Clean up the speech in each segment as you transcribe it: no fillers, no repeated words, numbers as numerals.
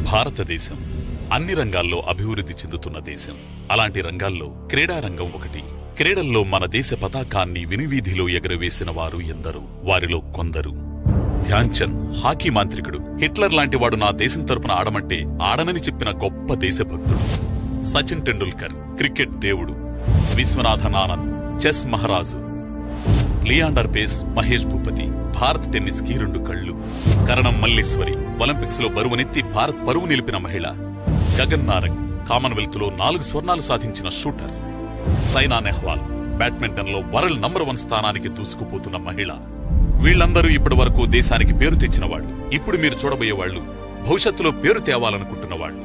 భారతదేశం అన్ని రంగాల్లో అభివృద్ధి చెందుతున్న దేశం. అలాంటి రంగాల్లో క్రీడా రంగం ఒకటి. క్రీడల్లో మన దేశ పతాకాన్ని వినువీధిలో ఎగరవేసిన వారు ఎందరో. వారిలో కొందరు ధ్యాన్ చంద్, హాకీ మాంత్రికుడు. హిట్లర్ లాంటి వాడు నా దేశం తరపున ఆడమంటే ఆడనని చెప్పిన గొప్ప దేశభక్తుడు. సచిన్ టెండూల్కర్, క్రికెట్ దేవుడు. విశ్వనాథన్ ఆనంద్, చెస్ మహారాజు. లియాండర్ పేస్, మహేష్ భూపతి. భారత్ టెన్నిస్ కి 2 కళ్లు. కరణం మల్లేశ్వరి, ఒలింపిక్స్ లో బరువునెత్తి భారత్ పరువు నిలిపిన మహిళ. గగన్ నారంగ్, కామన్వెల్త్ లో 4 స్వర్ణాలు సాధించిన షూటర్. సైనా నెహ్వాల్, బ్యాడ్మింటన్ లో వరల్డ్ నంబర్ 1 స్థానానికి దూసుకుపోతున్న మహిళ. వీళ్లందరూ ఇప్పటి వరకు దేశానికి పేరు తెచ్చిన వాళ్ళు. ఇప్పుడు మీరు చూడబోయేవాళ్లు భవిష్యత్తులో పేరు తేవాలనుకుంటున్న వాళ్ళు.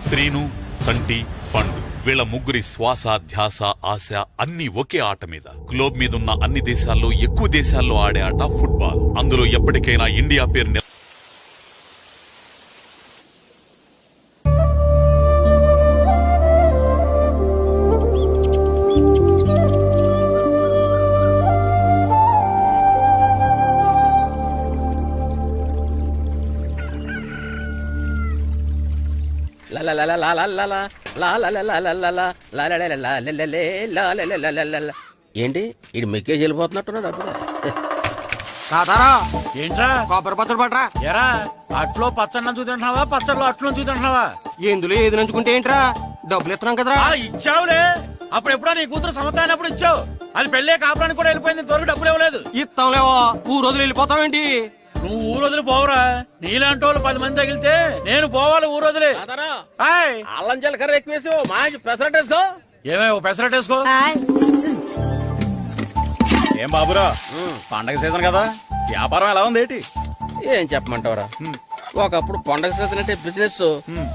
శ్రీను, సంటి, పండు. వీళ్ల ముగ్గురి శ్వాస, ధ్యాస, ఆశ అన్ని ఒకే ఆట మీద. గ్లోబ్ మీదున్న అన్ని దేశాల్లో ఎక్కువ దేశాల్లో ఆడే ఆట ఫుట్బాల్. అందులో ఎప్పటికైనా ఇండియా పేరు ఏంటి ఇది మెక్కేజ్ వెళ్ళిపోతున్నట్టున్నాడు అప్పుడు. ఏంట్రా కొబ్బరి పచ్చడి పట్రా. ఎరా అట్లో పచ్చడి చూతింటున్నావా, పచ్చడిలో అట్లు చూతింటున్నావా? ఎందులో ఏది నంచుకుంటే ఏంట్రా, డబ్బులు ఇస్తున్నాం కదరా. ఇచ్చావులే, అప్పుడు ఎప్పుడో నీ కూతురు సమత అయినప్పుడు ఇచ్చావు. అది పెళ్ళే కాపురానికి కూడా వెళ్ళిపోయింది, ఇంతవరకు డబ్బులు ఇవ్వలేదు. ఇస్తాంలేవో, ఊరు రోజులు వెళ్ళిపోతావేంటి? నువ్వు ఊరు వదిలి పోవరా? నీలాంటి వాళ్ళు 10 మంది తగిలితే నేను పోవాలి ఊరు వదిలి. అల్లం జీలకర్ర ఎక్కువేసి మంచి పెసరట్ వేసుకో. ఏమే పెసరట్ వేసుకో. ఏం బాబురా, పండగ సీజన్ కదా, వ్యాపారం ఎలా ఉంది ఏంటి? ఏం చెప్పమంటావరా, ఒకప్పుడు పండగ సీజన్ అంటే బిజినెస్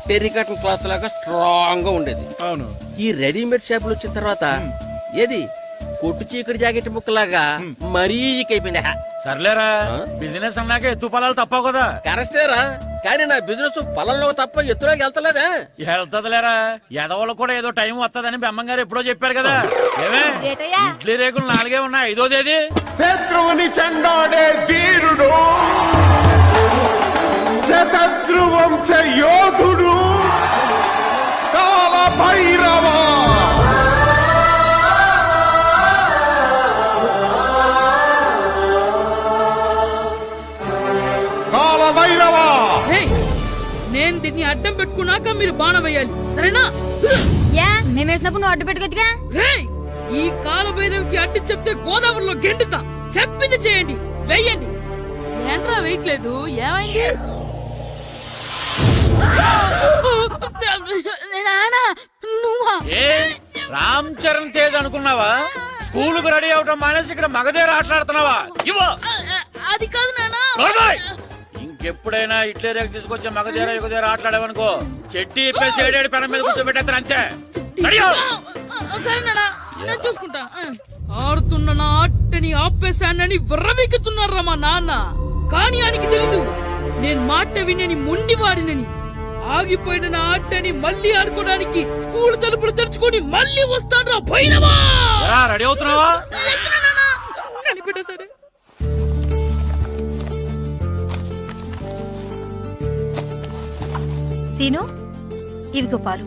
టెర్రికాటన్ క్లాత్ లాగా స్ట్రాంగ్ గా ఉండేది. అవును. ఈ రెడీమేడ్ షాపులు వచ్చిన తర్వాత ఏది కొట్టు చీకటి జాకెట్ ముక్కలాగా మరీ అయిపోయింది. సర్లేరా, బిజినెస్ అన్నాక ఎత్తు పొలాలు తప్పవు కదా. కరెక్టేరా, కానీ నా బిజినెస్ పొలంలో తప్ప ఎత్తులోకి వెళ్తలేదా? వెళ్తదిలేరా, ఎదవలకు కూడా ఏదో టైం వస్తుందని బెమ్మంగారు ఎప్పుడో చెప్పారు కదా. ఏమే ఇడ్లీ రేకులు 4 ఉన్నాయి, 5వ తేదీ. శత్రువుని చెండాడే ధీరుడు, శతద్రు వంశ యోధుడు కాల భైరవ. నేను దీన్ని అడ్డం పెట్టుకున్నాక మీరు బాణం వేయాలి, సరేనా? మేమేసినప్పుడు నువ్వు అడ్డు పెట్టుకోవచ్చుగా. ఈ కాలభైరవికి అడ్డు చెప్తే గోదావరిలో గెంటుతా. చెప్పింది చేయండి, వెయ్యండి. ఏంట్రా వెయ్యట్లేదు, ఏమైంది? నువ్వా? రామ్ చరణ్ తేజ్ అనుకున్నావా? స్కూల్ కు రెడీ అవటం మానేసి ఇక్కడ మగధీర ఆటలాడుతున్నావా? అది కాదు నాన్న. ఇంకెప్పుడైనా ఇడ్లీ రేకు తీసుకొచ్చే మగధీర యుగధీర ఆటలాడేవనుకో, చెట్టి ఇప్పేసి 7 పెనం మీద కూర్చోబెట్టేస్తారు అంతే. సరే నాన్న, నేను చూసుకుంటా. ఆడుతున్న నా ఆటని ఆపేశానని విర్రవీగుతున్నారా మా నాన్న. కానీ ఆయనకి తెలీదు నేను మాట వినని మొండివాడినని. ఆగిపోయిన నా ఆటని మళ్ళీ ఆడుకోవడానికి స్కూల్ తలుపులు తెరుచుకొని మళ్ళీ వస్తాడ్రా భైరవా. రెడీ అవుతున్నావా? సరే. సీను, ఇవిగో పాలు.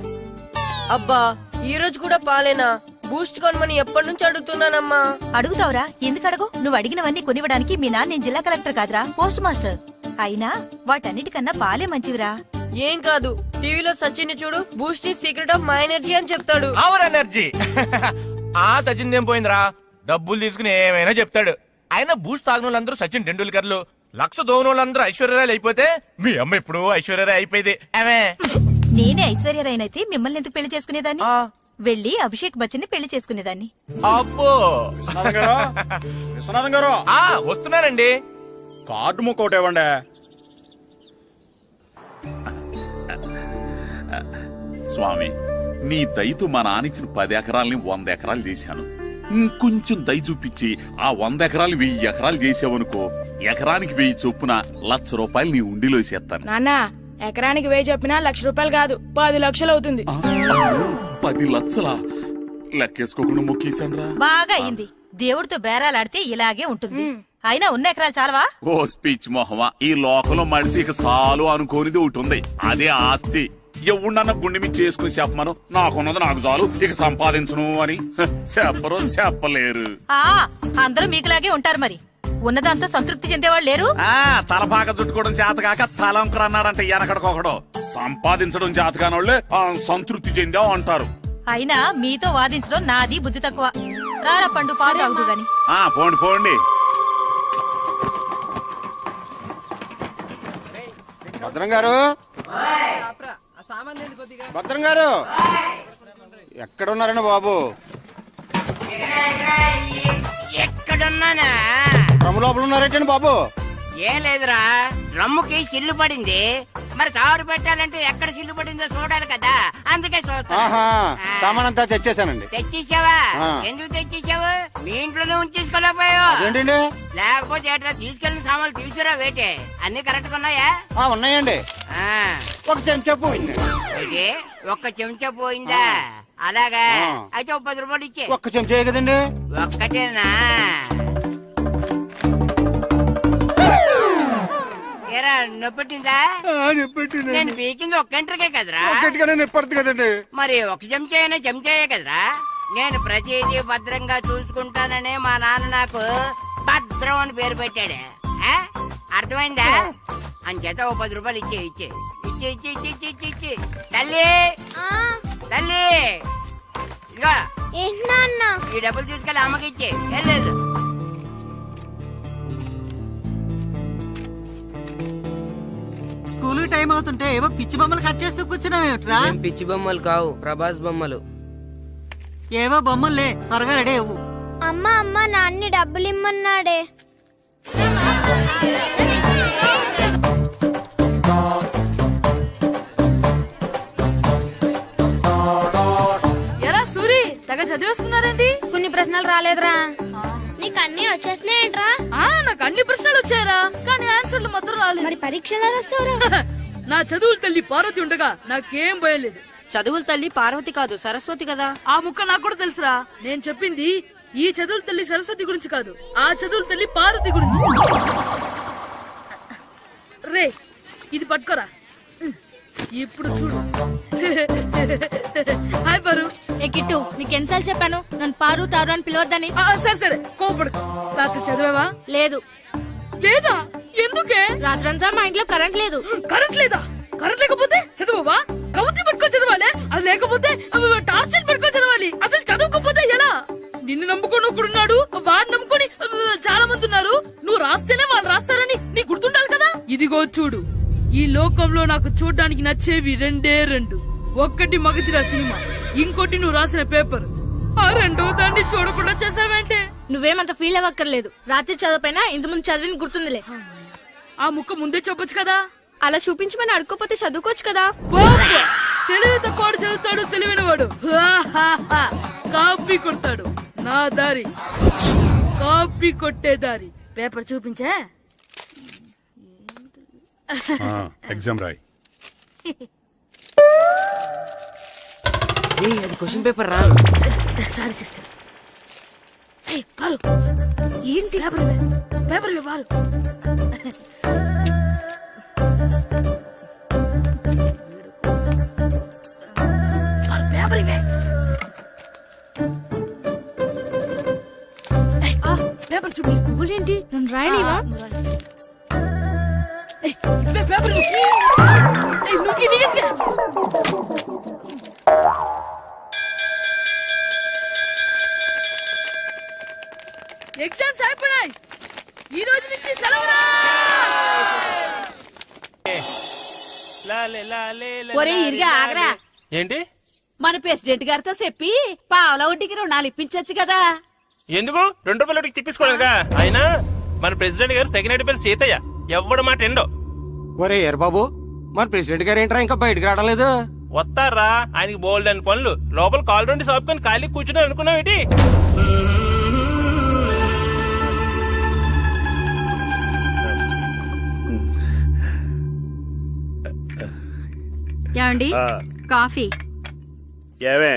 అబ్బా, ఈ రోజు కూడా పాలేనా? బూస్ట్ కొనమని ఎప్పటి నుంచి అడుగుతున్నానమ్మా. అడుగుతావురా, ఎందుకు అడగు? నువ్వు అడిగినవన్నీ కొనివ్వడానికి మీ నాన్న నేను జిల్లా కలెక్టర్ కాదురా, పోస్ట్ మాస్టర్. అయినా వాటన్నిటికన్నా పాలే మంచివిరా. ఏం కాదు, టీవీలో సచిన్ చూడు, Boost is secret of my energy అని చెప్తాడు. Our energy. ఆ సచిన్ ఏం పోయిందిరా, డబ్బులు తీసుకుని ఏమైనా చెప్తాడు. ఆయన బూస్ట్ తాగిన వాళ్ళందరూ సచిన్ టెండూల్కర్లు, లక్ష దోని వాళ్ళందరూ ఐశ్వర్యరాయలు అయిపోతే మీ అమ్మ ఇప్పుడు ఐశ్వర్యరాయ్ అయిపోయింది. నేనే ఐశ్వర్యరాయనైతే మిమ్మల్ని ఎందుకు పెళ్లి చేసుకునేదాన్ని? వెళ్ళి అభిషేక్ బచ్చన్ ని పెళ్లి చేసుకునేదాన్ని. అబ్బో, విశ్వనాథం గారు వస్తున్నానండి. కార్డు ముక్క ఒకటి ఇవ్వండి. స్వామి, నీ దయతో మా నానిచ్చిన 10 ఎకరాలని 100 ఎకరాలు చేశాను. ఇంకొంచెం దయ చూపించి ఆ 100 ఎకరాలు 1000 ఎకరాలు చేసావనుకో, ఎకరానికి 1000 చొప్పున ₹1,00,000 నీ ఉండిలో చేస్తాను. నాన్న, ఎకరానికి 1000 చెప్పినా ₹1,00,000 కాదు, 10 లక్షలు అవుతుంది. 10 లక్షలా? లెక్కేసుకోకుండా మొక్కేశాను రా. బాగా అయింది. దేవుడితో బేరాలాడితే ఇలాగే ఉంటుంది. అయినా ఉన్న ఎకరాలు చాలవా? ఓ స్పీచ్ మొహమా, ఈ లోకంలో మనిషి ఇక సాలు అనుకోనిది ఒకటి ఉంది, అదే ఆస్తి. ఎవడన్నా గుండె మీద చేసుకుని చెప్పమను, నాకున్నది నాకు చాలు, ఇక సంపాదించను అని చెప్పరు, చెప్పలేరు. అందరూ మీకులాగే ఉంటారు మరి. ఉన్నదాంతో సంతృప్తి చెందేవాళ్ళు లేరు. తలపాక చుట్టుకోవడం చేతకాక తలంకర అన్నాడంటే వెనకడకొకడు. సంపాదించడం చేతకానోళ్లే సంతృప్తి చెందావు అంటారు. అయినా మీతో వాదించడం నాది బుద్ధి తక్కువ. రారా పండు, పాలు తాగుదు గాని. పోండి పోండి. భద్రం గారు, భద్రం గారు ఎక్కడున్నారండి బాబు? ఎక్కడున్నానా? డ్రమ్ లోపల ఉన్నారేటండి బాబు? ఏం లేదురా, డ్రమ్ముకి సిల్లు పడింది. మరి కారు పెట్టాలంటే ఎక్కడ సిల్లు పడిందో చూడాలి కదా, అందుకే చూస్తా. సామాన్ అంతా తెచ్చేసానండి. తెచ్చేసావా? ఎందుకు తెచ్చేసావు? మీ ఇంట్లోనే ఉంచేసుకోలేకపోయావు. ఏంటండి? లేకపోతే ఎట్లా తీసుకెళ్లిన సామాన్లు తీసుకురా వేటే. అన్ని కరెక్ట్ గా ఉన్నాయా? ఉన్నాయండి. ఒక చెంచా పోయింది. ఒక్క చెంచా పోయిందా? అలాగా, అయితే 10 రూపాయలు ఇచ్చే. ఒక్క చెంచా కదండి? ఒక్కటేనా? ఏరా నొప్పెట్టిందా? నేను పీకింది ఒక్క గంటకే కదరా? నొప్పడుతుంది కదండి. మరి ఒక చెంచాయనే చెంచాయే కదరా? నేను ప్రతిదీ భద్రంగా చూసుకుంటాననే మా నాన్న నాకు భద్రం అని పేరు పెట్టాడు. అర్థమైందా? అంచేత 10 రూపాయలు ఇచ్చే ఇచ్చే ఇచ్చే ఇచ్చే ఇచ్చే ఇచ్చే ఇచ్చే. తల్లి తల్లి, ఇదిగో ఈ డబ్బులు తీసుకెళ్ళి అమ్మకి ఇచ్చే. వెళ్ళు. స్కూల్ టైం అవుతుంటే ఏవో పిచ్చి బొమ్మలు కట్ చేస్తూ కూర్చున్నావేమిట్రా? పిచ్చి బొమ్మలు కావు, ప్రభాస్ బొమ్మలు. ఏవో బొమ్మలే, త్వరగా రెడీ అవ్వు. అమ్మ నాన్ని డబ్బులు ఇమ్మన్నాడే. ఎరా సూరి, తెగ చదివేస్తున్నారండి. కొన్ని ప్రశ్నలు రాలేదురా. నీకు అన్ని వచ్చేసినాయంట్రా? నాకు అన్ని ప్రశ్నలు వచ్చాయరా, కానీ ఆన్సర్లు మాత్రం రాలేదు. మరి పరీక్షలు వస్తావురా? నా చదువుల తల్లి పార్వతి ఉండగా నాకేం భయం లేదు. చదువుల తల్లి పార్వతి కాదు, సరస్వతి కదా. ఆ ముక్క నాకు కూడా తెలుసురా. నేను చెప్పింది ఈ చదువుల తల్లి సరస్వతి గురించి కాదు, ఆ చదువుల తల్లి పార్వతి గురించి. రే, ఇది పట్టుకోరా. ఇప్పుడు చూడు. హాయ్ పారు. ఏ కిట్టు, నీకెన్నిసార్లు చెప్పాను నన్ను పారు తారు అని పిలవద్దని? సరే సరే, కోపడుకో. రాత్రి చదివావా? లేదు. లేదా? ఎందుకే? రాత్రంతా మా ఇంట్లో కరెంట్ లేదు. కరెంట్ లేదా? కరెంట్ లేకపోతే చదవవా? కవిత పట్టుకొని చదవాలి. అది లేకపోతే టార్చ్ పట్టుకొని చదవాలి. అసలు చదవకపోతే ఎలా? నిన్ను నమ్ముకొని ఒకడున్నాడు, వాడిని నమ్ముకొని చాలా మంది ఉన్నారు. నువ్వు రాస్తేనే వాళ్ళు రాస్తారని నీ గుర్తుండాలి కదా. ఇదిగో చూడు, ఈ లోకంలో నాకు చూడ్డానికి నచ్చేవి రెండు. ఒక్కటి మగధిరా సినిమా, ఇంకోటి నువ్వు రాసిన పేపర్. ఆ రెండో దాన్ని చూడకుండా చేసావేంటే? నువ్వేమంత ఫీల్ అవ్వక్కర్లేదు. రాత్రి చదవపోయినా ఇంతకుముందు చదివిన గుర్తుందిలే. ఆ ముక్క ముందే చెప్పొచ్చు కదా. అలా చూపించమని అడుక్కోపోతే చదువుకోవచ్చు కదా. తెలివి తక్కువ చదువుతాడు, తెలివైన వాడు కాపీ కొడతాడు. నా దారి కాపీ కొట్టే దారి. పేపర్ చూపించే. ఎగ్జామ్ రాయి. అది క్వశ్చన్ పేపర్ రా. Sorry sister. పారు, ఏంటి పేపర్ పారు. పేపర్ ఇవే. పేపర్ చూడు. స్కూల్ ఏంటి నన్ను రాయలేవా? పేపర్ ఎగ్జామ్స్ అయిపోయాయి. ఈ రోజు నుంచి సెలవురా. ఒరే ఇరిగా ఆగరా. ఏంటి? మన ప్రెసిడెంట్ గారితో చెప్పి పావుల వడ్డీకి రుణాలు ఇప్పించొచ్చు కదా. ఎందుకు? 2 రూపాయల వడ్డీకి తిప్పించుకోలేదుగా. అయినా మన ప్రెసిడెంట్ గారు సెకండ్ పేరు సీతయ్య, ఎవ్వడు మాట ఎండో. ఒరే ఎర్ బాబు, మన ప్రెసిడెంట్ గారు ఏంట్రా ఇంకా బయటకు రావడం లేదు? వస్తారా, ఆయనకి బోల్డ్ అని పనులు. లోపల కాలు 2 సాపుకొని ఖాళీ కూర్చున్నారు అనుకున్నావు ఏంటి? ఏమండి, కాఫీ. ఏవే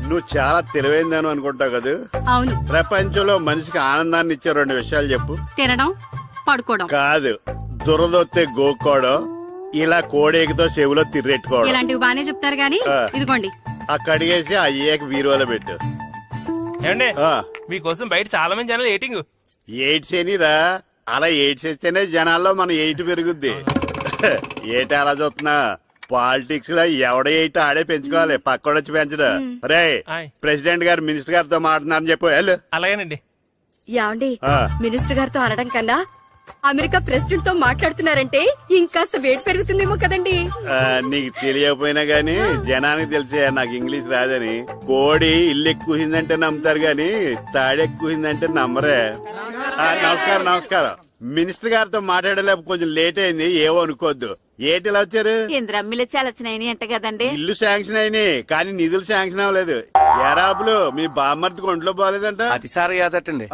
నువ్వు చాలా తెలివైందని అనుకుంటావు కదా. అవును. ప్రపంచంలో మనిషికి ఆనందాన్ని ఇచ్చే 2 విషయాలు చెప్పు. తినడం, పడుకోవడం. కాదు, దురదొత్తే గోక్కోవడం, ఇలా కోడేకితో చెవిలో తిర్రెట్టుకోవడం. ఇలాంటివి బానే చెప్తారు గానీ ఇదిగోండి. ఆ కడిగేసి అయ్యాక బీరువాలో పెట్టు. ఏమండి మీకోసం బయట చాలా మంది జనాలు ఏటింగ్. ఎయిడ్స్ ఏనిరా, అలా ఎయిడ్స్ వేస్తేనే జనాల్లో మన ఎయిట్ పెరుగుద్ది. ఏటి అలా చూస్తున్నా? పాలిటిక్స్ లో ఎవడ ఎయిట్ ఆడే పెంచుకోవాలి, పక్కడొచ్చి పెంచడం. రే ప్రెసిడెంట్ గారు మినిస్టర్ గారితో మాట్లాడుతున్నారని చెప్పు. వెళ్ళు. అలాగేనండి. యాండి మినిస్టర్ గారితో అనడం కన్నా అమెరికా ప్రెసిడెంట్ తో మాట్లాడుతున్నారంటే ఇంకాస్త వేడి పెరుగుతుందేమో కదండి. నీకు తెలియకపోయినా గానీ జనానికి తెలిసే నాకు ఇంగ్లీష్ రాదని. కోడి ఇల్లు ఎక్కువసిందంటే నమ్ముతారు గాని తాడెక్కువసిందంటే నమ్మరే. నమస్కారం నమస్కారం. మినిస్టర్ గారితో మాట్లాడలేక కొంచెం లేట్ అయింది, ఏవో అనుకోవద్దు. ఏటిలా వచ్చారు? ఇంద్రమ్మిలు చాలచ్చినాయని అంట కదండి. ఇల్లు శాంక్షన్ అయినాయి కానీ నిధులు శాంక్షన్ అవ్వలేదు. ఎరాపులు మీ బామ్మర్తికి ఒంట్లో పోలేదంట. అతిసారి యాదటండి.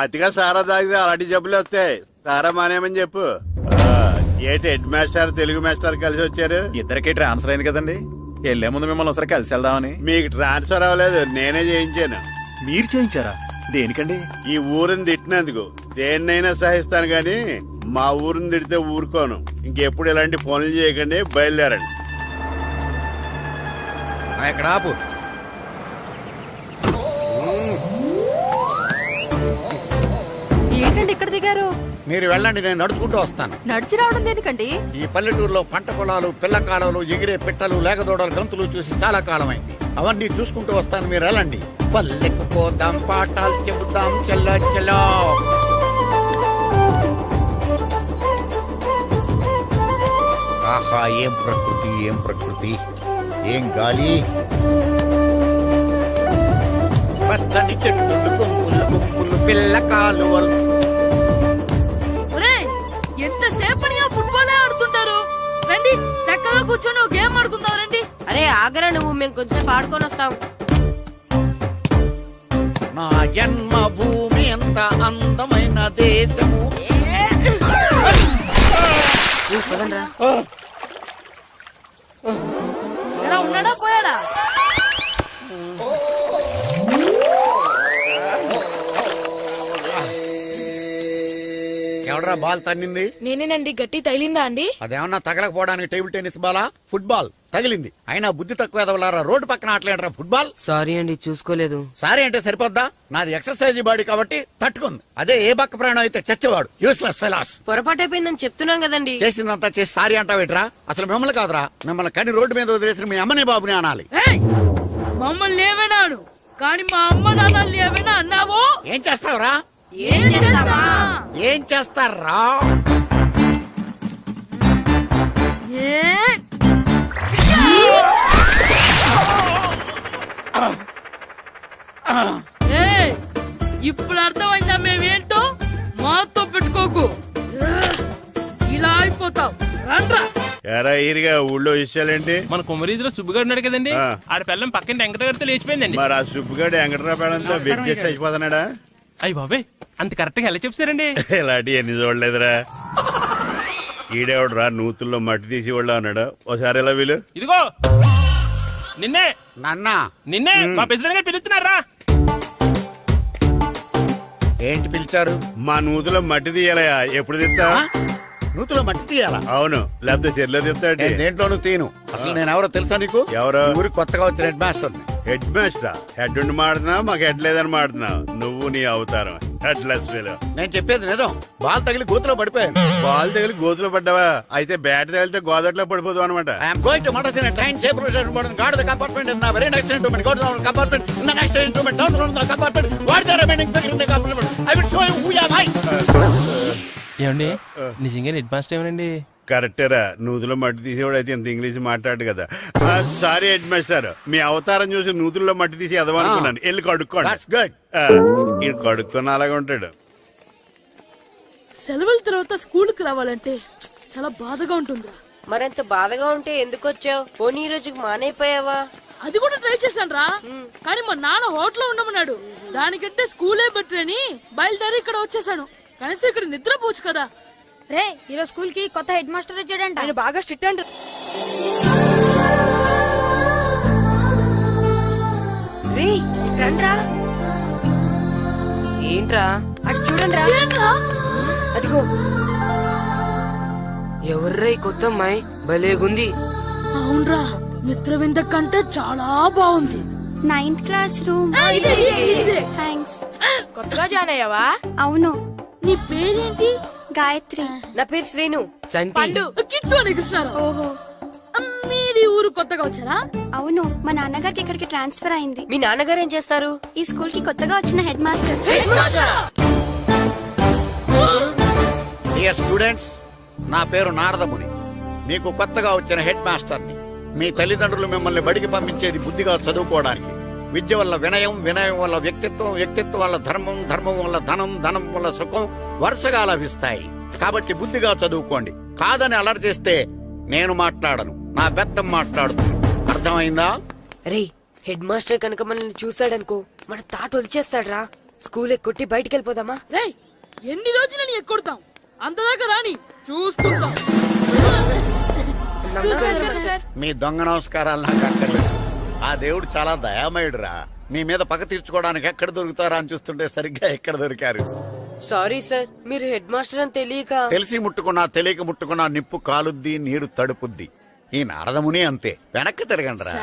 అతిగా సారా తాగితే అలాంటి జబ్బులు వస్తాయి. సారా మానేమని చెప్పు. ఏటి హెడ్ మాస్టర్ తెలుగు మాస్టర్ కలిసి వచ్చారు? ఇద్దరికి ట్రాన్స్ఫర్ అయింది కదండి, వెళ్లే ముందు మిమ్మల్ని ఒకసారి కలిసి వెళ్దామని. మీకు ట్రాన్స్ఫర్ అవ్వలేదు, నేనే చేయించాను. మీరు చేయించారా? దేనికండి? ఈ ఊరిని తిట్టినందుకు. దేన్నైనా సహిస్తాను గాని మా ఊరిని తిడితే ఊరుకోను. ఇంకెప్పుడు ఇలాంటి పనులు చేయకండి, బయలుదేరండి. ఇక్కడ ఆపు. ఏంటండి ఇక్కడ దిగారు? మీరు వెళ్ళండి, నేను నడుచుకుంటూ వస్తాను. నడిచి రావడం దేనికండి? ఈ పల్లెటూరులో పంట పొలాలు, పిల్ల కాలువలు, ఎగిరే పిట్టలు, లేకదోడలు, గంతులు చూసి చాలా కాలం అయింది. అవన్నీ చూసుకుంటూ వస్తాను, మీరు వెళ్ళండి. పల్లెకు పోదాం, పాఠాలు చెబుతాం, చెల్లో చెల్లో. ఆహా, ఏం ప్రకృతి, ఏం ప్రకృతి, ఏం గాలి. పచ్చని చెట్లు, గుంపులు గుంపులు, పిల్ల కాలువలు. ఎంతసేపని ఆ ఫుట్బాల్ ఆడుతుంటారు? రండి చక్కగా కూర్చొని ఒక గేమ్ ఆడుకుందాం రండి. అరే ఆగరా నువ్వు, మేము కొంచెం ఆడుకొని వస్తాం. నా జన్మ భూమి ఎంత అందమైన దేశము. ఉన్నాడా పోయాడా? ఎవడరా బాల్ తన్నింది? నేనేనండి. గట్టి తగిలిందా అండి? అదేమన్నా తగలకపోవడానికి టేబుల్ టెన్నిస్ బాలా, ఫుట్బాల్ తగిలింది. అయినా బుద్ధి తక్కువ ఎదవలారా, రోడ్డు పక్కన ఆటలేడరా ఫుట్బాల్. సారీ అండి, చూసుకోలేదు. సారీ అంటే సరిపోద్దా? నాది ఎక్సర్సైజ్ బాడీ కాబట్టి తట్టుకుంది. అదే ఏ బక్క ప్రాణం అయితే చచ్చేవాడు. Useless fellas. పొరపాటు అయిపోయిందని చెప్తున్నాం కదండి. చేసిందంతా చేసి సారీ అంటావేట్రా? అసలు మిమ్మల్ని కాదురా, మిమ్మల్ని కని రోడ్డు మీద వదిలేసిన మీ అమ్మని బాబుని అనాలి. మమ్మల్ని ఏమైనాను కానీ మా అమ్మ నాన్నల్ని ఏమైనా అన్నావో ఏం చేస్తావురా? ఏం చేస్తావా? ఏం చేస్తారా? ఇప్పుడు అర్థమైందా మేమేంటో? మాతో పెట్టుకోకు, ఇలా అయిపోతావు. రండ్రా. ఎరా ఈరిగా ఊళ్ళో విషయాలేంటి? మన కుమరీధిలో సుబ్బుగాడు ఉన్నాడు కదండి, ఆడ పిల్లం పక్కన వెంకటగారితో లేచిపోయిందండి. మరి ఆ సుబ్బుగాడు వెంకటరావు పిల్లంతో వెయిట్ చేసి అయిపోతున్నాడా? అయ్యి బాబాయ్, అంత కరెక్ట్ గా ఎలా చెప్తారండి? ఇలాంటి ఎన్ని చూడలేదురా. ఈడేవడరా నూతుల్లో మట్టి తీసి వాళ్ళు అన్నాడు. ఒకసారి ఎలా వీలు? ఇదిగో నిన్నే నిన్నే మా ప్రెసిడెంట్ గారు పిలుస్తున్నారా? ఏంటి పిలిచారు? మా నూతులో మట్టి తీయాలయా. ఎప్పుడు తీస్తా? నూతులో మట్టి తీయాలా? అవును, లేకపోతే చెర్లో తీస్తాడు. దేంట్లోనూ తీను. అసలు నేను ఎవరో తెలుసా నీకు? ఎవరో? ఊరికి కొత్తగా వచ్చిన head master. Head master? Head ఉండి మాడుతున్నావు, మాకు హెడ్ లేదని మాడుతున్నావు. నువ్వు నీ అవతారం హెడ్ లెస్ ఫెలో. నేను చెప్పేది నిజం. బాల్ తగిలి గోతులో పడిపోయాను. బాల్ తగిలి గోతులో పడ్డావా? అయితే బ్యాట్ తగిలితే గోదట్లో పడిపోదు అనమాట. I'm going to motor train safeguard the compartment in very next instrument go down compartment in the next instrument down from the compartment what the remaining figure in the compartment I will show you who you are. ఏమండి నిజంగా head master ఏమనండి? కరెక్టేరా, నూతులో మట్టి తీసేవాడు అయితే ఇంత English మాట్లాడు కదా. Sorry head master, మీ అవతారం చూసి నూతుల్లో మట్టి తీసి ఎదవనుకున్నాను. వెళ్ళి కడుక్కోండి. ఇది కడుక్కున్న అలాగే ఉంటాడు. సెలవుల తర్వాత స్కూల్ కి రావాలంటే చాలా బాధగా ఉంటుంది. మరింత బాధగా ఉంటే ఎందుకు వచ్చావు? పోనీ ఈ రోజుకి మానైపోయావా? అది కూడా ట్రై చేశాను రా, కానీ మా నాన్న హోటల్లో ఉండమన్నాడు. దానికంటే స్కూలే బెటర్ అని బయలుదేరి ఇక్కడ వచ్చేసాను. కనీసం ఇక్కడ నిద్రపోవచ్చు కదా. రే, ఈరోజు స్కూల్ కి కొత్త హెడ్ మాస్టర్ వచ్చాడంట. ఆయన బాగా స్ట్రిక్ట్ అంట. రండ్రా. ఏంట్రా అటు చూడండిరా. అదిగో ఎవర్రా ఈ కొత్త అమ్మాయి, భలేగుంది. అవునరా, మిత్రవింద కంటే చాలా బాగుంది. 9th class room. థ్యాంక్స్. కొత్తగా జాయిన్ అయ్యావా? అవును. నీ పేరేంటి? గాయత్రి. నా పేరు శ్రీను. పండు. కిట్టు అని కృష్ణారావు. ఓహో. మీరు ఊరు కొత్తగా వచ్చారా? అవును, మా నాన్నగారికి ఇక్కడికి ట్రాన్స్ఫర్ అయింది. మీ నాన్నగారు ఏం చేస్తారు? ఈ స్కూల్ కి కొత్తగా వచ్చిన హెడ్ మాస్టర్. డియర్ స్టూడెంట్స్, నా పేరు నారదముని. మీకు కొత్తగా వచ్చిన హెడ్ మాస్టర్ని. మీ తల్లిదండ్రులు మిమ్మల్ని బడికి పంపించేది బుద్ధిగా చదువుకోవడానికి. విద్య వల్ల వినయం, వినయం వల్ల వ్యక్తిత్వం, వ్యక్తిత్వం వల్ల ధర్మం, ధర్మం వల్ల ధనం, ధనం వల్ల సుఖం వరుసగా లభిస్తాయి. కాబట్టి బుద్ధిగా చదువుకోండి. కాదని అలర్ చేస్తే నేను మాట్లాడను, నా బెత్తం మాట్లాడుతుంది. అర్థమైందా? రే, హెడ్ మాస్టర్ కనుక మనల్ని చూసాడనుకో మన తాట వచ్చేస్తాడ్రా. స్కూల్ ఎక్కొట్టి బయటికి వెళ్ళిపోదామా? రే, ఎన్ని రోజులని ఎక్కొడతాం? అంతదాకా రాని చూసుకుంటాం. మీ దొంగ నమస్కారాలు నాకు అక్కర్లేదు. ఆ దేవుడు చాలా దయామయుడురా. మీ మీద పగ తీర్చుకోవడానికి ఎక్కడ దొరుకుతారా అని చూస్తుంటే సరిగ్గా ఎక్కడ దొరికారు. సారీ సార్, మీరు హెడ్ మాస్టర్ అని తెలియక. తెలిసి ముట్టుకున్నా తెలియక ముట్టుకున్నా నిప్పు కాలుద్ది, నీరు తడుపుద్ది. ఈ నారదముని అంతే. వెనక్కి తిరగండి రా.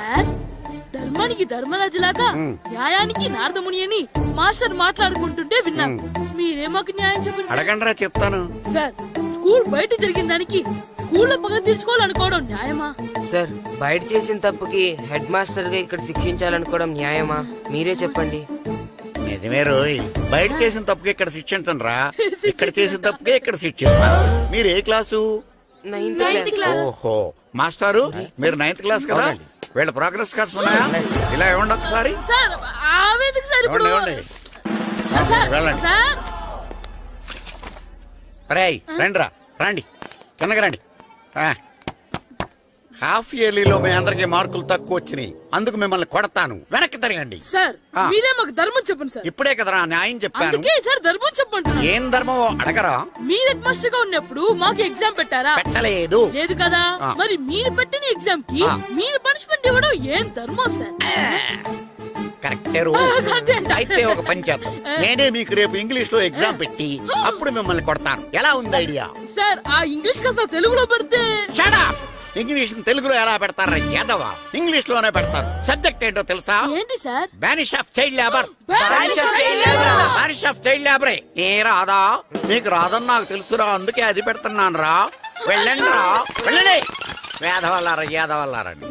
ధర్మానికి ధర్మరాజులాగా న్యాయానికి నారదముని అని మాస్టర్ మాట్లాడుకుంటుంటే విన్నాం. మీరే మాకు న్యాయం చెప్పండి. అడగండిరా, చెప్తాను. సార్, స్కూల్ బయట జరిగిన దానికి స్కూల్లో పగ తీర్చుకోవాలనుకోవడం న్యాయమా? సార్, బయట చేసిన తప్పుకి హెడ్ మాస్టర్ గా ఇక్కడ శిక్షించాలనుకోవడం న్యాయమా? మీరే చెప్పండి. నిజమే రోయ్, బయట చేసిన తప్పుకి ఇక్కడ శిక్షించను రా. ఇక్కడ చేసిన తప్పుకే ఇక్కడ శిక్షిస్తారు. మీరు ఏ క్లాసు? 9th class. ఓహో, మాస్టారు మీరు 9th క్లాస్ కదా? వీళ్ళ ప్రోగ్రెస్ కార్డ్స్ ఉన్నాయా? ఇలా ఇవ్వండి ఒకసారి. వెళ్ళండి. రేయ్, రండిరా, రండి, కిందకి రండి. హాఫ్ ఇయర్లీలో మీ అందరికి మార్కులు తక్కువ వచ్చినాయి, అందుకు మిమ్మల్ని కొడతాను. వెనక్కి తిరగండి. సార్, మీరే మాకు ధర్మం చెప్పండి సార్. ఇప్పుడే కదరా న్యాయం చెప్పాను. అందుకే సార్ ధర్మం చెప్పండి. ఏం ధర్మం అడగరా? మీరు హెడ్ మాస్టర్ గా ఉన్నప్పుడు మాకు ఎగ్జామ్ పెట్టారా? పెట్టలేదు. లేదు కదా? మరి మీరు పెట్టిన ఎగ్జామ్ కి మీరు పనిష్మెంట్ ఇవ్వడం ఏం ధర్మం సార్? కరెక్టే రోజు. అయితే ఒక పని చేద్దాం, నేనే మీకు రేపు ఇంగ్లీష్ లో ఎగ్జామ్ పెట్టి అప్పుడు మిమ్మల్ని కొడతాను. ఎలా ఉంది ఐడియా? సార్, ఆ ఇంగ్లీష్ కాస్త తెలుగులో పెడితే. ఇంగ్లీష్ తెలుగులో ఎలా పెడతారా యాదవా? ఇంగ్లీష్ లోనే పెడతారు. సబ్జెక్ట్ ఏంటో తెలుసా? ఏంటి sir? Banish of child labour. Banish of child లేబరే. ఏ రాదా? మీకు రాదని నాకు తెలుసురా, అందుకే అది పెడుతున్నాను రా. వెళ్ళండి రా, వెళ్ళండి. వేదవల్లారా, యాదవల్లారండి.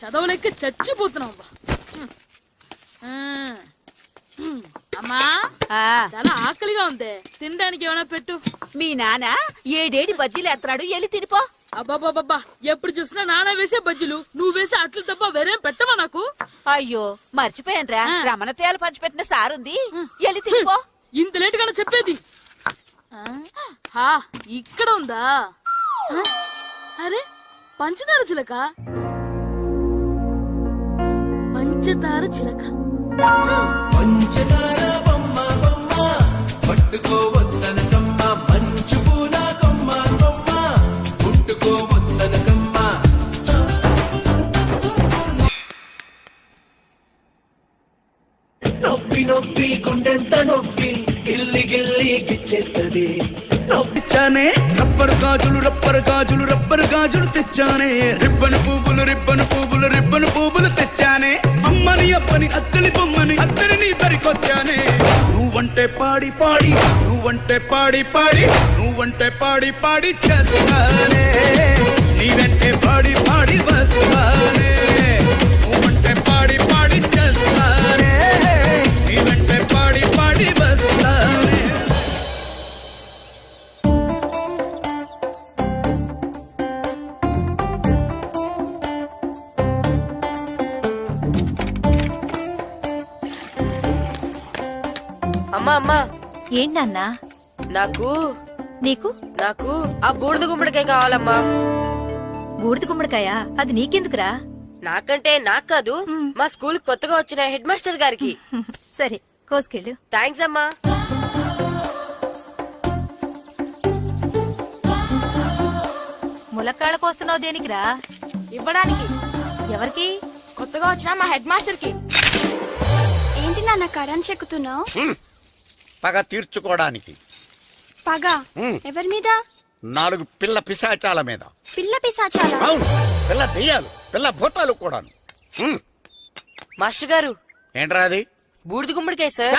చదవలేక చచ్చిపోతున్నాం. అమ్మా, చాలా ఆకలిగా ఉంది, తినడానికి ఏమైనా పెట్టు. మీ నాన్న ఏడేడి బజ్జీలు ఎత్తాడు, వెళ్ళి తినిపో. అబ్బాబాబా, ఎప్పుడు చూసినా నాన్న వేసే బజ్జీలు, నువ్వు వేసే అట్లు తప్ప వేరేం పెట్టవా నాకు? అయ్యో, మర్చిపోయానురా, రమణ తేలు పంచిపెట్టిన సారుంది, వెళ్ళి తినిపో. ఇంత లేట్ గా చెప్పేది. ఇక్కడ ఉందా? అరే, పంచదార చిలక. పంచదార చిలక. పంచదార బొమ్మ బొమ్మ పట్టుకోవద్దనకమ్మ, మంచు పూల కొమ్మ కొమ్మ పుట్టుకోవద్దనకమ్మ. నొప్పి నొప్పి గుండెంత నొప్పి, గిల్లి గిల్లి గిచ్చేస్తుంది. తెచ్చానే రబ్బరు గాజులు, రబ్బరు గాజులు, రబ్బరు గాజులు తెచ్చానే. రిబ్బను పువ్వులు, రిబ్బను పువ్వులు, రిబ్బను పువ్వులు తెచ్చానే. అమ్మని అప్పని అత్తలి బొమ్మని అత్తరిని పరికొచ్చానే. నువ్వంటే పాడి పాడి, నువ్వంటే పాడి పాడి, నువ్వంటే పాడి పాడి చేస్తానే. నీవంటే పాడి పాడి వస్తానే. నువ్వంటే పాడి పాడి చేస్తానే. నీవంటే పాడి పాడి వస్తానే. అమ్మా అమ్మా. ఏంటన్నా? నాకు నీకు నాకు ఆ బూడిద గుమ్మడికాయ కావాలమ్మా. బూడిద గుమ్మడికాయ? అది నీకెందుకురా? నాకంటే నాకు కాదు, మా స్కూల్ కొత్తగా వచ్చిన హెడ్ మాస్టర్ గారికి. సరే, కోసుకెళ్ళు. థ్యాంక్స్ అమ్మా. ములక్కాళ్ళ కోస్తున్నావు దేనికిరా? ఇవ్వడానికి. ఎవరికి? కొత్తగా వచ్చిన మా హెడ్ మాస్టర్ కి. ఏంటి నాన్న కరెంట్ చెక్కుతున్నావు? పగ తీర్చుకోవడానికి. పగ ఎవరి మీద? 4 పిల్ల పిశాచాల మీద. పిల్ల పిశాచాలా? అవును, పిల్ల దెయ్యాలు, పిల్ల భూతాలు కూడాను. మాస్టర్ గారు ఏంట్రా అది? బూడిద గుమ్మడికాయ సార్.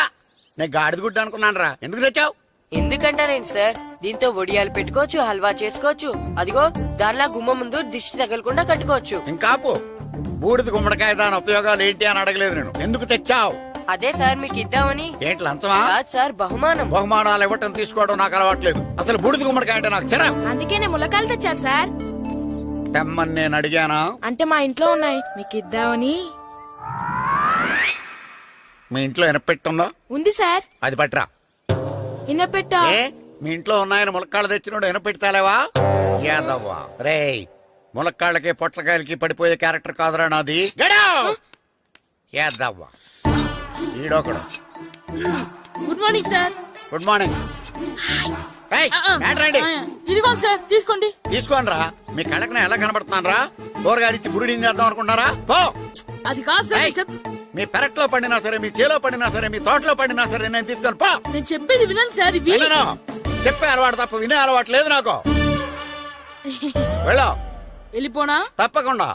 నేను గాడిద గుడ్డ అనుకున్నాను రా. ఎందుకు తెచ్చావు? ఎందుకంటారేంటి సార్, దీంతో వడియాలు పెట్టుకోవచ్చు, హల్వా చేసుకోవచ్చు. అదిగో దానిలా గుమ్మ ముందు దిష్టి తగలకుండా కట్టుకోవచ్చు. ఇంకాపు బూడిద గుమ్మడికాయ దాని ఉపయోగాలు ఏంటి అని అడగలేదు నేను. ఎందుకు తెచ్చావు? అదే సార్ మీకు ఇద్దామని. ఏంటి లంచమా? కాదు సార్, బహుమానం. బహుమానాలు ఇవ్వటం తీసుకోవడం నాకు అలవాట్లేదు. అసలు బూడిద గుమ్మడికాయ అంటే నాకు చెరా. అందుకే నేను ములక్కాయలు తెచ్చాను సార్. తెమ్మని నేను అడిగానా? అంటే మా ఇంట్లో ఉన్నాయి, మీకు ఇద్దామని. మీ ఇంట్లో ఎనపెట్టుందా? ఉంది సార్. అది పట్రా. ఇనపెట్టా? మీ ఇంట్లో ఉన్నాయని ములక్కాళ్ళు తెచ్చినోడు ఎనపెట్టాలేవా? యాదవ్వా రేయ్, ములక్కాళ్ళకి పొట్లకాయలకి పడిపోయే క్యారెక్టర్ కాదురా నాది. యాదవ్వా ఈడొకడు. Good morning sir. Good morning. ఇదిగో సార్ తీసుకోండి. తీసుకోండి రా. మీ కళ్ళకి నేను ఎలా కనబడుతున్నాను రా? కూరగాయలిచ్చి బురుడి చేద్దాం అనుకుంటారా? పో. అది కాదు సార్. మీ పెరట్లో పండినా సరే, మీ చేలో పండినా సరే, మీ తోటలో పండినా సరే నేను తీసుకొని పో. నేను చెప్పేది వినండి సార్. చెప్పే అలవాటు తప్ప వినే అలవాటు లేదు నాకు. వెళ్ళా. వెళ్ళిపోనా? తప్పకుండా.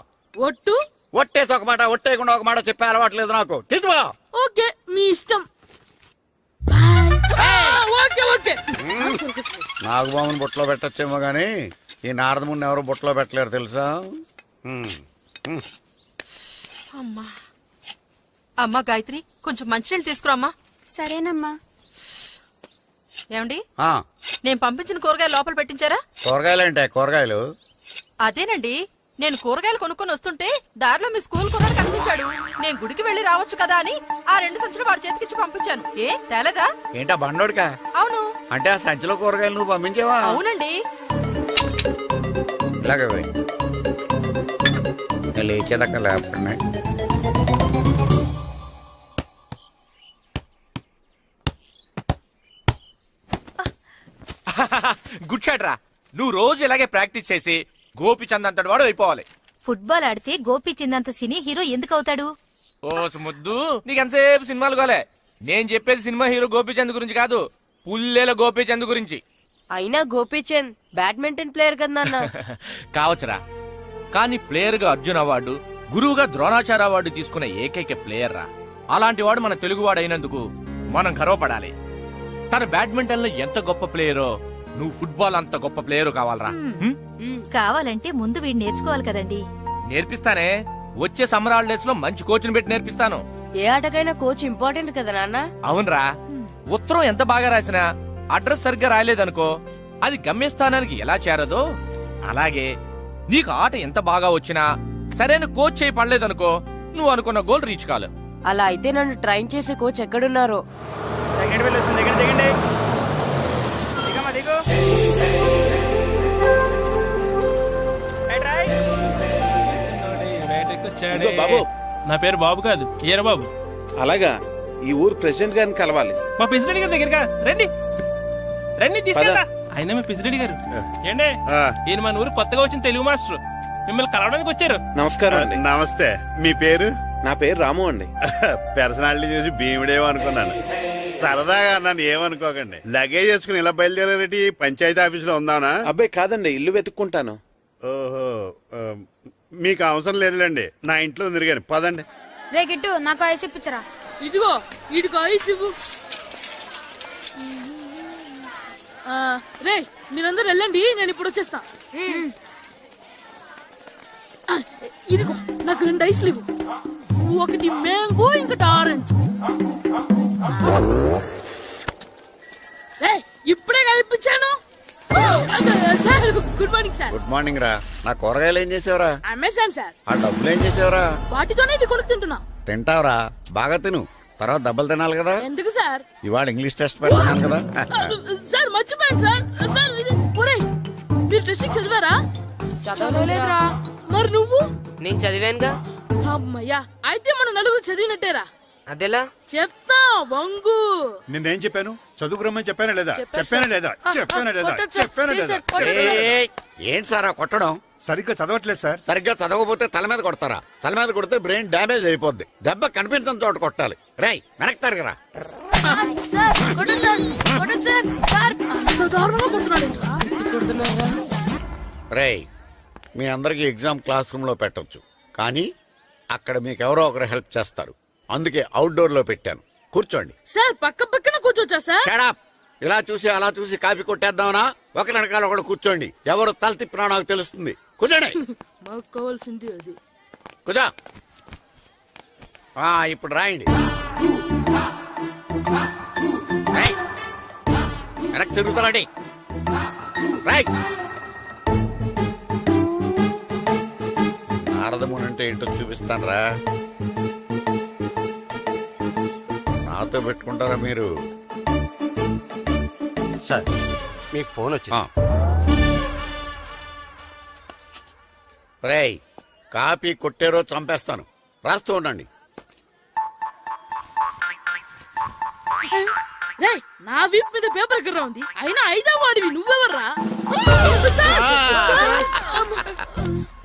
ఒట్టు? ఒట్టేసి ఒక మాట, ఒట్టేయకుండా ఒక మాట చెప్పే అలవాటు లేదు నాకు. తీసుకో. ఓకే, మీ ఇష్టం. Okay okay. నాగబాబుని బుట్టలో పెట్టచ్చేమో గాని ఈ నారదముని ఎవరు బుట్టలో పెట్టలేరు తెలుసా? అమ్మా గాయత్రి, కొంచెం మంచినీళ్ళు తీసుకురామ్మా. సరేనమ్మా. ఏమండి, నేను పంపించిన కూరగాయలు లోపల పెట్టించారా? కూరగాయలేంటే? కూరగాయలు అదేనండి, నేను కూరగాయలు కొనుక్కొని వస్తుంటే దారిలో మీ స్కూల్ కుర్రాడు కనిపించాడు. నేను గుడికి వెళ్లి రావచ్చు కదా అని ఆ 2 సంచులు వాడి చేతికిచ్చి పంపించాను. ఏ తేలేదా? ఏంటా బండోడికా? అవును. అంటే ఆ సంచిలో కూరగాయలు నువ్వు పంపించావా? అవునండి. ఇలాగే లేచేదాకా లేపండి. గుడ్ షాట్ రా. నువ్వు రోజు ఇలాగే ప్రాక్టీస్ చేసి గోపిచంద్ అంతటి వాడు అయిపోవాలి. ఫుట్బాల్ ఆడితే గోపీచంద్ సినీ హీరో ఎందుకు అవుతాడు? ఓ ముద్దు, నీకెంతసేపు సినిమాలు కాలే. నేను చెప్పేది సినిమా హీరో గోపీచంద్ గురించి కాదు, పుల్లేల గోపీచంద్ గురించి. అయినా గోపీచంద్ బ్యాడ్మింటన్ ప్లేయర్ కదా నాన్న. కావచ్చురా, కానీ ప్లేయర్ గా అర్జున్ అవార్డు, గురువుగా ద్రోణాచార్య అవార్డు తీసుకున్న ఏకైక ప్లేయర్ రా. అలాంటి వాడు మన తెలుగువాడు అయినందుకు మనం గర్వపడాలి. తన బ్యాడ్మింటన్ లో ఎంత గొప్ప ప్లేయరో నువ్వు ఫుట్బాల్ అంత గొప్ప ప్లేయరు కావాలరా. కావాలంటే ముందు వీడు నేర్చుకోవాలి కదండి. నేర్పిస్తానే, వచ్చే సమ్మర్ హాలిడేస్ లో మంచి కోచ్ని పెట్టి నేర్పిస్తాను. ఏ ఆటకైనా కోచ్ ఇంపార్టెంట్ కదా నాన్న. అవునరా, ఉత్తరం ఎంత బాగా రాసినా అడ్రస్ సరిగ్గా రాయలేదనుకో అది గమ్యస్థానానికి ఎలా చేరదో అలాగే నీకు ఆట ఎంత బాగా వచ్చినా సరైన కోచ్ చేయి పడలేదనుకో నువ్వు అనుకున్న గోల్ రీచ్ కాదు. అలా అయితే నన్ను ట్రైన్ చేసే కోచ్ ఎక్కడున్నారో. సెకండ్ బిల్ వచ్చింది, దిగండి. బాబు, నా పేరు బాబు కాదు, ఈర బాబు. అలాగా, ఈ ఊరు ప్రెసిడెంట్ గారిని కలవాలి. మా ప్రెసిడెంట్ గారి దగ్గరగా రండి. రండి తీసుకెళ్తా. ఆయన మీ ప్రెసిడెంట్ గారు ఏండే, ఈయన మన ఊరు కొత్తగా వచ్చిన తెలుగు మాస్టర్, మిమ్మల్ని కలవడానికి వచ్చారు. నమస్కారం అండి. నమస్తే. మీ పేరు? నా పేరు రాము అండి. పర్సనాలిటీ చూసి భీముడేమో అనుకున్నాను. సరదాగా నన్ను ఏమనుకోకండి. లగేజ్ చేసుకుని ఇలా బయలుదేరేటి పంచాయతీ ఆఫీస్ లో ఉందానా? అబ్బాయి కాదండి, ఇల్లు వెతుక్కుంటాను. ఓహో, మీకు అవసరం లేదులేండి, నా ఇంట్లో తిరిగాను. పదండి. రే గిట్టు, నాకు ఐస్ ఇప్పించరా. ఇదిగో వీడికి ఐస్ ఇవ్వు. రే మీరందరూ వెళ్ళండి, నేను ఇప్పుడు వచ్చేస్తా. ఇదిగో నాకు 2 ఐస్లు ఇవ్వు. ఒకటి మ్యాంగో, ఇంకటి ఆరెంజ్. ఇప్పుడే కనిపించాను. Good morning sir. Good morning రా. నా కూరగాయలు ఏం చేసేవరా? Amazon sir. ఆ డబ్బులు ఏం చేసేవరా? వాటితోనే ఇవి కొనుక్కు తింటున్నా. తింటావరా? బాగా తిను, తర్వాత దెబ్బలు తినాలి కదా. ఎందుకు సార్? ఇవాళ ఇంగ్లీష్ టెస్ట్ పెడతాను కదా. సార్ మర్చిపోయాను సార్. సార్ ఇది మీరు టెస్టింగ్ చదివారా? చదవలేదురా. మరి నువ్వు? నేను చదివానుగా. అమ్మయ్యా, అయితే మనం నలుగురు చదివినట్టేరా. అదెలా? చెప్తా వంగు. నిన్నేం చెప్పాను? చదువుకురమ్మని చెప్పానా లేదా? చెప్పాను చెప్పానా లేదా? సార్. చెప్పానా లేదా? కొట్టొచ్చు సార్. చెప్పానా ప్లీజ్ లేదా? సార్, కొట్టొచ్చు. ఏంటి సార్ కొట్టడం? సరిగ్గా చదవట్లేదు సార్. సరిగ్గా చదవకపోతే తల మీద కొడతారా? తల మీద కొడితే బ్రెయిన్ డ్యామేజ్ అయిపోద్ది. దెబ్బ కనిపించిన చోట కొట్టాలి. రేయ్ వెనక్కి తరగరా. రేయ్ మీ అందరికి ఎగ్జామ్ క్లాస్ రూమ్ లో పెట్టొచ్చు, కానీ అక్కడ మీకు ఎవరో ఒకరు హెల్ప్ చేస్తారు. అందుకే అవుట్డోర్ లో పెట్టాను. కూర్చోండి. సార్ పక్కన కూర్చోచ్చా సార్? షడప్. ఇలా చూసి అలా చూసి కాపీ కొట్టేద్దామనా? ఒకరి వెనకాల ఒకడు కూర్చోండి. ఎవరు తల తిప్పినా నాకు తెలుస్తుంది. కూర్చోండి. మాకు కావాల్సింది అది. కూర్చో. ఇప్పుడు రాయండి. వెనక్కి తిరుగుతారండి. రైట్. నారదముని అంటే ఏంటో చూపిస్తానరా. నాతో పెట్టుకుంటారా మీరు? సార్ మీకు ఫోన్ వచ్చింది. రేయ్ కాపీ కొట్టారో చంపేస్తాను. రాస్తూ ఉండండి. రేయ్ నా వీప్ మీద పేపర్ కర్ర ఉంది, అయినా 5వ వాడివి నువ్వెవర్రా?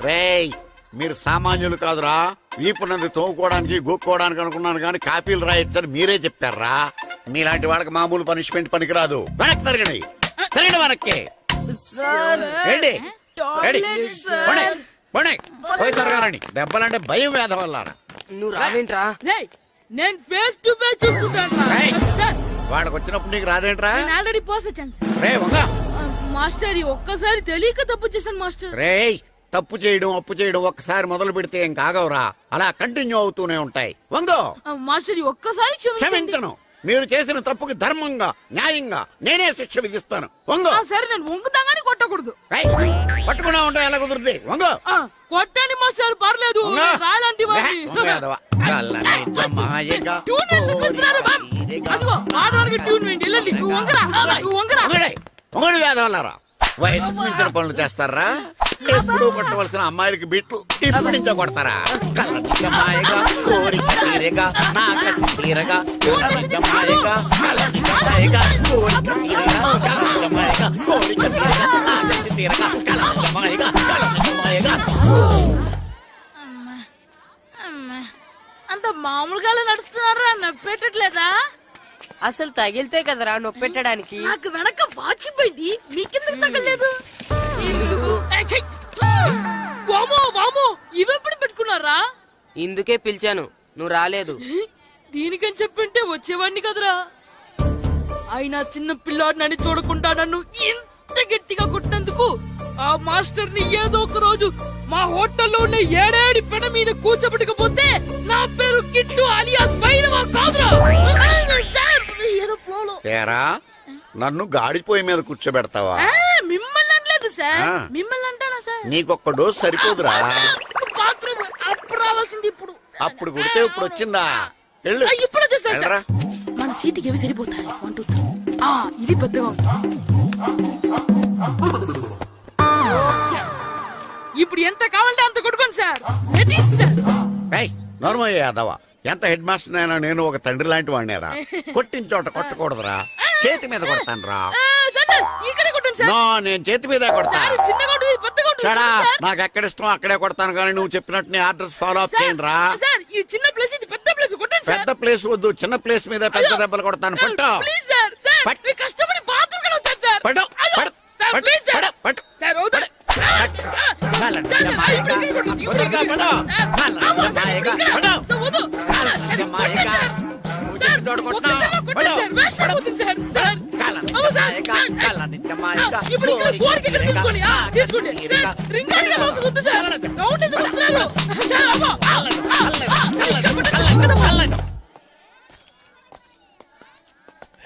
రేయ్ మీరు సామాన్యులు కాదురా. వీపునంది తోముకోవడానికి గోక్కోవడానికి అనుకున్నాను, కానీ కాపీలు రాయొచ్చని మీరే చెప్పారా. మీలాంటి వాళ్ళకి మామూలు పనిష్మెంట్ పనికిరాదు. వెనక్కి తిరగండి. తిరగండి వెనక్కి. ఏంటి పోయి తిరగారండి. దెబ్బలంటే భయం వేద వల్ల. నువ్వు రావేంట్రా? నేను ఫేస్ టు ఫేస్ చూసుకుంటాను. వాళ్ళకి వచ్చినప్పుడు నీకు రాదేంట్రా? నేను ఆల్రెడీ పోస్ వచ్చాను సార్. రే వంగా. మాస్టర్ ఒక్కసారి తెలియక తప్పు చేశాను మాస్టర్. రేయ్ తప్పు చేయడం అప్పు చేయడం ఒక్కసారి మొదలు పెడితే ఏం కాగవరా. అలా కంటిన్యూ అవుతూనే ఉంటాయి. వంగో. మాస్టర్ ఒక్కసారి క్షమించను. మీరు చేసిన తప్పుకి ధర్మంగా న్యాయంగా నేనే శిక్ష విధిస్తాను. వంగో. సరే నేను వంగుతాగాని కొట్టకూడదు. పట్టుకున్నా ఉంటా ఎలా కుదురుతుంది. వంగో. కొట్టండి మాస్టర్ పర్లేదు. రాలాంటి ట్యూన్ వేయండి. వంగడి వేదవల్లారా. వయసు మించిన పనులు చేస్తారా? ఎప్పుడు కొట్టవలసిన అమ్మాయిలకి బిట్లు ఇప్పుడు నుంచో కొడతారా? కలనిజమాయగా కోరిక తీరగా నా కసి తీరగా కలనిజమాయగా కలనిజమాయగా కోరిక తీరగా కలనిజమాయగా కోరిక తీరగా నా కసి తీరగా కలనిజమాయగా కలనిజమాయగా. అంత మామూలుగా నడుస్తున్నారా? నొప్పెట్టట్లేదా? అసలు తగిలితే కదరా నొప్పెట్టడానికి. నాకు వెనక వాచిపోయింది, మీకెందుకు తగలేదు? వామో ఇవెప్పుడు పెట్టుకున్నారా? ఇందుకే పిలిచాను, నువ్వు రాలేదు. దీనికని చెప్పింటే వచ్చేవాడిని కదరా. అయినా చిన్న పిల్లాడినని చూడకుండా నన్ను ఇంత గట్టిగా కొట్టినందుకు ఆ మాస్టర్ ని ఏదో ఒక రోజు మా హోటల్లో ఉన్న 7 పెడ మీద కూర్చోబెట్టకపోతే నా పేరు కిట్టు అలియాస్ బైరవా కాదురా. ఏదో ఫ్లోలో. ఏరా నన్ను గాడిపోయి మీద కూర్చోబెడతావా? మిమ్మల్ని అనలేదు సార్. మిమ్మల్ని అంటానా సార్? నీకొక్క డోసు సరిపోదురా. బాత్రూమ్ అప్పుడు రావాల్సింది ఇప్పుడు. అప్పుడు కొడితే ఇప్పుడు వచ్చిందా? ఇప్పుడు వచ్చేసారు సార్. మన సీటుకి ఏవి సరిపోతాయి? 1 2 3. ఇది పెద్దగా ఉంది. ఇప్పుడు ఎంత కావాలంటే అంత కొట్టుకోండి సార్. నోర్మయ్య యాదవ, ఎంత హెడ్ మాస్టర్ అయినా నేను ఒక తండ్రి లాంటి వాడినేరా. కొట్టిన చోట కొట్టకూడదురా. చేతి మీద కొడతాను రా. నేను చేతి మీద కొడతాను. నాకు ఎక్కడ ఇష్టం అక్కడే కొడతాను, కానీ నువ్వు చెప్పినట్టు నీ ఆర్డర్స్ ఫాలో అప్ చేయండి రా. పెద్ద ప్లేస్ వద్దు, చిన్న ప్లేస్ మీద పెద్ద దెబ్బలు కొడతాను. పట్టు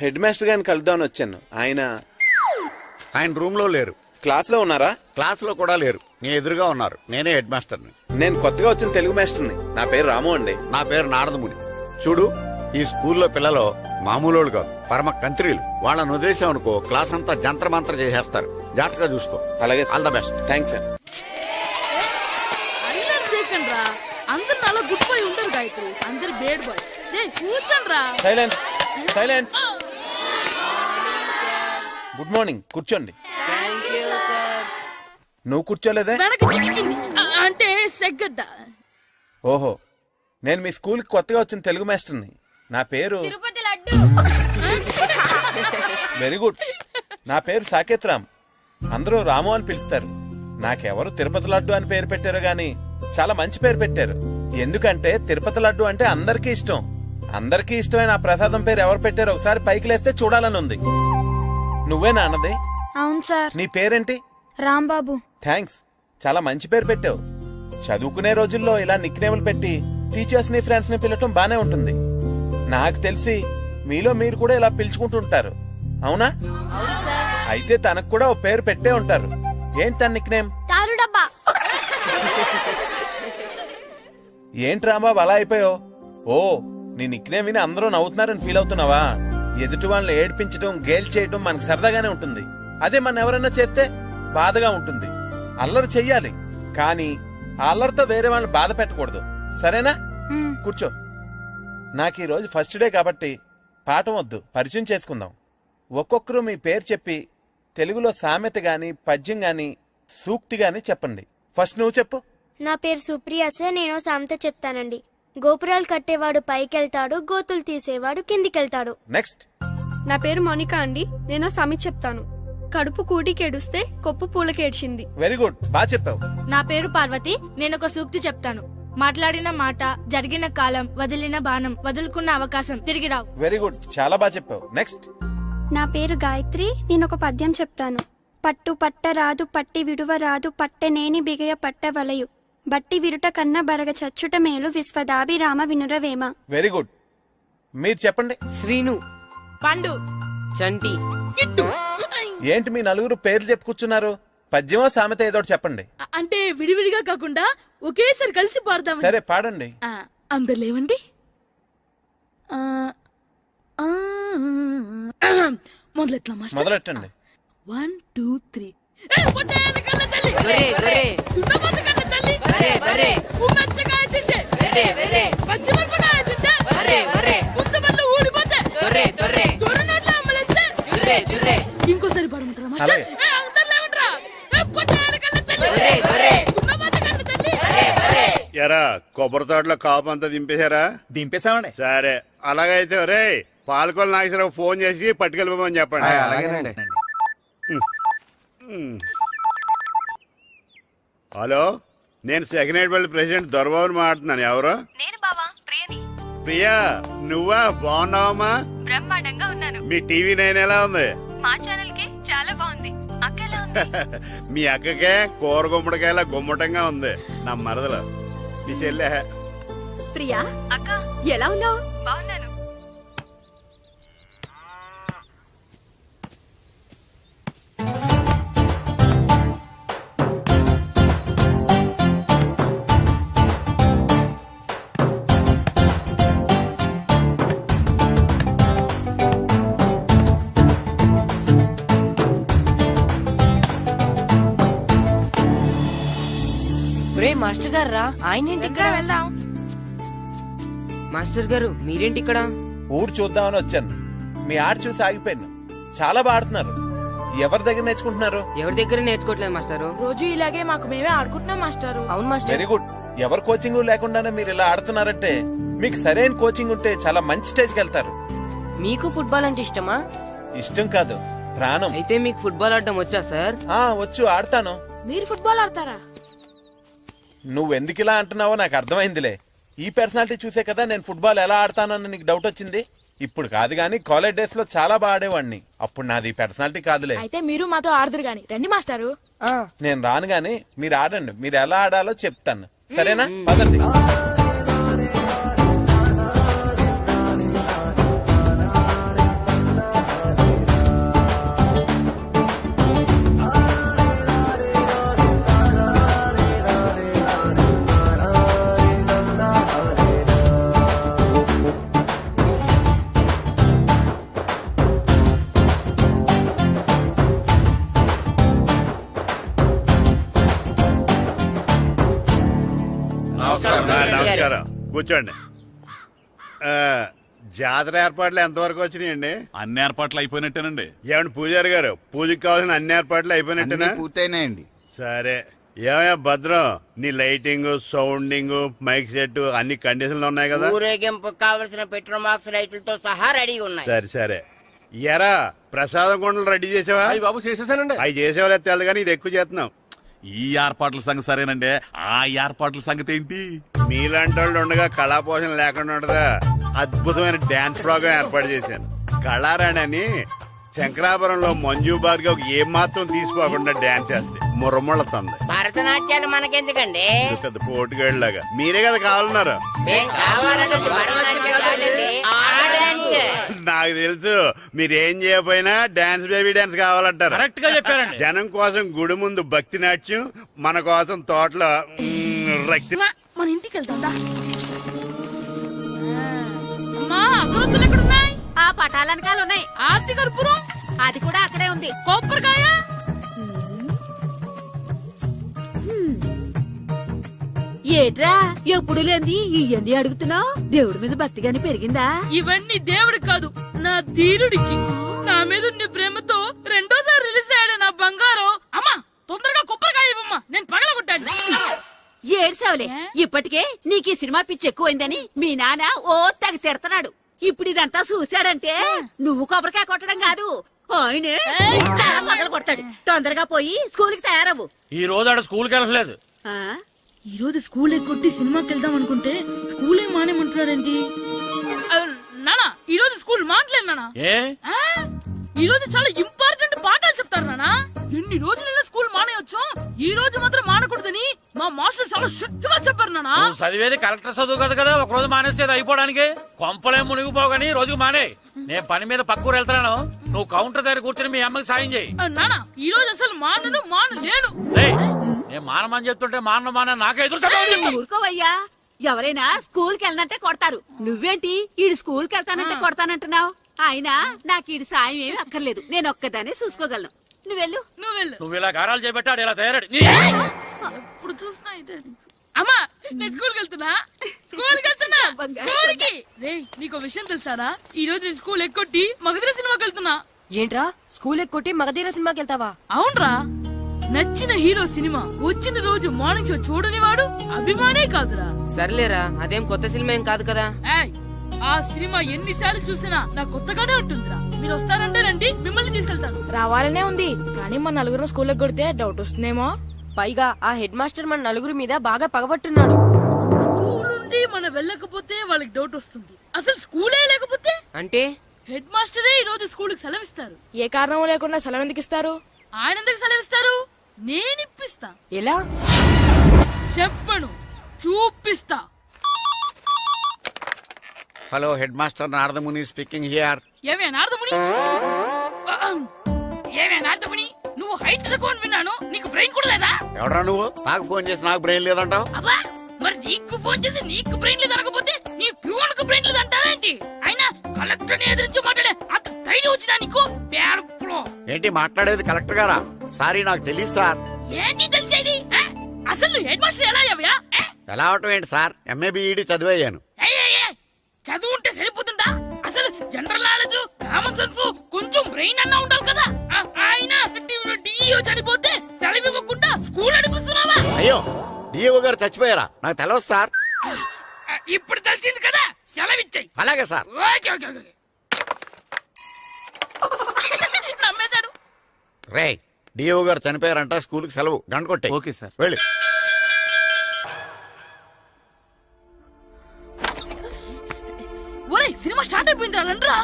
హెడ్ మాస్టర్ గారిని కలుద్దామని వచ్చాను. ఆయన రూమ్ లో లేరు. క్లాస్ లో ఉన్నారా? క్లాస్ లో కూడా లేరు. నీ ఎదురుగా ఉన్నారు. నేనే హెడ్ మాస్టర్ని. నేను కొత్తగా వచ్చిన తెలుగు మాస్టర్ని. నా పేరు రాము అండి. నా పేరు నారదముని. చూడు, ఈ స్కూల్లో పిల్లలు మామూలు కాదు, పరమ కంత్రీలు. వాళ్ళని వదిలేసామనుకో క్లాస్ అంతా జంత్ర మంత్ర చేసేస్తారు. జాగ్రత్తగా చూసుకో. అలాగే, all the best. Thanks sir. అందరు చాలా గుడ్ బాయ్ ఉంటారు గాయత్రి, అందరు బేడ్ బాయ్. కూర్చోండి రా. Silence silence. గుడ్ మార్నింగ్, కూర్చోండి. నువ్వు కూర్చోలేదే? అంటే సెగ్గడ్డ. ఓహో, నేను మీ స్కూల్ కి కొత్తగా వచ్చిన తెలుగు మాస్టర్ని. నా పేరు వెరీ గుడ్. నా పేరు సాకేత్ రామ్, అందరూ రాము అని పిలుస్తారు. నాకెవరు తిరుపతి లడ్డు అని పేరు పెట్టారు గాని చాలా మంచి పేరు పెట్టారు. ఎందుకంటే తిరుపతి లడ్డు అంటే అందరికీ ఇష్టం. అందరికీ ఇష్టమైన ఆ ప్రసాదం పేరు ఎవరు పెట్టారు ఒకసారి పైకి లేస్తే చూడాలని ఉంది. నువ్వేనా అన్నది? అవును సార్. నీ పేరేంటి? రాంబాబు. థ్యాంక్స్, చాలా మంచి పేరు పెట్టావు. చదువుకునే రోజుల్లో ఇలా నిక్నేములు పెట్టి టీచర్స్ ని ఫ్రెండ్స్ ని పిలవటం బానే ఉంటుంది. నాకు తెలిసి మీలో మీరు కూడా ఇలా పిలుచుకుంటుంటారు, అవునా? అయితే తనకు కూడా ఓ పేరు పెట్టే ఉంటారు. ఏంటి తన నిక్నేమ్? ఏంటి రాంబాబు అలా అయిపోయావు? ఓ, నీ నిక్నేమ్ విని అందరూ నవ్వుతున్నారని ఫీల్ అవుతున్నావా? ఎదుటి వాళ్ళని ఏడ్పించడం, గేల్ చేయడం మనకు సరదాగానే ఉంటుంది. అదే మన ఎవరన్నా చేస్తే బాధగా ఉంటుంది. అల్లరి చెయ్యాలి, కానీ ఆ అల్లరితో వేరే వాళ్ళని బాధ పెట్టకూడదు, సరేనా? కూర్చో. నాకు ఈ రోజు ఫస్ట్ డే కాబట్టి పాఠం వద్దు, పరిచయం చేసుకుందాం. ఒక్కొక్కరు మీ పేరు చెప్పి తెలుగులో సామెత గాని, పద్యం గాని, సూక్తి గాని చెప్పండి. ఫస్ట్ నువ్వు చెప్పు. నా పేరు సుప్రియ సార్. నేను సామెత చెప్తానండి. గోపురాలు కట్టేవాడు పైకెళ్తాడు, గోతులు తీసేవాడు కిందికెళ్తాడు. నెక్స్ట్. నా పేరు మోనికా అండి. నేను సామెత చెప్తాను. కడుపు కూటికేడుస్తే కొప్పు పూలకేడ్చింది. వెరీ గుడ్, బాగా చెప్పావు. నా పేరు పార్వతి. నేను ఒక సూక్తి చెప్తాను. మాట్లాడిన మాట, జరిగిన కాలం, వదిలిన బాణం, వదులుకున్న అవకాశం తిరిగి రావు. వెరీ గుడ్, చాలా బాగా చెప్పావు. నెక్స్ట్. నా పేరు గాయత్రి. నేను ఒక పద్యం చెప్తాను. పట్టు పట్టరాదు, పట్టి విడువరాదు, పట్టెనేని బిగయ పట్టవలయు, బట్టి విరుట కన్న బరగ చచ్చుట మేలు, విశ్వదాభిరామ వినురవేమ. వెరీ గుడ్, మీరు చెప్పండి. శ్రీను, పండు, చంటి. ఏంటి మీ నలుగురు పేర్లు చెప్పుకూర్చున్నారు? పద్యమో సామెత ఏదో చెప్పండి. అంటే విడివిడిగా కాకుండా ఒకేసారి కలిసి పాడదాం. సరే, పాడండి. అందరు లేవండి. మొదలెట్టండి. 1 2 3. ఇంకోసారి పాడమంటారా మాస్టర్? ఎరా కొబ్బరి తోటలో కాపు అంతా దింపేశారా? దింపేశామండి. సరే, అలాగైతే రే పాలకొల నాగేశ్వరరావు ఫోన్ చేసి పట్టుకెళ్ళిపోమని చెప్పండి. హలో, నేను సెకండ్ హ్యాండ్ వాళ్ళ ప్రెసిడెంట్ దొరబాబుని మాట్లాడుతున్నాను. ఎవరు? ప్రియా, నువ్వా? బాగున్నావమ్మా? బ్రహ్మాండంగా ఉన్నాను. మీ టీవీ 9 ఎలా ఉంది? మా ఛానల్ కి చాలా బాగుంది. అక్క ఎలా ఉంది? మీ అక్కకే కూర గుమ్మడికాయలా గుమ్మటంగా ఉంది. నా మరదలు మీ చెల్లె. ప్రియా అక్క ఎలా ఉన్నావు? బాగున్నాను. మాస్టర్ గారు రా. ఆయన ఇక్కడ వెళ్దాం. మాస్టర్ గారు మీరేంటి ఇక్కడ? ఊరు చూద్దామని వచ్చాను. మీ ఆట చూసి ఆగిపోయాను. చాలా బాడుతున్నారు. ఎవరి దగ్గర నేర్చుకుంటున్నారు? ఎవరి దగ్గర నేర్చుకోవట్లేదు మాస్టారు. రోజు ఇలాగే మాకు మేమే ఆడుకుంటున్నాం మాస్టారు. అవును మాస్టర్. Very good. ఎవరి కోచింగ్ లేకుండానే మీరు ఇలా ఆడుతున్నారంటే మీకు సరైన కోచింగ్ ఉంటే చాలా మంచి స్టేజ్కి వెళ్తారు. మీకు ఫుట్బాల్ అంటే ఇష్టమా? ఇష్టం కాదు, ప్రాణం. అయితే మీకు ఫుట్బాల్ ఆడడం వచ్చా సార్? వచ్చు, ఆడతాను. మీరు ఫుట్బాల్ ఆడతారా? నువ్వెందుకు ఇలా అంటున్నావో నాకు అర్థమైందిలే. ఈ పర్సనాలిటీ చూసే కదా నేను ఫుట్బాల్ ఎలా ఆడతానని నీకు డౌట్ వచ్చింది. ఇప్పుడు కాదు గానీ కాలేజ్ డేస్ లో చాలా బాగా ఆడేవాడిని. అప్పుడు నాది పర్సనాలిటీ కాదులే. అయితే మీరు మాతో ఆడదురు గాని రండి మాస్టారు. నేను రాను గాని మీరు ఆడండి. మీరు ఎలా ఆడాలో చెప్తాను, సరేనా? పదండి. నమస్కారం కూర్చోండి. జాతర ఏర్పాట్లు ఎంతవరకు వచ్చినాయండి? అన్ని ఏర్పాట్లు అయిపోయినట్టేనండి. ఏమండి పూజారి గారు, పూజకి కావాల్సిన అన్ని ఏర్పాట్లు అయిపోయినట్టేనా? పూర్తయినాయండి. సరే. ఏమయ్యా భద్రం, నీ లైటింగ్, సౌండింగ్, మైక్ సెట్ అన్ని కండిషన్లు ఉన్నాయి కదా? ఊరేగింపు కావలసిన పెట్రోల్ మార్క్స్ లైట్లతో సహా రెడీ ఉన్నాయి. సరే సరే. ఎరా ప్రసాదం కొండలు రెడీ చేసావా? బాబు చేసేసానండి. అవి చేసేవాళ్ళు తెలదు కానీ ఇది ఎక్కువ చేస్తున్నాం. ఈ ఏర్పాట్ల సంగతి సరేనండి, ఆ ఏర్పాట్ల సంగతి ఏంటి? మీలాంటి వాళ్ళు ఉండగా కళాపోషణ లేకుండా ఉండదా? అద్భుతమైన డాన్స్ ప్రోగ్రాం ఏర్పాటు చేశాను. కళారాణి అని శంకరాపురంలో మంజు భార్గవ్ ఏం మాత్రం తీసుకోకుండా డాన్స్ చేస్తే మురముళ్ళతుంది. భరతనాట్యాలు మనకెందుకండి? పెద్ద పోటుగాళ్ళలాగా మీరే కదా కావాలన్నారు. నాకు తెలుసు మీరేం చేయకపోయినా డాన్స్ బేబీ డాన్స్ కావాలంటారు. కరెక్ట్ గా చెప్పారండి. జనం కోసం గుడి ముందు భక్తి నాట్యం, మన కోసం తోటలో రక్తి. మన ఇంటికి వెళ్తా. అమ్మా అగరొత్తులు ఎక్కడున్నాయి? ఆ పటాలనకాలు ఉన్నాయి. ఆర్తి కర్పూరం అది కూడా అక్కడే ఉంది. కొబ్బరికాయ ఏట్రా ఎప్పుడు లేని ఇవన్నీ అడుగుతున్నావు? దేవుడి మీద భక్తి గాని పెరిగిందా? ఇవన్నీ దేవుడికి కాదు, నా ధీరుడికి. నా మీద ఉండే ప్రేమతో రెండోసారి రిలీజ్ అయ్యాడు నా బంగారం. అమ్మా తొందరగా కొబ్బరికాయ ఇవ్వమ్మా, నేను పగలగొట్టాను. ఏడ్సావులే, ఇప్పటికే నీకు ఈ సినిమా పిచ్చి ఎక్కువైందని మీ నాన్న ఓ తెగ తిడతాడు. ఇప్పుడు ఇదంతా చూశాడంటే నువ్వు కొబ్బరికాయ కొట్టడం కాదు, ఆయనే మొదలు కొడతాడు. తొందరగా పోయి స్కూల్ కి తయారవు. ఈ రోజు ఆడ స్కూల్ కి వెళ్ళలేదు. ఈ రోజు స్కూల్ ఎక్కొట్టి సినిమాకి వెళ్దాం అనుకుంటే స్కూల్ ఏం మానేమంటున్నారేంటి? నానా ఈ రోజు స్కూల్ మానట్లేదు నానా. ఈ రోజు చాలా ఇంపార్టెంట్ పాఠాలు చెప్తారు నానా. ఎన్ని రోజులైనా స్కూల్ మానేయొచ్చు, ఈ రోజు మాత్రం మానకూడదని మా మాస్టర్ చాలా స్ట్రిక్ట్ గా చెప్పారు నానా. చదివేది కలెక్టర్ చదువు కదా కదా, ఒక రోజు మానేసేది అయిపోవడానికి. కొంపలే మునిగిపోగాని రోజుకు మానే. నేను పని మీద పక్కూరు వెళ్తున్నాను, నువ్వు కౌంటర్ దగ్గర కూర్చొని మీ అమ్మకి సాయం చేయి. నానా ఈ రోజు అసలు మానలేను. నేను మానమని చెప్తుంటే మాన నాకే ఎదురు ఊరుకోవయ్యా, ఎవరైనా స్కూల్ కి వెళ్ళనంటే కొడతారు. నువ్వేంటి ఈడు స్కూల్ కి వెళ్తానంటే కొడతానంటున్నావు? అయినా నాకు ఈడు సాయం ఏమి అక్కర్లేదు, నేను ఒక్కదానే చూసుకోగలను. నువ్వెళ్ళు. నువ్వు ఇలా గారాలు చేపెట్టాడు ఇలా తయారాడు. ఇప్పుడు చూస్తున్నా ఇదే. అమ్మా నేను స్కూల్కి వెళ్తున్నా. స్కూల్కి నీకు విషయం తెలుసారా? ఈ రోజు నేను స్కూల్ ఎక్కొట్టి మగధీర సినిమాకి వెళ్తున్నా. ఏంట్రా స్కూల్ ఎక్కొట్టి మగధీర సినిమాకి వెళ్తావా? అవునరా, నచ్చిన హీరో సినిమా వచ్చిన రోజు మార్నింగ్ షో చూడని వాడు అభిమానే కాదురా. సర్లేరా, అదేం కొత్త సినిమా ఏం కాదు కదా. ఆ సినిమా ఎన్నిసార్లు చూసినా నాకు కొత్తగానే ఉంటుందిరా. మీరు వస్తారంటే రండి, మిమ్మల్ని తీసుకెళ్తాను. రావాలనే ఉంది కానీ మన నలుగురు స్కూల్కి కొడితే డౌట్ వస్తుందేమో. పైగా ఆ హెడ్ మాస్టర్ మన నలుగురి మీద బాగా పగబట్టున్నాడు. స్కూల్ నుండి మనం వెళ్ళకపోతే వాళ్ళకి డౌట్ వస్తుంది. అసలు స్కూలే లేకపోతే అంటే హెడ్ మాస్టరే ఈ రోజు స్కూల్కి సెలవిస్తారు. ఏ కారణం లేకుండా సెలవు ఎందుకు ఇస్తారు? ఆయన ఎందుకు సెలవిస్తారు? నేను ఇప్పిస్తా. ఎలా చెప్పను, చూపిస్తా. Hello head master Naradamuni speaking here. ఏమే నారదముని, నువ్వు హైట్ తక్కువ విన్నాను, నీకు బ్రెయిన్ కూడా లేదా? ఎవడరా నువ్వు? నాకు ఫోన్ చేసి నాకు బ్రెయిన్ లేదంటావు? మరి నీకు ఫోన్ చేసి నీకు బ్రెయిన్ లేదనకపోతే నీ ప్యూన్ కు బ్రెయిన్ లేదంటారేంటి? అయినా కలెక్టర్ ని ఎదిరించి మాట్లాడే అంత ధైర్యం వచ్చినా నీకు? ఏంటి మాట్లాడేది కలెక్టర్ గారా? సారీ నాకు తెలియదు సార్. ఏంటి తెలిసేది? అసలు హెడ్ మాస్టర్ ఎలా అయ్యావా? ఎలా అవటం ఏంటి సార్, ఎంఏ బిఈడి చదివయ్యాను. చదువు ఉంటే సరిపోతుందా? అసలు జనరల్ నాలెడ్జ్, కామన్ సెన్స్, కొంచెం బ్రెయిన్ అన్నా ఉండాలి కదా. ఆయన డిఇఓ చనిపోతే సెలవివ్వకుండా స్కూల్ నడిపిస్తున్నావా? అయ్యో డిఓ గారు చచ్చిపోయారా? నాకు తెలియదు సార్. ఇప్పుడు తెలిసింది కదా, సెలవిచ్చాయి. అలాగే సార్. నమ్మేశాడు. రే డిఓ గారు చనిపోయారంట, స్కూల్ కి సెలవు, గంట కొట్టే. Okay sir. వెళ్ళి. ఒరే సినిమా స్టార్ట్ అయిపోయిందిరా, రండ్రా.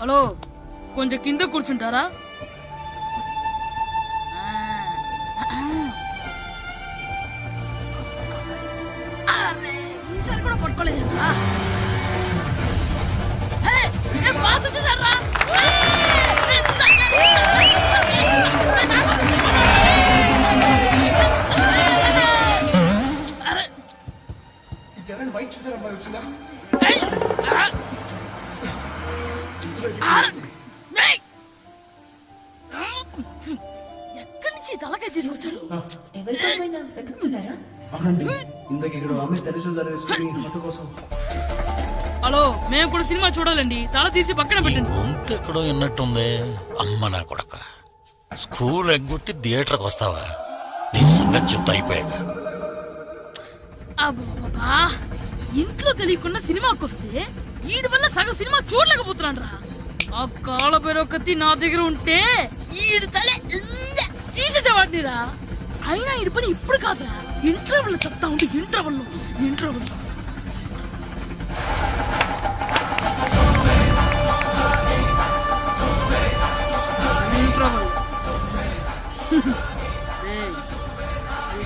హలో, కొంచెం కింద కూర్చుంటారా? ఈసారి కూడా పట్టుకోలేదు. తలకాయ తీసుకొచ్చాడు? హలో, మేము కూడా సినిమా చూడాలండి. తల తీసి పక్కన పెట్టండి. గొంతు ఎక్కడో విన్నట్టుంది. అమ్మ నా కొడక, స్కూల్ ఎగ్గొట్టి థియేటర్కి వస్తావా? నీ సంగతి చెప్తా అయిపోయాక. అబ్బా, ఇంట్లో తెలియకుండా సినిమాకి వస్తే వీడి వల్ల సగం సినిమా చూడలేకపోతున్నాను రా. ఆ కాళ్ళ పేరొకతి నా దగ్గర ఉంటే ఈడు తలే తీసేసేవాడిని రా. అయినా ఈడి పని ఇప్పుడు కాదురా, ఇంటర్వెల్ చెప్తా ఉంటే ఇంటర్వెల్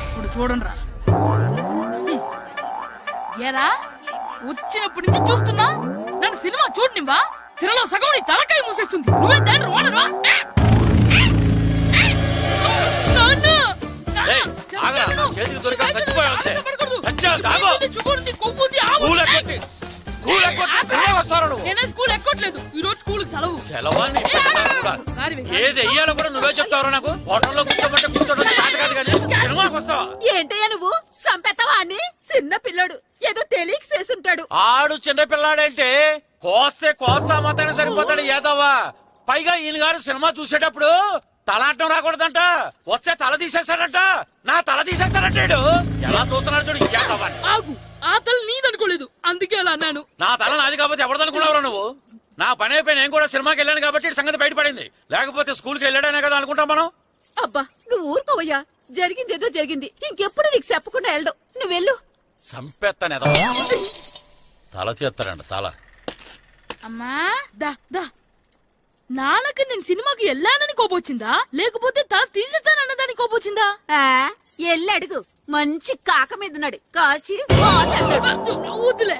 ఇప్పుడు చూడండి రా. ఏరా, వచ్చినప్పటి నుంచి చూస్తున్నా నన్ను సినిమా చూడనివ్వా? తిరలో సగం నీ తలకాయ మూసేస్తుంది. నువ్వే దాన్ని రోనరా? నేనే స్కూల్ ఎక్కట్లేదు. ఈ రోజు స్కూల్ సెలవు. ఏది వెయ్యాలో కూడా నువ్వే చెప్తావు. నాకు హోటల్లో కూర్చోబట్టే ఏంటయ్యా నువ్వు సంపెత్తవా అని? చిన్న పిల్లడు ఏదో తెలియక చేసుంటాడు. ఆడు చిన్న పిల్లాడంటే కోస్తే కోస్తా మాత్రమే సరిపోతాడు ఏదవ్వా. పైగా ఈయన గారు సినిమా చూసేటప్పుడు తలాటం రాకూడదంట. వస్తే తల తీసేస్తాడంట. నా తల తీసేస్తాడంటాడు. ఎలా చూస్తున్నాడు చూడు. ఆగు, ఆ తల నీదనుకోలేదు, అందుకే అలా అన్నాను. నా తల నాది కాబట్టి ఎవరిదనుకున్నావురా నువ్వు? నా పని అయిపోయి నేను కూడా సినిమాకి వెళ్ళాను కాబట్టి సంగతి బయటపడింది. లేకపోతే స్కూల్కి వెళ్ళాడనే కదా అనుకుంటాం మనం. అబ్బా నువ్వు ఊరుకోవయ్యా. జరిగింది ఏదో జరిగింది. ఇంకెప్పుడు నీకు చెప్పకుండా వెళ్ళడు. నువ్వు వెళ్ళు. సంపెత్తనే తల చేస్తాడంట. తల అమ్మా దా దా. నాన్నకి నేను సినిమాకి వెళ్ళానని కోపొచ్చిందా, లేకపోతే తల తీసేస్తానన్నదాని కోపొచ్చిందా? ఎల్లి అడుగు. మంచి కాక మీద ఉన్నాడు. కాల్చి వద్దులే.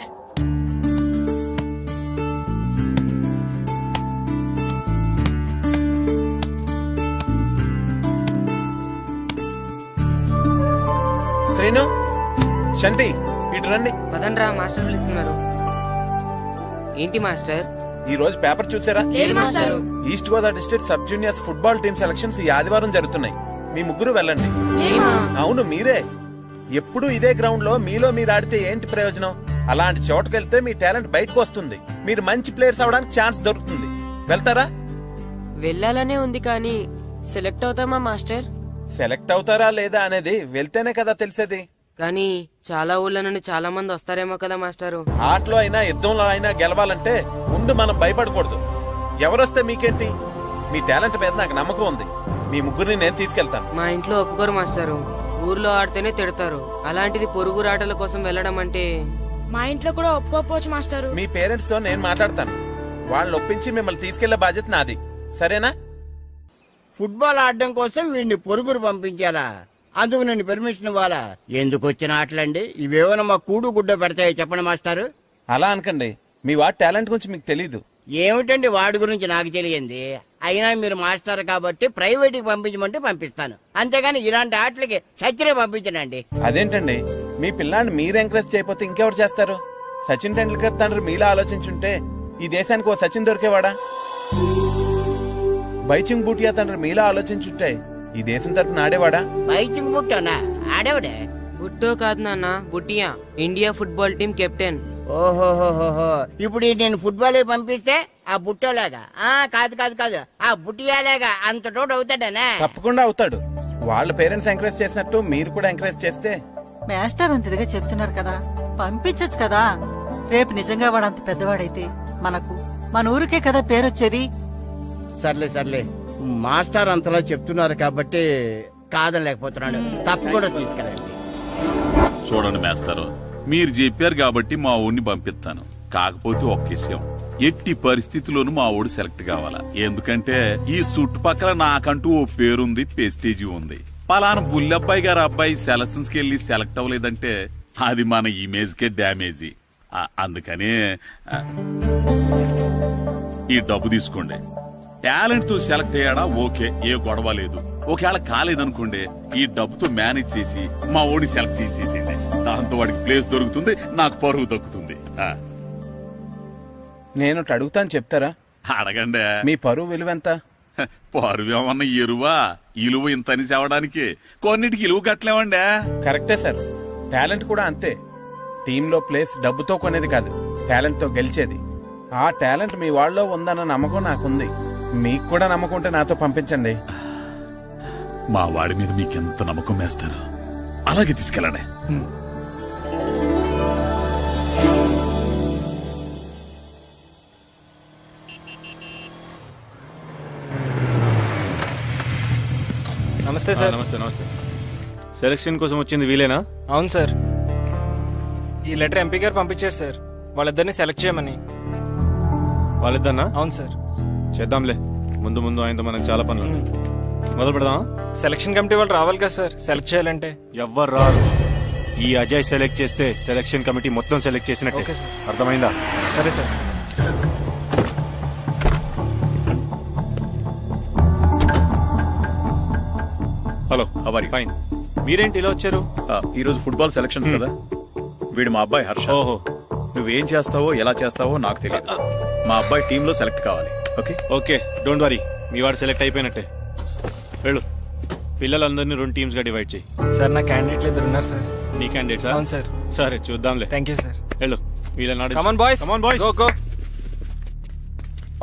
శ్రీను, శంటి, ఇటు రండి. పదండ్రా, మాస్టర్ పిలుస్తున్నారు. ఏంటి మాస్టర్? ఈ రోజు పేపర్ చూసారా? లేదు మాస్టారు. East Godavari district sub juniors football team selections ఈ ఆదివారం జరుగుతున్నాయి. మీ ముగ్గురు వెళ్ళండి. అవును మీరే. ఎప్పుడు ఇదే గ్రౌండ్ లో మీలో మీరు ఆడితే ఏంటి ప్రయోజనం? అలాంటి చోటుకు వెళ్తే మీ టాలెంట్ బయటకు వస్తుంది. మీరు మంచి ప్లేయర్స్ అవడానికి ఛాన్స్ దొరుకుతుంది. వెళ్తారా? వెళ్ళాలనే ఉంది కానీ సెలెక్ట్ అవుతామా మాస్టర్? సెలెక్ట్ అవుతారా లేదా అనేది వెళ్తేనే కదా తెలిసేది. కానీ చాలా ఊళ్ళ నుండి చాలా మంది వస్తారేమో కదా మాస్టారు. ఆటలో అయినా యుద్ధంలో అయినా గెలవాలంటే ముందు మనం భయపడకూడదు. ఎవరొస్తే మీకేంటి? మీ టాలెంట్ మీద నాకు నమ్మకం ఉంది. మీ ముగ్గురిని నేను తీసుకెళ్తాను. మా ఇంట్లో ఒప్పుకోరు మాస్టారు. ఊర్లో ఆడితేనే తిడతారు. అలాంటిది పొరుగు ఆటల కోసం వెళ్ళడం అంటే మా ఇంట్లో కూడా ఒప్పుకోకపోవచ్చు మాస్టారు. మీ పేరెంట్స్ తో నేను మాట్లాడతాను. వాళ్ళని ఒప్పించి మిమ్మల్ని తీసుకెళ్లే బాధ్యత నాది. సరేనా? ఫుట్బాల్ ఆడడం కోసం వీడిని పొరుగురు పంపించాలా? అందుకు నేను పర్మిషన్ ఇవ్వాలా? ఎందుకు వచ్చిన ఆటలండి ఇవేమైనా మా కూడు గుడ్డ పెడతాయో చెప్పండి మాస్టారు. అలా అనకండి. మీ వాడి టాలెంట్ గురించి మీకు తెలీదు. ఏమిటండి వాడి గురించి నాకు తెలియంది? అయినా మీరు మాస్టర్ కాబట్టి ప్రైవేట్ కి పంపించమంటే పంపిస్తాను. అంతేగాని ఇలాంటి ఆటలకి చచ్చిరే పంపించనండి. అదేంటండి, మీ పిల్లాన్ని మీరు ఎంకరేజ్ చేయకపోతే ఇంకెవరు చేస్తారు? సచిన్ టెండూల్కర్ తండ్రి మీలా ఆలోచించుంటే ఈ దేశానికి ఓ సచిన్ దొరికేవాడా? బైచింగ్ బూటియా తండ్రి మీలా ఆలోచించుంటే ఈ దేశం తరపున ఆడేవాడా? బైచింగ్ బుట్టనా ఆడేవాడే? బుట్టో కాదు నాన్న, Bhutia. India football team captain. ఓహోహోహో, ఇప్పుడు నేను ఫుట్బాల్ పంపిస్తే ఆ బుట్టోలాగా కాదు కాదు కాదు ఆ బుట్టియాలాగా అంత తోడు అవుతాడనా? తప్పకుండా అవుతాడు. వాళ్ళ పేరెంట్స్ ఎంకరేజ్ చేసినట్టు మీరు కూడా ఎంకరేజ్ చేస్తే. మాస్టర్ అంత ఇదిగా చెప్తున్నారు కదా, పంపించచ్చు కదా. రేపు నిజంగా వాడు అంత పెద్దవాడైతే మన ఊరికే కదా పేరొచ్చేది. సర్లే సర్లే, మాస్టర్ అంతలా చెప్తున్నారు కాబట్టి కాదనలేకపోతున్నాడు. తప్పకుండా తీసుకెళ్ళండి. చూడండి మేస్తారు, మీరు చెప్పారు కాబట్టి మా ఊరిని పంపిస్తాను. కాకపోతే ఒక్క విషయం, ఎట్టి పరిస్థితుల్లోనూ మా ఊడు సెలెక్ట్ కావాలా. ఎందుకంటే ఈ చుట్టుపక్కల నాకంటూ ఓ పేరుంది, ప్రెస్టీజీ ఉంది. పలానా బుల్లబ్బాయి గారు అబ్బాయి సెలక్షన్స్ కి వెళ్ళి సెలెక్ట్ అవ్వలేదంటే అది మన ఇమేజ్ కే డ్యామేజీ. అందుకనే ఈ డబ్బు తీసుకోండి. టాలెంట్ తో సెలెక్ట్ అయ్యాడా ఓకే, ఏ గొడవ లేదు. ఒకవేళ కాలేదనుకోండి, ఈ డబ్బుతో మేనేజ్ చేసి మా ఓడి సెలెక్ట్ చేసేసింది. దాంతో వాడికి ప్లేస్ దొరుకుతుంది, నాకు పరువు దక్కుతుంది. నేను అడుగుతాను, చెప్తారా? అడగండి. మీ పరువు విలువ ఎంత? పరువేమన్న ఎరువా ఇలువ ఇంతని సేవడానికి కొన్నిటికి ఇలువ కట్టలేమండే. కరెక్టే సార్, టాలెంట్ కూడా అంతే. టీంలో ప్లేస్ డబ్బుతో కొనేది కాదు, టాలెంట్ తో గెలిచేది. ఆ టాలెంట్ మీ వాళ్ళలో ఉందన్న నమ్మకం నాకుంది. మీకు కూడా నమ్మకం ఉంటే నాతో పంపించండి. మా వాడి మీద మీకెంత నమ్మకం వేస్తారు, అలాగే తీసుకెళ్ళండి. నమస్తే సార్. నమస్తే. నమస్తే. సెలక్షన్ కోసం వచ్చింది వీలేనా? అవును సార్. ఈ లెటర్ ఎంపీ గారు పంపించారు సార్, వాళ్ళిద్దరిని సెలెక్ట్ చేయమని. వాళ్ళిద్దరినా? అవును సార్. చేద్దాంలే, ముందు ముందు ఆయనతో మనకు చాలా పనులు ఉన్నాయి. మొదలు పెడదామా? సెలక్షన్ కమిటీ వాళ్ళు రావాలి కదా సార్ సెలెక్ట్ చేయాలంటే. ఎవ్వరు రారు. ఈ అజయ్ సెలెక్ట్ చేస్తే సెలక్షన్ కమిటీ మొత్తం సెలెక్ట్ చేసినట్టే. Okay sir. అర్థమైందా? సరే సార్. హలో, హవారి? ఫైన్. మీరేంటి ఇలా వచ్చారు? ఈ రోజు ఫుట్బాల్ సెలక్షన్స్ కదా, వీడు మా అబ్బాయి హర్ష. ఓహో. నువ్వేం చేస్తావో ఎలా చేస్తావో నాకు తెలియదు. మా అబ్బాయి టీంలో సెలెక్ట్ కావాలి. Okay okay, don't worry. మీ వాడు సెలెక్ట్ అయిపోయినట్టే. వెళ్ళు. పిల్లలందరినీ 2 టీమ్స్ గా డివైడ్ చేయి. సార్ నా క్యాండిడేట్లు ఇద్దరు ఉన్నారు సార్. నీ క్యాండిడేట్ సార్? అవును సార్. సరే చూద్దాంలే. Thank you sir. వెళ్ళు. వీళ్ళని come on boys, come on boys, go go.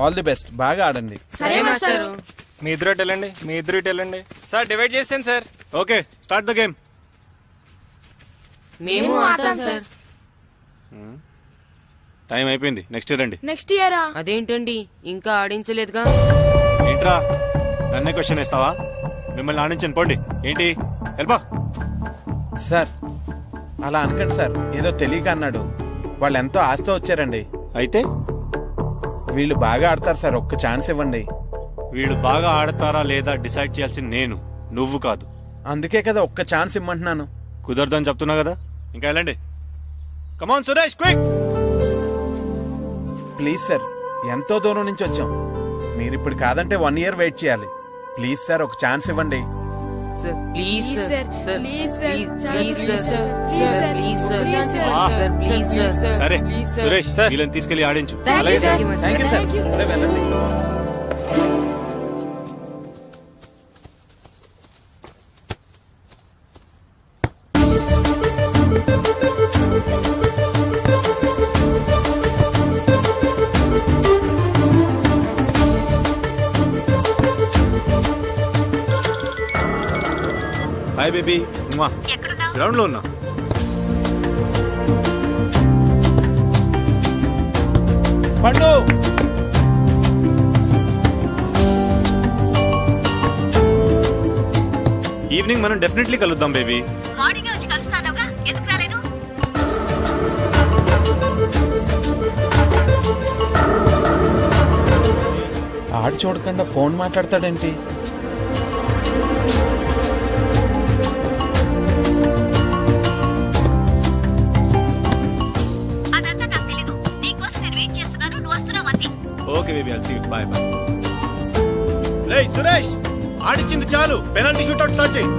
All the best, బాగా ఆడండి. సరే మాస్టర్. మీ ఇద్దరు వెళ్ళండి, మీ ఇద్దరు వెళ్ళండి. సార్ డివైడ్ చేసాను sir. Okay, start the game. మేము ఆడతాం సార్. టైం అయిపోయింది, నెక్స్ట్ రండి. నెక్స్ట్ ఇయరా? అదేంటండి ఇంకా ఆడించలేదుగా? ఏంట్రా నన్నే క్వశ్చన్ వేస్తావా? మిమ్మల్ని ఆడించండి, పోండి. ఏంటి వెళ్ళిపో. సార్ అలా అనకండి సార్, ఏదో తెలియక అన్నాడు. వాళ్ళు ఎంతో ఆస్తో వచ్చారండి. అయితే వీళ్ళు బాగా ఆడతారు సార్, ఒక్క ఛాన్స్ ఇవ్వండి. వీళ్ళు బాగా ఆడతారా లేదా డిసైడ్ చేయాల్సింది నేను, నువ్వు కాదు. అందుకే కదా ఒక్క ఛాన్స్ ఇమ్మంటున్నాను. కుదరదని చెప్తున్నా కదా, ఇంకా వెళ్ళండి. కమాన్ సురేష్, క్విక్. ప్లీజ్ సార్, ఎంతో దూరం నుంచి వచ్చాం. మీరు ఇప్పుడు కాదంటే 1 year వెయిట్ చేయాలి. ప్లీజ్ సార్, ఒక ఛాన్స్ ఇవ్వండి. ప్లీజ్ సార్, ప్లీజ్ సరే సురేష్, వీళ్ళని తీసుకెళ్లి ఆడించు. అలాగే సార్. Thank you sir. సరే వెళ్ళండి. Hi baby. గ్రౌండ్ లో ఉన్నా. పండు, ఈవినింగ్ మనం డెఫినెట్లీ కలుద్దాం బేబీ. మార్నింగ్ వచ్చి కలుస్తానుగా, ఎందుకు రాలేదు? ఆడు చూడకుండా ఫోన్ మాట్లాడతాడేంటి? అదంతా నాకు తెలీదు. నీకోసం నేను వెయిట్ చేస్తున్నాను, నువ్వు వస్తున్నావు అంతే. Okay baby, I'll see you. Bye bye. రేయ్ సురేష్, ఆడిచ్చింది చాలు, పెనాల్టీ షూట్అవుట్ స్టార్ట్ చేయి.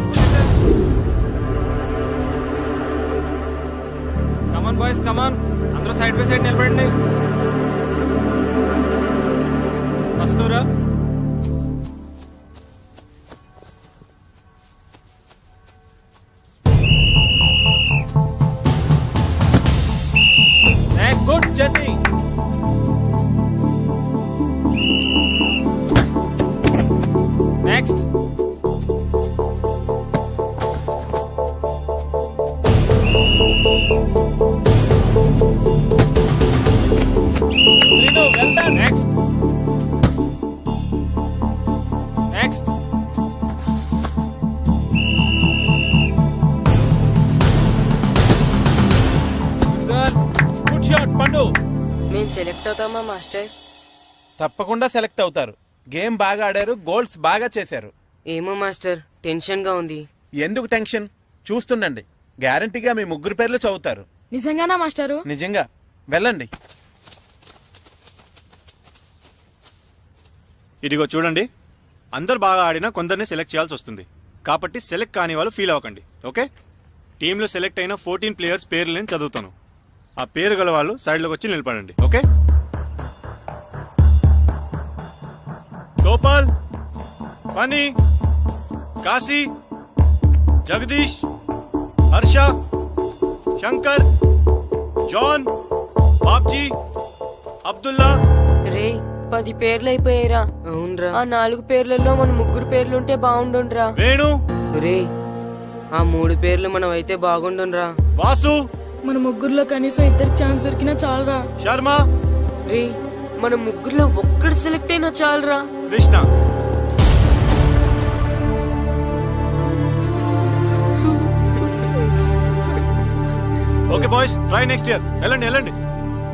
Come on boys, come on. అందరూ సైడ్ బై సైడ్ నిలబడండి. ఫస్ట్ నువ్వురా. Next, good journey. Next. Srinu, well done. Next. Next. Good. Good shot, Pandu. మేము సెలెక్ట్ అవుతామా మాస్టర్? తప్పకుండా select అవుతారు. గేమ్ బాగా ఆడారు, గోల్స్ బాగా చేశారు. ఏమో మాస్టర్, టెన్షన్ గా ఉంది. ఎందుకు టెన్షన్? చూస్తుండండి, గ్యారంటీగా మీ 3 పేర్లు చదువుతారు. నిజంగానా మాస్టారు? నిజంగా. వెళ్ళండి. ఇదిగో చూడండి, అందరు బాగా ఆడినా కొందరిని సెలెక్ట్ చేయాల్సి వస్తుంది. కాబట్టి సెలెక్ట్ కాని వాళ్ళు ఫీల్ అవ్వకండి, ఓకే? టీంలో సెలెక్ట్ అయిన 14 ప్లేయర్స్ పేర్లు నేను చదువుతాను. ఆ పేరు గల వాళ్ళు సైడ్లోకి వచ్చి నిలబడండి, ఓకే? గోపాల్, ఫనీ, కాశీ, జగదీష్, హర్ష, శంకర్, జాన్, బాబ్జీ, అబ్దుల్లా. రే 10 పేర్లు అయిపోయారా? అవునరా. ఆ 4 పేర్లలో మన 3 పేర్లుంటే బాగుండుండ్రా. వేణు. రే ఆ 3 పేర్లు మనం అయితే బాగుండుండ్రా. వాసు. మన ముగ్గురులో కనీసం 2 ఛాన్స్ దొరికినా చాలరా. శర్మ. రే మన 3లో ఒక్కడు సెలెక్ట్ అయినా చాలరా. Krishna. Okay boys, try next year. వెళ్ళండి.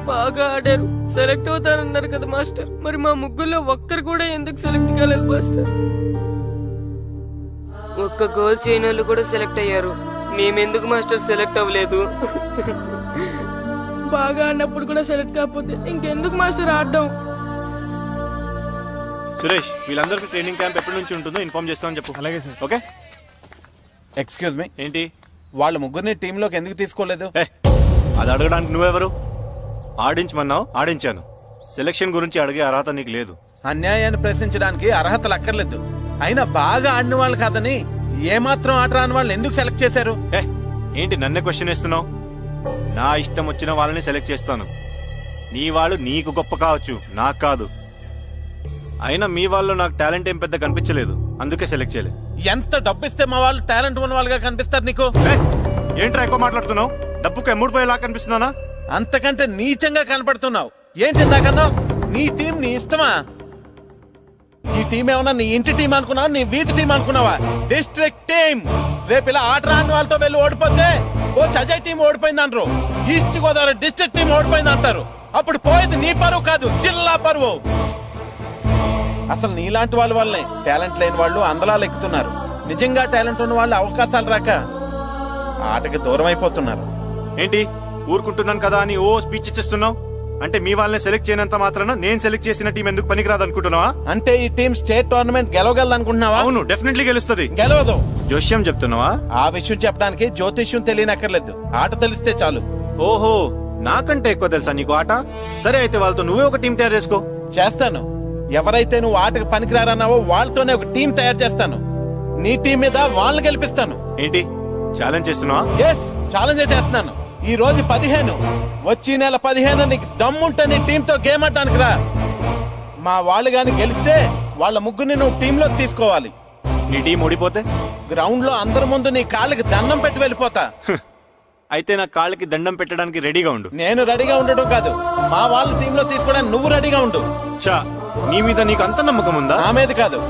బాగా ఆడారు, సెలెక్ట్ అవుతారన్నారు కదా మాస్టర్. మరి మా 3లో ఒక్కరు కూడా ఎందుకు సెలెక్ట్ కాలేదు మాస్టర్? ఒక్క గోల్ చేయని వాళ్ళు కూడా సెలెక్ట్ అయ్యారు, మేమెందుకు మాస్టర్ సెలెక్ట్ అవ్వలేదు? బాగా ఆడినప్పుడు కూడా సెలెక్ట్ కాకపోతే ఇంకెందుకు మాస్టర్ ఆడడం? సురేష్, వీళ్ళందరికీ ట్రైనింగ్ క్యాంప్ ఎప్పటి నుంచి ఉంటుందో ఇన్ఫార్మ్ చేస్తామని చెప్పు. అలాగే సార్. ఓకే. ఎక్స్క్యూజ్ మీ, ఏంటి? వాళ్ళ 3ని టీంలోకి ఎందుకు తీసుకోలేదు? అది అడగడానికి నువ్వెవరు? ఆడించమన్నావు, ఆడించాను. సెలక్షన్ గురించి అడిగే అర్హత నీకు లేదు. అన్యాయాన్ని ప్రశ్నించడానికి అర్హతలు అక్కర్లేదు. అయినా బాగా ఆడిన వాళ్ళు కాదని ఏమాత్రం ఆట రాని వాళ్ళు ఎందుకు సెలెక్ట్ చేశారు? ఏంటి నన్నే క్వశ్చన్ వేస్తున్నావు? నా ఇష్టం వచ్చిన వాళ్ళని సెలెక్ట్ చేస్తాను. నీ వాళ్ళు నీకు గొప్ప కావచ్చు, నాకు కాదు. అయినా మీ వాళ్ళు నాకు టాలెంట్ ఏం పెద్ద కనిపించలేదు, అందుకే సెలెక్ట్ చేయలేదు. ఎంత డబ్బు ఇస్తే మా వాళ్ళు టాలెంట్ ఉన్న వాళ్ళుగా కనిపిస్తారు నీకు? ఏంట్రా ఎక్కువ మాట్లాడుతున్నావు? డబ్బుకు ఎమ్ముడిపోయేలా కనిపిస్తున్నానా? అంతకంటే నీచంగా కనపడుతున్నావు. ఏం చేద్దాకన్నావు? నీ టీం నీ ఇష్టమా? ఈ టీం ఏమన్నా నీ ఇంటి టీం అనుకున్నావా, నీ వీధి టీం అనుకున్నావా? District team. రేపు ఇలా ఆట రాని వాళ్ళతో వెళ్ళి ఓడిపోతే కోచ్ అజయ్ టీం ఓడిపోయింది అంటారు, ఈస్ట్ గోదావరి డిస్ట్రిక్ట్ టీం ఓడిపోయింది అంటారు. అప్పుడు పోయేది నీ పరువు కాదు, జిల్లా పరువు. అసలు నీలాంటి వాళ్ళ వల్లే టాలెంట్ లేని వాళ్ళు అందలాలు ఎక్కుతున్నారు. నిజంగా టాలెంట్ ఉన్న వాళ్ళు అవకాశాలు రాక ఆటకి దూరం అయిపోతున్నారు. ఏంటి ఊరుకుంటున్నాను కదా అని ఓ స్పీచ్ ఇచ్చేస్తున్నావు? అంటే మీ వాళ్ళని సెలెక్ట్ చేయనంత మాత్రాన నేను సెలెక్ట్ చేసిన టీం ఎందుకు పనికిరాదు అనుకుంటున్నావా? అంటే ఈ టీం స్టేట్ టోర్నమెంట్ గెలవగలదు అనుకుంటున్నావా? అవును, డెఫినెట్లీ గెలుస్తుంది. గెలవదు. జోష్యం చెప్తున్నావా? ఆ విషయం చెప్పడానికి జ్యోతిష్యం తెలియనక్కర్లేదు, ఆట తెలిస్తే చాలు. ఓహో, నాకంటే ఎక్కువ తెలుసా నీకు ఆట? సరే అయితే వాళ్ళతో నువ్వే ఒక టీం తయారు చేసుకో. చేస్తాను. ఎవరైతే నువ్వు ఆటకు పనికిరారన్నావో వాళ్ళతోనే ఒక టీం తయారు చేస్తాను. నీ టీం మీద వాళ్ళని గెలిపిస్తాను. ఏంటి ఛాలెంజ్ చేస్తున్నావా? ఎస్, ఛాలెంజ్ చేస్తున్నాను. ఈ రోజు 15, వచ్చే నెల 15 నీకు దమ్ముంటే నీ టీంతో గేమ్ ఆడడానికి రా. మా వాళ్ళు గాని గెలిస్తే వాళ్ళ 3ని నువ్వు టీంలోకి తీసుకోవాలి. నీ టీం ఓడిపోతే గ్రౌండ్ లో అందరి ముందు నీ కాళ్ళకి దండం పెట్టి వెళ్ళిపోతా. అయితే నా కాళ్ళకి దండం పెట్టడానికి రెడీగా ఉండు. నేను రెడీగా ఉండడం కాదు, మా వాళ్ళ టీంలో తీసుకోవడానికి నువ్వు రెడీగా ఉండు. చా, నీ మీద నీకు అంత నమ్మకం ఉందా? నా మీద కాదు,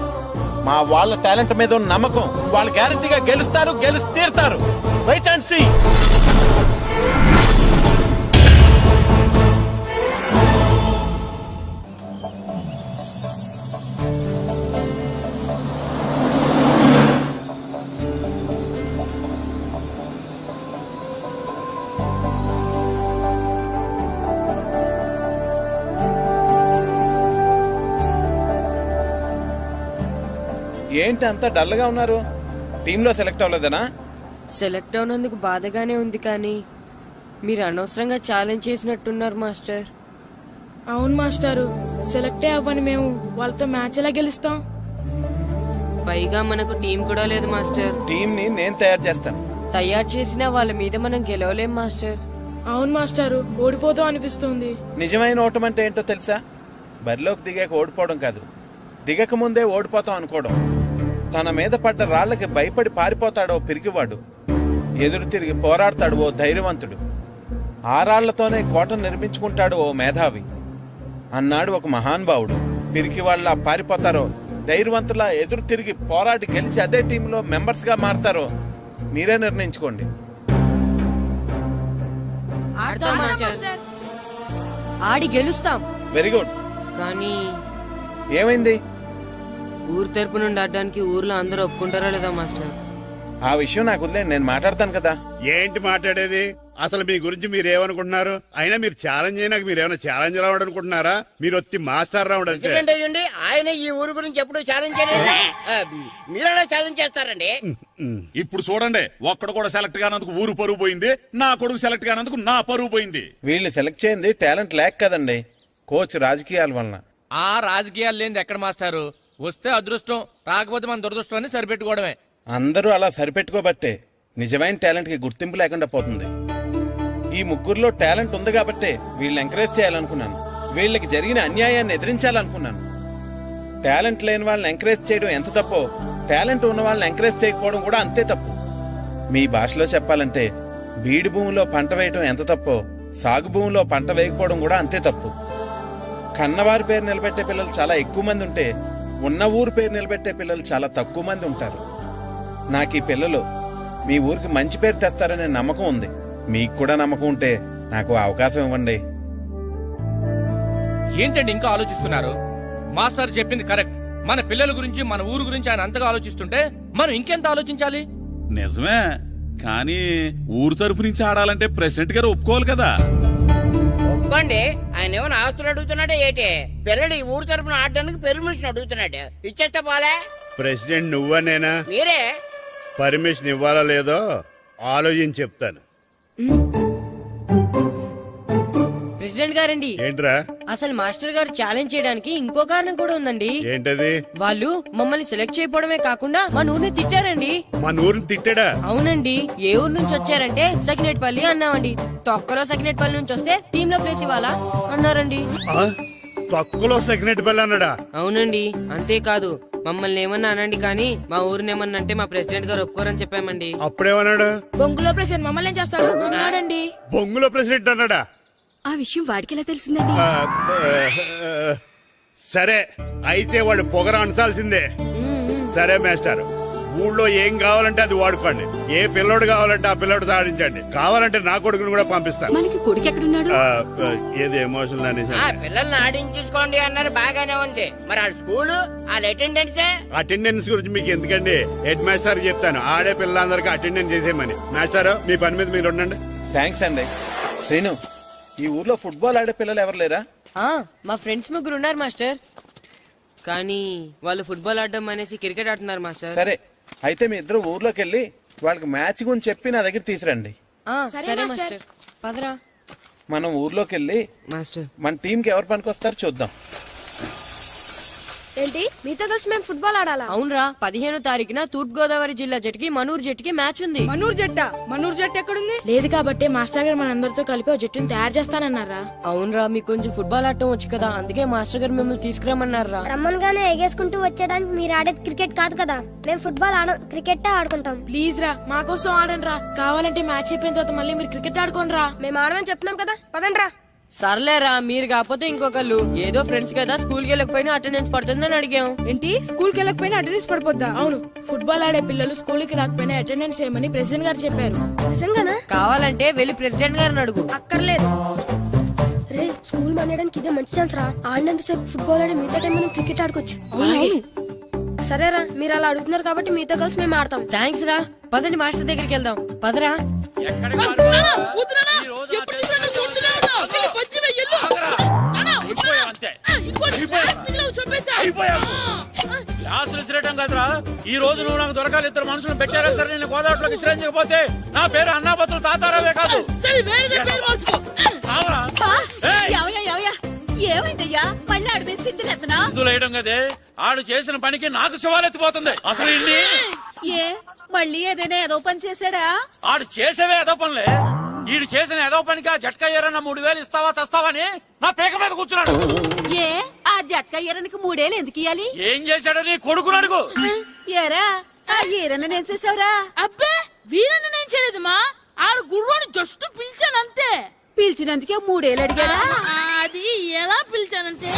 మా వాళ్ళ టాలెంట్ మీద ఉన్న నమ్మకం. వాళ్ళు గ్యారంటీగా గెలుస్తారు, గెలిచి తీరుతారు. Right and see. ఏంటి అంత డల్ గా ఉన్నారు? టీంలో సెలెక్ట్ అవ్వలేదనా? సెలెక్ట్ అవునందుకు బాధగానే ఉంది, కానీ మీరు అనవసరంగా ఛాలెంజ్ చేసినట్టున్నారు మాస్టర్. అవును మాస్టారు, సెలెక్టే అవ్వని మేము వాళ్ళతో మ్యాచ్ ఎలా గెలుస్తాం? పైగా మనకు టీం కూడా లేదు మాస్టర్. టీం ని నేను తయారు చేస్తాను. తయారు చేసిన వాళ్ళ మీద మనం గెలవలేం మాస్టర్. అవును మాస్టారు, ఓడిపోతాం అనిపిస్తుంది. నిజమైన ఓటం అంటే ఏంటో తెలుసా? బరిలోకి దిగాక ఓడిపోవడం కాదు, దిగక ముందే ఓడిపోతాం అనుకోవడం. తన మీద పడ్డ రాళ్లకి భయపడి పారిపోతాడో పిరికివాడు, ఎదురు తిరిగి పోరాడతాడు ఓ ధైర్యవంతుడు, ఆ రాళ్లతోనే కోటను నిర్మించుకుంటాడు ఓ మేధావి అన్నాడు ఒక మహానుభావుడు. పిరికి వాళ్ళ పారిపోతారో ధైర్యవంతులా ఎదురు తిరిగి పోరాడి గెలిచి అదే టీంలో మెంబర్స్ గా మారతారో మీరే నిర్ణయించుకోండి. ఆడి గెలుస్తాం. Very good. కానీ ఏమైంది? ఊరు తరపు నుండి ఆడడానికి ఊర్లో అందరూ ఒప్పుకుంటారా లేదా మాస్టర్? ఆ విషయం నాకు వదిలేండి, నేను మాట్లాడతాను కదా. ఏంటి మాట్లాడేది? అసలు మీ గురించి మీరు ఏమనుకుంటున్నారు? అయినా మీరు ఛాలెంజ్ అయినాక మీరు ఏమైనా ఛాలెంజ్ రావడం అనుకుంటున్నారా? మీరు వచ్చి మాస్టర్ రావడం అంతే. ఆయన ఈ ఊరు గురించి ఎప్పుడు ఛాలెంజ్ చేయలేదు, మీరెలా ఛాలెంజ్ చేస్తారండి? ఇప్పుడు చూడండి, ఒక్కడు కూడా సెలెక్ట్ కానందుకు ఊరు పరువు పోయింది, నా కొడుకు సెలెక్ట్ కానందుకు నా పరువు పోయింది. వీళ్ళు సెలెక్ట్ చేయింది టాలెంట్ లేక కదండి, కోచ్ రాజకీయాల వలన. ఆ రాజకీయాలు లేని ఎక్కడ మాస్టారు? వస్తే అదృష్టం, రాకపోతే మన దురదృష్టాన్ని సరిపెట్టుకోవడమే. అందరూ అలా సరిపెట్టుకోబట్టే నిజమైన టాలెంట్ కి గుర్తింపు లేకుండా పోతుంది. ఈ ముగ్గురులో టాలెంట్ ఉంది కాబట్టే వీళ్ళని ఎంకరేజ్ చేయాలనుకున్నాను. వీళ్ళకి జరిగిన అన్యాయాన్ని ఎదిరించాలనుకున్నాను. టాలెంట్ లేని వాళ్ళని ఎంకరేజ్ చేయడం ఎంత తప్పో, టాలెంట్ ఉన్న వాళ్ళని ఎంకరేజ్ చేయకపోవడం కూడా అంతే తప్పు. మీ భాషలో చెప్పాలంటే బీడు భూమిలో పంట వేయడం ఎంత తప్పో, సాగు భూమిలో పంట వేయకపోవడం కూడా అంతే తప్పు. కన్నవారి పేరు నిలబెట్టే పిల్లలు చాలా ఎక్కువ మంది ఉంటే, ఉన్న ఊరు పేరు నిలబెట్టే పిల్లలు చాలా తక్కువ మంది ఉంటారు. నాకు ఈ పిల్లలు మీ ఊరికి మంచి పేరు తెస్తారనే నమ్మకం ఉంది. మీకు కూడా నమ్మకం ఉంటే నాకు అవకాశం ఇవ్వండి. ఏంటండి ఇంకా ఆలోచిస్తున్నారు? మాస్టర్ చెప్పింది కరెక్ట్. మన పిల్లల గురించి, మన ఊరు గురించి ఆయన అంతగా ఆలోచిస్తుంటే మనం ఇంకెంత ఆలోచించాలి? నిజమే, కానీ ఊరు తరపు నుంచి ఆడాలంటే ప్రెసిడెంట్ గారు ఒప్పుకోవాలి కదా. ఒప్పుకోండి. ఆయన ఏమైనా ఆస్తులు అడుగుతున్నాడే ఏటి? పిల్లడు ఈ ఊరు తరపున ఆడడానికి పెర్మిషన్ అడుగుతున్నాడు. ఇచ్చేస్తే పోలే. ప్రెసిడెంట్ నువ్వా నేనా? మీరే. పర్మిషన్ ఇవ్వాలా లేదో ఆలోచించి చెప్తాను. ప్రెసిడెంట్ గారండి, ఏంట్రా? అసలు మాస్టర్ గారు ఛాలెంజ్ చేయడానికి ఇంకో కారణం కూడా ఉందండి. ఏంటది? వాళ్ళు మమ్మల్ని సెలెక్ట్ చేయకపోవడమే కాకుండా మా ఊరిని తిట్టారండి. మా ఊరిని తిట్టాడా? అవునండి. ఏ ఊరు నుంచి వచ్చారంటే సకినేట్పల్లి అన్నామండి. తొక్కలో సకినేట్పల్లి నుంచి వస్తే టీమ్ లో ప్లేస్ ఇవ్వాలా అన్నారండి. తొక్కలో సకినేట్పల్లి అన్నాడా? అవునండి. అంతేకాదు, మమ్మల్ని ఏమన్నా అనండి కానీ మా ఊరిని ఏమన్నా అంటే మా ప్రెసిడెంట్ గారు ఒప్పుకోరని చెప్పామండి. అప్పుడేమన్నాడు? బొంగులో ప్రెసిడెంట్ మమ్మల్ని ఏం చేస్తాడు అన్నాడండి. బొంగులో ప్రెసిడెంట్ అన్నాడా? ఆ విషయం వాడికి ఎలా తెలిసిందండి? సరే, అయితే వాడు పొగర అంచాల్సిందే. సరే మాస్టర్, ఊళ్ళో ఏం కావాలంటే అది వాడుకోండి. ఏ పిల్లోడు కావాలంటే ఆ పిల్లోడు సాధించండి. కావాలంటే నా కొడుకుని కూడా పంపిస్తాను. మనకి కొడుకు ఎక్కడున్నాడు? ఏది ఎమోషనల్ అనేసి పిల్లల్ని ఆడించేసుకోండి అన్నారు, బాగానే ఉంది. మరి ఆ స్కూలు, వాళ్ళ అటెండెన్స్ గురించి మీకు ఎందుకండి? హెడ్ మాస్టర్ చెప్తాను, ఆడే పిల్లలందరికీ అటెండెన్స్ చేసేయమని. మాస్టర్, మీ పని మీద మీరు ఉండండి. థ్యాంక్స్ అండి. శ్రీను, ఈ ఊర్లో ఫుట్బాల్ ఆడే పిల్లలు ఎవరు లేరా? మా ఫ్రెండ్స్ ముగ్గురు ఉన్నారు మాస్టర్, కానీ వాళ్ళు ఫుట్బాల్ ఆడడం అనేసి క్రికెట్ ఆడుతున్నారు మాస్టర్. సరే, అయితే మీ ఇద్దరు ఊర్లోకి వెళ్ళి వాళ్ళకి మ్యాచ్ గురించి చెప్పి నా దగ్గర తీసురండి. సరే మాస్టర్, పదరా. మనం ఊర్లోకి వెళ్ళి మాస్టర్ మన టీంకి ఎవరు పనికొస్తారో చూద్దాం. ఏంటి మీతో కలిసి మేము ఫుట్బాల్ ఆడాలా? అవునరా, 15వ తారీఖున తూర్పు గోదావరి జిల్లా జట్టుకి మనూరు జట్టుకి మ్యాచ్ ఉంది. మనూరు జట్టు ఎక్కడుంది? లేదు కాబట్టి మాస్టర్ గారు మనందరితో కలిపి ఒక జట్టుని తయారు చేస్తానన్నారా? అవునరా, మీకు కొంచెం ఫుట్బాల్ ఆడటం వచ్చు కదా, అందుకే మాస్టర్ గారు మిమ్మల్ని తీసుకురామన్నారా. రమ్మన్గానే ఎగేసుకుంటూ వచ్చేయడానికి మీరు ఆడేది క్రికెట్ కాదు కదా. మేము ఫుట్బాల్ ఆడం, క్రికెట్ ఆడుకుంటాం. ప్లీజ్ రా, మా కోసం ఆడండి రా. కావాలంటే మ్యాచ్ అయిపోయిన తర్వాత మళ్ళీ మీరు క్రికెట్ ఆడుకోండి రా. మేము ఆడమని చెప్తున్నాం కదా, పదండి రా. సర్లేరా, మీరు కాకపోతే ఇంకొకళ్ళు. ఏదో ఫ్రెండ్స్ కదా, స్కూల్ కి వెళ్ళకపోయినా అటెండెన్స్ పడుతుందని అడిగాం. ఏంటి, స్కూల్ కి వెళ్ళకపోయినా అటెండెన్స్ పడిపోద్దా? అవును, ఫుట్బాల్ ఆడే పిల్లలు స్కూల్ కి రాకపోయినా అటెండెన్స్ ఏమని ప్రెసిడెంట్ గారు చెప్పారు. నిజంగానా? కావాలంటే వెళ్ళి ప్రెసిడెంట్ గారిని అడుగు. అక్కర్లేదు. రే, స్కూల్ మానేయడానికి ఇదే మంచి ఛాన్స్ రా. ఆడినంతసేపు ఫుట్బాల్ ఆడి మిగతా టైం మనం క్రికెట్ ఆడుకోవచ్చు. సరేరా, మీరు అలా అడుగుతున్నారు కాబట్టి మీతో కలిసి మేము ఆడతాం. థ్యాంక్స్ రా. పదండి మాస్టర్ దగ్గరికి వెళ్దాం. పదరా. క్లాసులు విసిరేయటం కదరా. ఈ రోజు నువ్వు నాకు దొరకాలి. ఇద్దరు మనుషులు పెట్టారా సరే, నేను గోదావరిలోకి విసిరించకపోతే నా పేరు అన్నాపత్రులు తాతారావే కాదు. ఏమైందయ్యా, మళ్ళీ ఆడు మీద సిద్ధులేతనా? వేయడం కదే, ఆడు చేసిన పనికి నాకు శివాలెత్తిపోతుంది. అసలు ఏ మళ్ళీ ఏదైనా ఏదో పని చేశాడా? ఆడు చేసేవే ఏదో పనులే. ఈడు చేసిన ఏదో పనికి ఆ జట్కా ఏరన్నా 3000 ఇస్తావా చస్తావని నా పేక మీద కూర్చున్నాడు. ఏ ఆ జట్కా ఈరనికి 3000 ఎందుకు ఇయ్యాలి? ఏం చేశాడో నీ కొడుకుని అడుగు. ఏరా, ఆ ఈరన్న నేను చేసావురా? అబ్బే, వీరన్న నేను చేయలేదమ్మా. ఆడు గుర్రాన్ని జస్ట్ పిలిచానంతే. పిలిచినందుకే 3000 అడిగాడా? అది ఎలా పిలిచానంతే.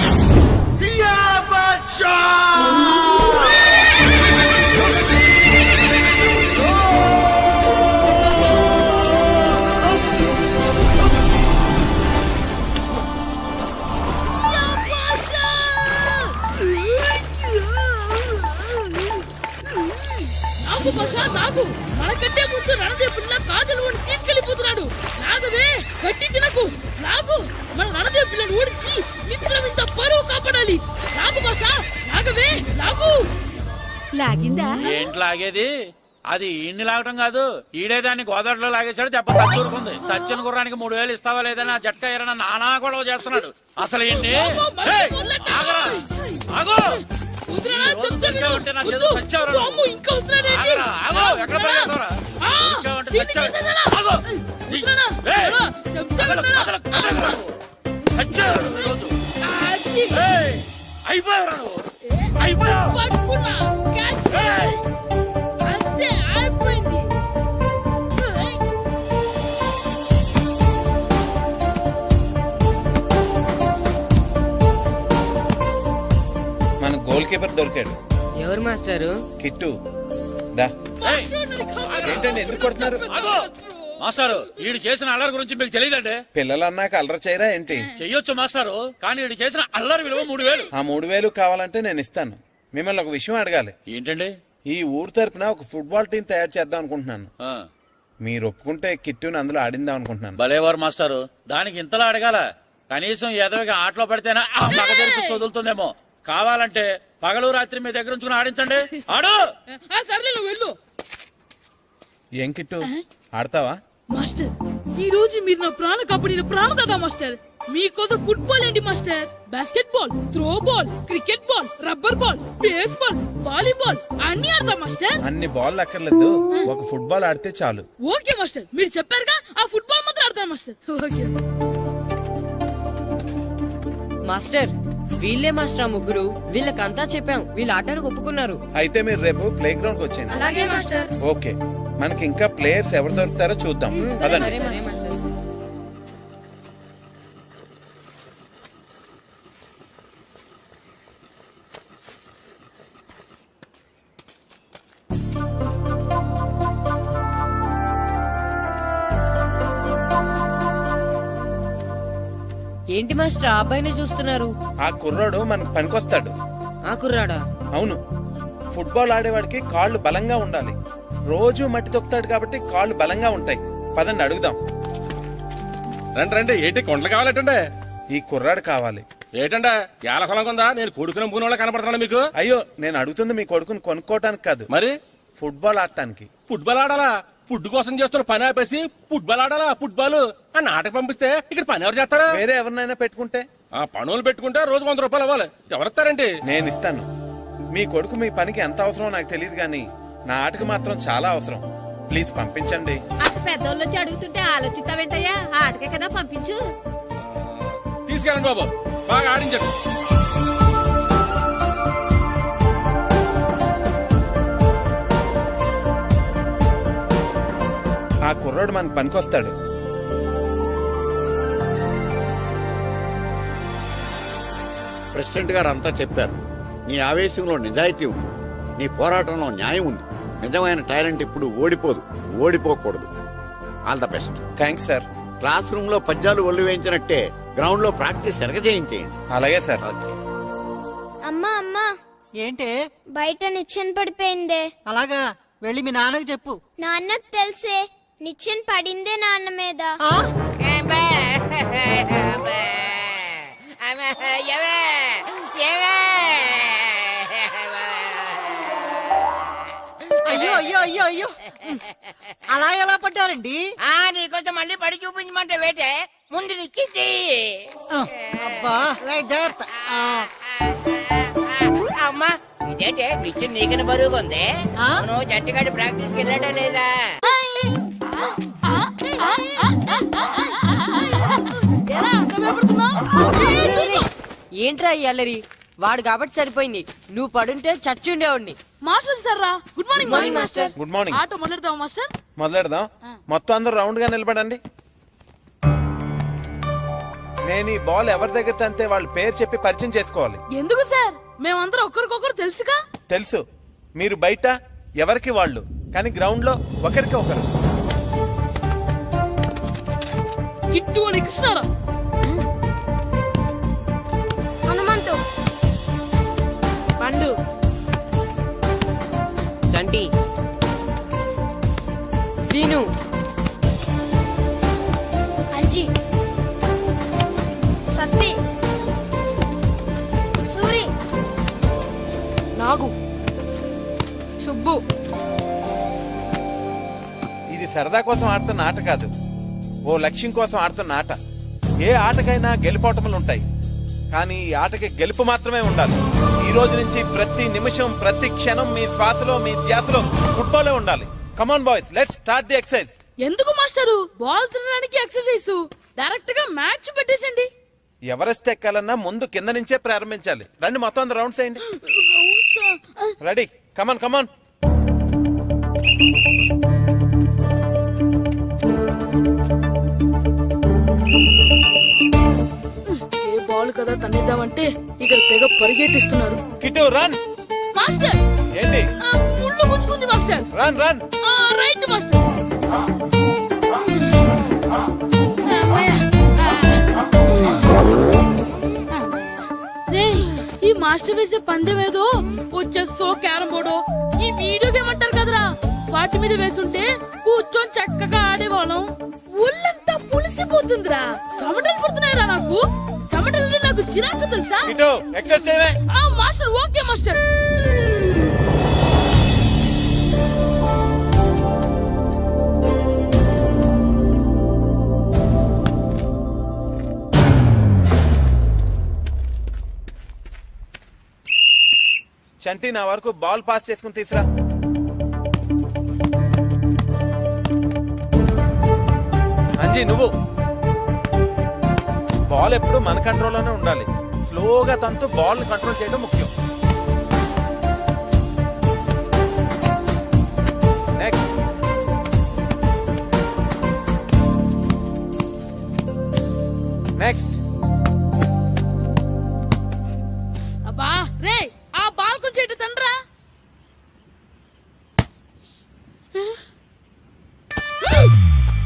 నాకు మనకంటే ముందు రణదేవ్ పిల్ల కాజల్ ఓడి తీసుకెళ్లిపోతున్నాడు. నాగవే, గట్టి తినకు. నాగు, మన రణదేవ్ పిల్లని ఓడించి మిత్రం ఇంత పరువు కాపాడాలి. నాగు బాసా, నాగవే, నాగు. లాగిందా? ఏంటి లాగేది? అది ఈయన్ని లాగటం కాదు, ఈడే దాన్ని గోదావరిలో లాగేశాడు. దెబ్బ చచ్చూరుకుంది. చచ్చిన గుర్రానికి 3000 ఇస్తావా లేదని ఆ జట్కా ఏరన్నా నానా గొడవ చేస్తున్నాడు. అసలు ఏంటి? ఇంకా అంతే అయిపోయింది. మన గోల్ కీపర్ దొరికాడు. ఎవరు మాస్టారు? కిట్టు దా. ఏంటండి ఎందుకు కొడుతున్నారు? మాస్టారు వీడు చేసిన అల్లరి గురించి మీకు తెలియదండి. పిల్లలు అన్నాక అల్లరి చేయరా ఏంటి? చెయ్యొచ్చు మాస్టారు, కానీ వీడు చేసిన అల్లరి విలువ 3000. ఆ 3000 కావాలంటే నేను ఇస్తాను. మిమ్మల్ని ఒక విషయం అడగాలి. ఏంటండి? ఈ ఊరు తరపున ఒక ఫుట్బాల్ టీం తయారు చేద్దాం అనుకుంటున్నాను. మీరు ఒప్పుకుంటే కిట్టుని అందులో ఆడిందాం అనుకుంటున్నాను. భలేవారు మాస్టారు, దానికి ఇంతలా అడగాల? కనీసం ఏదోగా ఆటలో పడితేనా మగ తెరిపి చదువుతుందేమో. కావాలంటే పగలు రాత్రి మీ దగ్గర ఉంచుకుని ఆడించండి. ఆడు. సర్లే నువ్వు వెళ్ళు. ఏం కిట్టు ఆడతావా? మాస్టర్ ఈ రోజు మీరు నా ప్రాణ కంపెనీ ప్రాణ కదా మాస్టర్. మీకోసం ఫుట్బాల్ ఏంటి master, basket ball, throw ball, cricket ball, rubber ball, base ball, volleyball అన్ని ఆడతా మాస్టర్. అన్ని బాల్ అక్కర్లేదు, ఒక ఫుట్బాల్ ఆడితే చాలు. ఓకే మాస్టర్, మీరు చెప్పారుగా ఆ ఫుట్బాల్ మాత్రం ఆడతాను మాస్టర్. ఓకే మాస్టర్ వీళ్ళే మాస్టర్ ఆ ముగ్గురు. వీళ్ళకంతా చెప్పాం, వీళ్ళు ఆడడానికి ఒప్పుకున్నారు. అయితే మీరు రేపు ప్లే గ్రౌండ్ కి వచ్చేయండి. అలాగే మాస్టర్. ఓకే, మనకి ఇంకా ప్లేయర్స్ ఎవరు దొరుకుతారో చూద్దాం. సరే మాస్టర్. ఏంటి మాస్టర్ ఆ అబ్బాయిని చూస్తున్నారు? ఆ కుర్రాడు మనకు పనికొస్తాడు. ఆ కుర్రాడా? అవును, ఫుట్బాల్ ఆడేవాడికి కాళ్ళు బలంగా ఉండాలి. రోజు మట్టి తొక్కుతాడు కాబట్టి కాళ్ళు బలంగా ఉంటాయి. పదండి అడుగుదాం. రండి రండి. ఏంటి కొండలు కావాలంటే? ఈ కుర్రాడు కావాలి. ఏంటంటే ఎలా కొలం ఉందా? నేను కొడుకుని మూడు కనపడుతున్నా మీకు. అయ్యో, నేను అడుగుతుంది మీ కొడుకుని కొనుక్కోవటానికి కాదు, మరి ఫుట్బాల్ ఆడటానికి. ఫుట్బాల్ ఆడాలా? ఫుడ్ కోసం చేస్తున్న పని ఆపేసి ఫుట్బాల్ ఆడాలా? ఫుట్బాల్ ఆ నాటకు పంపిస్తే ఇక్కడ పని ఎవరు చేస్తారా? వేరే ఎవరినైనా పెట్టుకుంటే. ఆ పనులు పెట్టుకుంటే రోజు 100 రూపాయలు అవ్వాలి. ఎవరిస్తారండి? నేను ఇస్తాను. మీ కొడుకు మీ పనికి ఎంత అవసరమో నాకు తెలియదు, కానీ నా ఆటకు మాత్రం చాలా అవసరం. ప్లీజ్ పంపించండి. పెద్దోళ్ళు వచ్చి అడుగుతుంటే ఆలోచిస్తావేంటయ్యా? ఆటకే కదా, పంపించు. తీసుకెళ్ళండి బాబు, బాగా ఆడించండి. ఆ కుర్రోడు మనకు పనికొస్తాడు. ప్రెసిడెంట్ గారు అంతా చెప్పారు. నీ ఆవేశంలో నిజాయితీ ఉంది, నీ పోరాటంలో న్యాయం ఉంది. నిజమైన టాలెంట్ ఇప్పుడు ఓడిపోదు, ఓడిపోకూడదు. All the best. Thanks sir. Classroom లో పద్యాలు ఒళ్ళు వేయించినట్టే గ్రౌండ్ లో ప్రాక్టీస్ చేయించేయండి. అలాగే సార్. అమ్మా అమ్మా, ఏంటే బయట నిచ్చెన పడిపోయిందే. అలాగా, వెళ్ళి మీ నాన్నకి చెప్పు. నాన్నకు తెలిసే, నిచ్చెన పడిందే నాన్న మీద. అయ్యో అయ్యో అయ్యో అయ్యో, అలా ఎలా పడ్డారండి? నీకోసం మళ్ళీ పడి చూపించమంటే వేటే, ముందు నిచ్చింది. అబ్బా, జాగ్రత్త. అమ్మా, ఇదేంటే నిచ్చిన నీకని బరువుగా ఉంది. నువ్వు జట్టుగాడి ప్రాక్టీస్ కి వెళ్ళాడా లేదా? ఏంట్రా ఈ అల్లరి? వాడు కాబట్టి సరిపోయింది, నువ్వు పడుంటే చచ్చి ఉండేవాడిని. మాస్టర్ సార్ రా. Good morning. Morning master. Good morning. ఆటో మొదలెడతావా మాస్టర్? మొదలెడదాం. మొత్తం అందరూ రౌండ్ గా నిలబడండి. నేను ఈ బాల్ ఎవరి దగ్గర తంతే వాళ్ళ పేరు చెప్పి పరిచయం చేసుకోవాలి. ఎందుకు సార్? మేమందరం ఒకరికొకరు తెలుసుగా. తెలుసు. మీరు బయట ఎవరికి వాళ్ళు, కానీ గ్రౌండ్ లో ఒకరికి ఒకరు. కిట్టు అని కృష్ణారా, హనుమంతు, పండు, చంటి, శ్రీను, అంజీ, సత్తి, సూరి, నాగు, సుబ్బు. ఇది సరదా కోసం ఆడుతున్న ఆట కాదు, ఓ లక్ష్యం కోసం ఆడుతున్న ఆట. ఏ ఆటకైనా గెలుపోటములు ఉంటాయి, కానీ ఈ ఆటకి గెలుపు మాత్రమే ఉండాలి. ఈ ఈ రోజు నుంచి ప్రతి నిమిషం ప్రతి క్షణం మీ శ్వాసలో మీ ధ్యాసలో ఫుట్బాలే ఉండాలి. Come on boys, let's start the exercise. ఎందుకు మాస్టారు బాల్ తినడానికి ఎక్సర్సైజ్ డైరెక్ట్ గా మ్యాచ్ పెట్టేసండి. ఎవరెస్ట్ ఎక్కాలన్నా ముందు కింద నుంచే ప్రారంభించాలి. రండి మొత్తం అందరూ రౌండ్స్ వేయండి. రెడీ, కమాన్ కమాన్. ఏ బాల్ కదా తన్నిద్దామంటే ఇక్కడ తెగ పరిగెట్టిస్తున్నారు. కిటు రన్. మాస్టర్ ఏంటి? ముళ్ళు గుచ్చుకుంది master. Run run. Right master. ఈ మాస్టర్ వేసే పందెం ఏదో చెస్సో క్యారం బోర్డో ఈ వీడియో గేమ్ అంటారు కదరా, వాటి మీద వేసుంటే కూర్చొని చక్కగా ఆడేవాళ్ళం. ఒళ్ళంతా పులిసిపోతుందిరా, చెమటలు పడుతున్నాయిరా నాకు. చెమటలు నాకు చిరాకు తెలుసా. Master okay master. చంటి నా వరకు బాల్ పాస్ చేసుకుని తీసురా. అంజీ నువ్వు. బాల్ ఎప్పుడు మన కంట్రోల్లోనే ఉండాలి. స్లోగా తంతు బాల్ కంట్రోల్ చేయడం ముఖ్యం. నెక్స్ట్. నెక్స్ట్. అబ్బా రే, ఆ బాల్ కొంచెం ఇటు తండ్రా.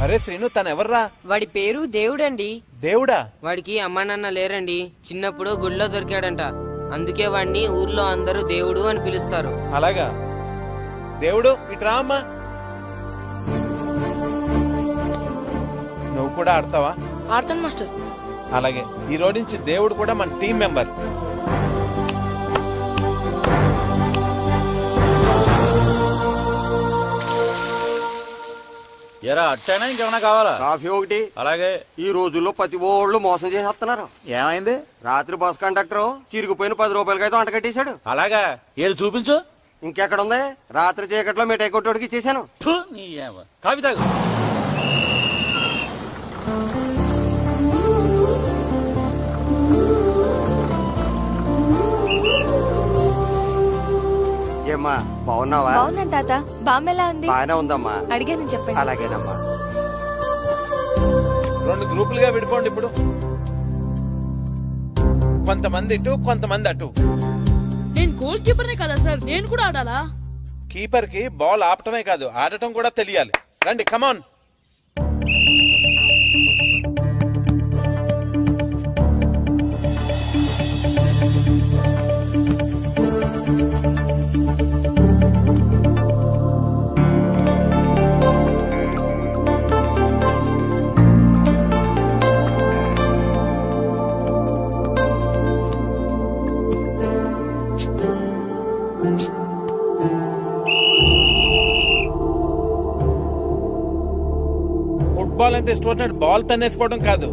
అరే శ్రీను, తను ఎవర్రా? వాడి పేరు దేవుడండి. దేవుడా? వాడికి అమ్మా నాన్న లేరండి. చిన్నప్పుడు గుళ్ళో దొరికాడంట. అందుకే వాడిని ఊర్లో అందరూ దేవుడు అని పిలుస్తారు. అలాగా? దేవుడు ఇట్రా అమ్మా. నువ్వు కూడా ఆడతావా? ఆడతాను మాస్టర్. అలాగే, ఈ రోజు నుంచి దేవుడు కూడా మన టీం మెంబర్. ఎరా అట్టైనా ఇంకేమైనా కావాలా? కాఫీ ఒకటి. అలాగే. ఈ రోజుల్లో ప్రతి ఓళ్ళు మోసం చేసేస్తున్నారు. ఏమైంది? రాత్రి బస్ కండక్టర్ చిరిగిపోయిన 10 రూపాయలకైతే అంట కట్టేశాడు. అలాగా? ఏడు చూపించు. ఇంకెక్కడ ఉంది? రాత్రి చీకట్లో మిఠాయి కొట్టోడికి ఇచ్చేసాను. కాఫీ తాగు. ఏమ్మా బాగున్నావా? బాగున్నాను తాత. బామ్మ ఎలా ఉంది? బాగానే ఉందమ్మా. అడిగాను చెప్పండి. అలాగేనమ్మా. 2 గ్రూపులుగా విడిపోండి. ఇప్పుడు కొంతమంది ఇటు, కొంతమంది అటు. నేను గోల్ కీపర్నే కదా సార్, నేను కూడా ఆడాలా? కీపర్ కి బాల్ ఆపటమే కాదు, ఆడటం కూడా తెలియాలి. రండి, కమాన్. ఫుట్బాల్ అంటే ఇష్టపడినట్టు బాల్ తన్నేసుకోవడం కాదు,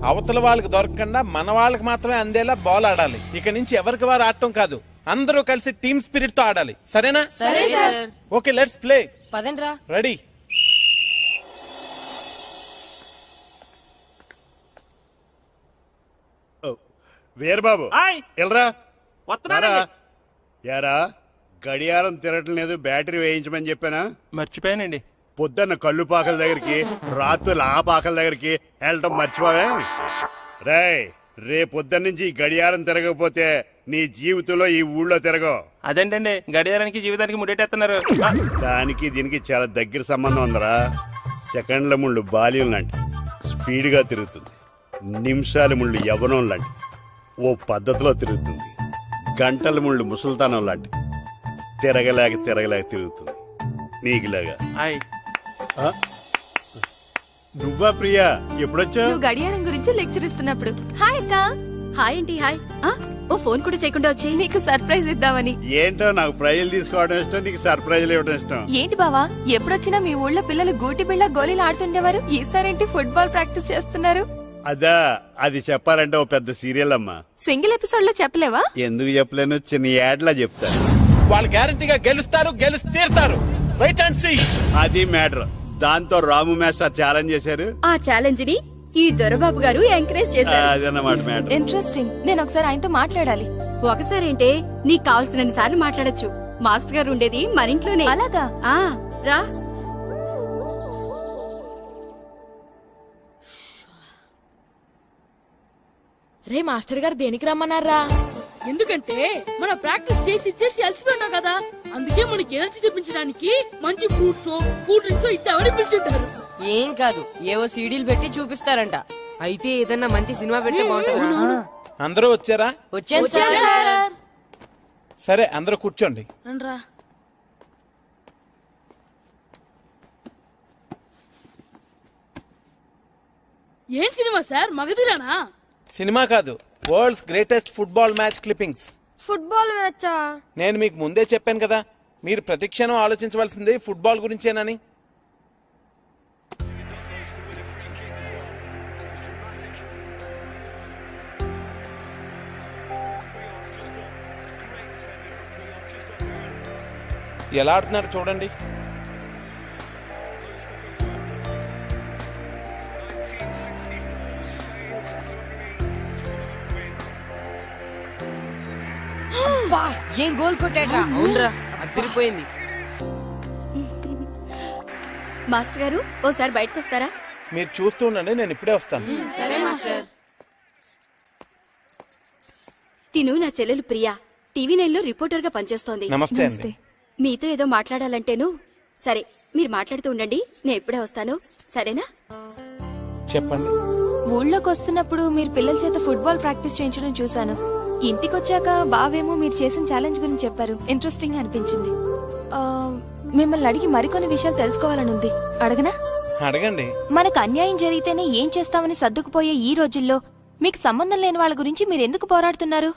అవతల వాళ్ళకి దొరకకుండా మన వాళ్ళకి మాత్రమే అందేలా బాల్ ఆడాలి. ఇక నుంచి ఎవరికి వారు ఆడటం కాదు, అందరూ కలిసి టీమ్ స్పిరిట్ తో ఆడాలి. సరేనా? సరే సార్. Okay, let's play. పదండ్రా. రెడీ. వీరబాబు ఎల్రా. యారా, గడియారం తిరగట్లేదు, బ్యాటరీ వేయించమని చెప్పానా? మర్చిపోయానండి. పొద్దున్న కళ్ళు పాకల దగ్గరికి, రాత్రులు ఆ పాకల దగ్గరికి వెళ్ళటం మర్చిపోవే. రేపొద్దున్న నుంచి ఈ గడియారం తిరగకపోతే నీ జీవితంలో ఈ ఊళ్ళో తిరగవు. అదేంటండి, గడియారానికి జీవితానికి ముడేటేస్తున్నారు. దానికి దీనికి చాలా దగ్గర సంబంధం ఉందరా. సెకండ్ల ముళ్ళు బాల్యం లాంటి స్పీడ్ గా తిరుగుతుంది. నిమిషాల ముళ్ళు యవ్వనం లాంటి ఓ పద్ధతిలో తిరుగుతుంది. గంటల ముళ్ళు ముసల్తానం లాంటి తిరగలేక తిరుగుతుంది. నీకులాగా. నువ్వా ప్రియా? ఎప్పుడొచ్చా? నువ్వు గడియారం గురించి లెక్చర్ ఇస్తున్నప్పుడు. హాయ్ అక్క. హాయ్ ఏంటి హాయ్. ఓ ఫోన్ కూడా చేయకుండా వచ్చి నీకు సర్ప్రైజ్ ఇద్దామని. ఏంటో, నాకు ప్రైజులు తీసుకోవడం ఇష్టం, నీకు సర్ప్రైజ్లు ఇవ్వడం ఇష్టం. ఏంటి బావా, ఎప్పుడొచ్చినా మీ ఊళ్ళో పిల్లలు గూటి బిళ్ళ గోళీలు ఆడుతుండేవారు, ఈసారేంటి ఫుట్బాల్ ప్రాక్టీస్ చేస్తున్నారు? అదా, అది చెప్పాలంటే ఓ పెద్ద సీరియల్ అమ్మా. సింగిల్ ఎపిసోడ్ లో చెప్పలేవా? ఎందుకు చెప్పలేను, చిన్న యాడ్లా చెప్తాను. వాళ్ళు గ్యారంటీగా గెలుస్తారు, గెలిచి తీరుతారు. Wait and see. అది మ్యాటర్. దాంతో రాము మాస్టర్ ఛాలెంజ్ చేశారు. ఆ ఛాలెంజ్ ని ఈ దొరబాబు గారు ఎంకరేజ్ చేశారు. అదన్నమాట మ్యాటర్. ఇంట్రెస్టింగ్. నేను ఒకసారి ఆయనతో మాట్లాడాలి. ఒకసారి ఏంటే, నీకు కావాల్సినన్ని సార్లు మాట్లాడొచ్చు. మాస్టర్ గారు ఉండేది మన ఇంట్లోనే. అలాగా? రా. రే మాస్టర్ గారు దేనికి రమ్మన్నారా? ఎందుకంటే మన ప్రాక్టీస్ చేసి అలసిపోయినాం కదా, అందుకే మనకి ఎనర్జీ తెప్పించడానికి మంచి ఫ్రూట్స్ కూల్ డ్రింక్స్ ఇద్దామని పిలిచింటారు. ఏం కాదు, ఏవో సీడీలు పెట్టి చూపిస్తారంట. అయితే ఏదన్నా మంచి సినిమా పెట్టి బాగుంటుంది. అందరూ వచ్చారా? వచ్చాను సార్. సరే, అందరూ కూర్చోండి. రండ్రా. ఏం సినిమా సార్? మగధిరానా? సినిమా కాదు, world's greatest football match clippings. Football మ్యాచా? నేను మీకు ముందే చెప్పాను కదా, మీరు ప్రతిక్షణం ఆలోచించవలసింది ఫుట్బాల్ గురించేనని. ఎలా ఆడుతున్నారు చూడండి. ఏం గోల్ కొట్టాడ్రా? అవునరా, అదిరిపోయింది. మాస్టర్ గారు ఓసారి బయటకు వస్తారా? మీరు చూస్తూ ఉండండి, నేను ఇప్పుడే వస్తాను. సరే మాస్టర్. తిను నా చెల్లెలు ప్రియా, టీవీ 9లో రిపోర్టర్ గా పనిచేస్తోంది. నమస్తే అండి. మీతో ఏదో మాట్లాడాలంటేను. సరే, మీరు మాట్లాడుతూ ఉండండి, నేను ఇప్పుడే వస్తాను. సరేనా? చెప్పండి. ఊళ్ళోకి వస్తున్నప్పుడు మీరు పిల్లల చేత ఫుట్బాల్ ప్రాక్టీస్ చేయించడం చూశాను. ఇంటికొచ్చాక బావేమో మీరు చేసిన ఛాలెంజ్ గురించి చెప్పారు. ఇంట్రెస్టింగ్ అనిపించింది. మిమ్మల్ని అడిగి మరికొన్ని విషయాలు తెలుసుకోవాలని ఉంది. అడగనా? అడగండి. మనకు అన్యాయం జరిగితేనే ఏం చేస్తామని సర్దుకుపోయే ఈ రోజుల్లో మీకు సంబంధం లేని వాళ్ళ గురించి మీరు ఎందుకు పోరాడుతున్నారు?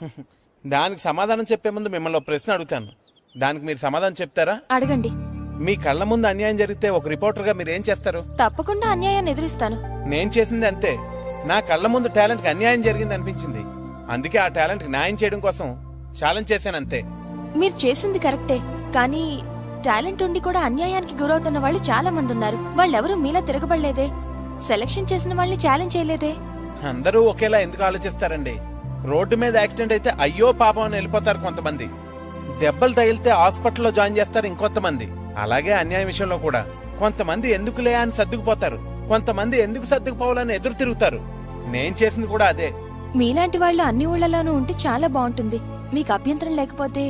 దానికి సమాధానం చెప్పే ముందు మిమ్మల్ని ప్రశ్న అడుగుతాను. దానికి మీరు సమాధానం చెప్తారా? అడగండి. మీ కళ్ళ ముందు అన్యాయం జరిగితే ఒక రిపోర్టర్ గా మీరు ఏం చేస్తారు? తప్పకుండా అన్యాయాన్ని ఎదిరిస్తాను. నేను చేసింది అంతే. నా కళ్ళ ముందు టాలెంట్ కి అన్యాయం జరిగింది అనిపించింది, అందుకే ఆ టాలెంట్ కి న్యాయం చేయడం కోసం ఛాలెంజ్ చేశాను అంతే. మీరు చేసింది కరెక్టే, కానీ టాలెంట్ ఉండి కూడా అన్యాయానికి గురవుతున్న వాళ్ళు చాలా మంది ఉన్నారు. వాళ్ళెవరూ మీలా తిరగబడలేదే. సెలక్షన్ చేసిన వాళ్ళని ఛాలెంజ్ చేయలేదే. అందరూ ఒకేలా ఎందుకు ఆలోచిస్తారండి? రోడ్డు మీద యాక్సిడెంట్ అయితే అయ్యో పాపం అని వెళ్ళిపోతారు కొంతమంది. దెబ్బలు తగిలితే హాస్పిటల్లో జాయిన్ చేస్తారు ఇంకొంతమంది. అలాగే అన్యాయం విషయంలో కూడా కొంతమంది ఎందుకులే అని సర్దుకుపోతారు, కొంతమంది ఎందుకు సర్దుకుపోవాలని ఎదురు తిరుగుతారు. నేను చేసింది కూడా అదే. మీలాంటి వాళ్ళు అన్ని ఊళ్ళలోనూ ఉంటే చాలా బాగుంటుంది. మీకు అభ్యంతరం లేకపోతే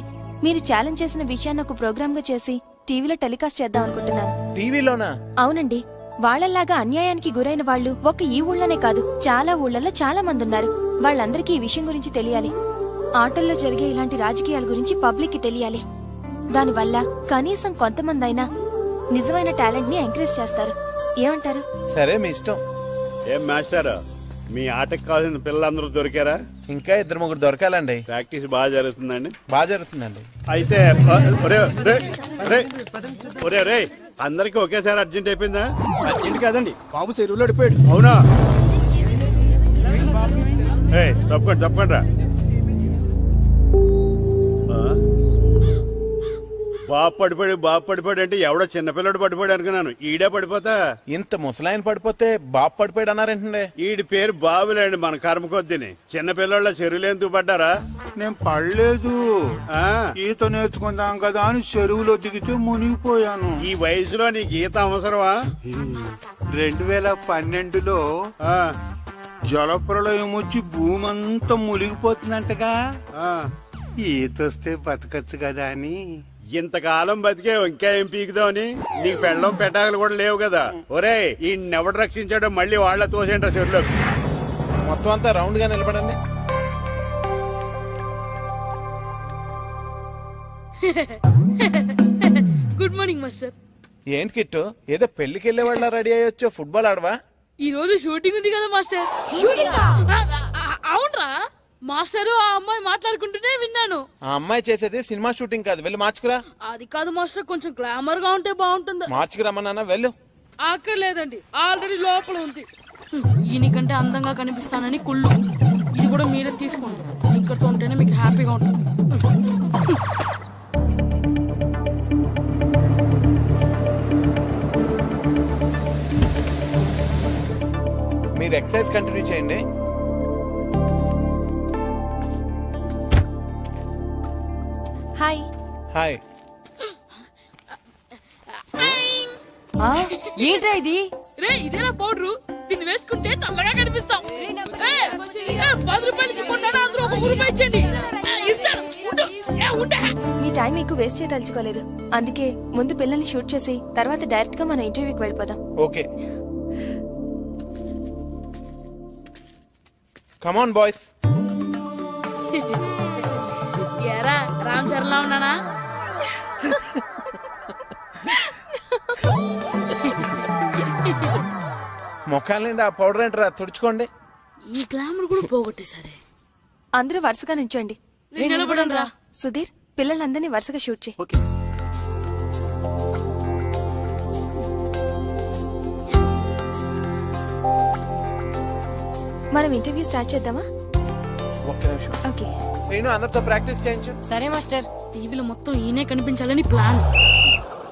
మీరు ఛాలెంజ్ చేసిన విషయాన్ని ఒక ప్రోగ్రామ్ గా చేసి టీవీలో టెలికాస్ట్ చేద్దాం అనుకుంటున్నాను. టీవీలోనా? అవునండి. వాళ్ళలాగా అన్యాయానికి గురైన వాళ్ళు ఒక్క ఈ ఊళ్ళోనే కాదు, చాలా ఊళ్ళలో చాలా మంది ఉన్నారు. వాళ్ళందరికీ ఈ విషయం గురించి తెలియాలి. ఆటల్లో జరిగే ఇలాంటి రాజకీయాల గురించి పబ్లిక్ కి తెలియాలి. దానివల్ల కనీసం కొంతమంది అయినా నిజమైన టాలెంట్ ని ఎంకరేజ్ చేస్తారు. ఏమంటారు? సరే, మీ ఇష్టం. ఏం మాస్టర్, మీ ఆటకు కావాల్సిన పిల్లలందరూ దొరికారా? ఇంకా 2-3 దొరకాలండి. ప్రాక్టీస్ బాగా జరుగుతుందండి? బాగా జరుగుతుందండి. అయితే ఒరే అందరికి ఒకేసారి అర్జెంట్ అయిపోయిందా? అర్జెంట్ కాదండి, బాబు చెరువులో పడిపోయాడు. అవునా? తప్పకుండా రా. బాబు పడిపోయాడు అంటే ఎవడో చిన్నపిల్లడు పడిపోయాడు అనుకున్నాను. ఈడే పడిపోతా. ఇంత ముసలాయన పడిపోతే బాబు పడిపోయాడు అన్నారేంటండి? ఈడి పేరు బాబులేండి, మన కర్మ కొద్దిని. చిన్నపిల్లల చెరువులు ఎందుకు పడ్డారా? నేను పడలేదు, ఈత నేర్చుకుందాం కదా అని చెరువులో దిగితే మునిగిపోయాను. ఈ వయసులో నీకు ఈత అవసరమా? 2012లో జలప్రలయం వచ్చి భూమి అంతా మునిగిపోతుందంటగా. ఈతొస్తే బతకచ్చు కదా అని. ఇంతకాలం బతికే ఇంకా ఏం పీకుదామని? నీకు పెళ్ళం పెట్టాకలు కూడా లేవు కదా. ఒరే, ఈ ఎవడు రక్షించాడో మళ్ళీ వాళ్ళ తోసేంట చెరువులో. మొత్తం అంతా రౌండ్ గా నిలబడండి. Good morning master. ఏంటి కిట్టు, ఏదో పెళ్లికి వెళ్లే వాళ్ళ రెడీ అయ్యొచ్చో? ఫుట్బాల్ ఆడవా? ఈ రోజు షూటింగ్ ఉంది కదా మాస్టర్. అవునరా మాస్టర్, ఆ అమ్మాయి మాట్లాడుకుంటూనే విన్నాను. ఆ అమ్మాయి చేసేది సినిమా షూటింగ్ కాదు, వెళ్ళి మార్చుకురా. అది కాదు మాస్టర్, కొంచెం గ్లామర్ గా ఉంటే బాగుంటుంది. మార్చుకురమ్మన్నా, వెళ్ళు. అక్కర్లేదండి, ఆల్రెడీ లోపల ఉంది. ఈయనకంటే అందంగా కనిపిస్తానని కుళ్ళు. ఇది కూడా మీరే తీసుకోండి. ఇక్కడితో ఉంటేనే మీకు హ్యాపీగా ఉంటుంది. మీరు ఎక్సర్సైజ్ కంటిన్యూ చేయండి. హాయ్. హాయ్. ఏంట్రా ఇది? రే ఇదేనా పౌడరు? దీన్ని వేసుకుంటే చల్లగా కనిపిస్తాం. 10 రూపాయలు ఇచ్చుకుంటాను, అందరూ 1 రూపాయి ఇచ్చేయండి. ఇస్తాను. మీ టైం ఎక్కువ వేస్ట్ చేయదలుచుకోలేదు. అందుకే ముందు పిల్లల్ని షూట్ చేసి తర్వాత డైరెక్ట్ గా మన ఇంటర్వ్యూకి వెళ్ళిపోదాం. Okay, come on boys. ఎరా రామ్ చరణ్ లా ఉన్నానా? మొఖాల నిండా ఆ పౌడర్ ఏంట్రా, తుడుచుకోండి. ఈ గ్లామర్ కూడా పోగొట్టేసరే. అందరూ వరుసగా నించోండి. నిలబడండి రా. సుధీర్, పిల్లలందరినీ వరుసగా షూట్ చేయి. మనం ఇంటర్వ్యూ స్టార్ట్ చేద్దామా? ఒక్క నిమిషం. ఓకే. శ్రీను, అందరితో ప్రాక్టీస్ చేయించు. సరే మాస్టర్. టీవీలో మొత్తం ఈయనే కనిపించాలని ప్లాన్.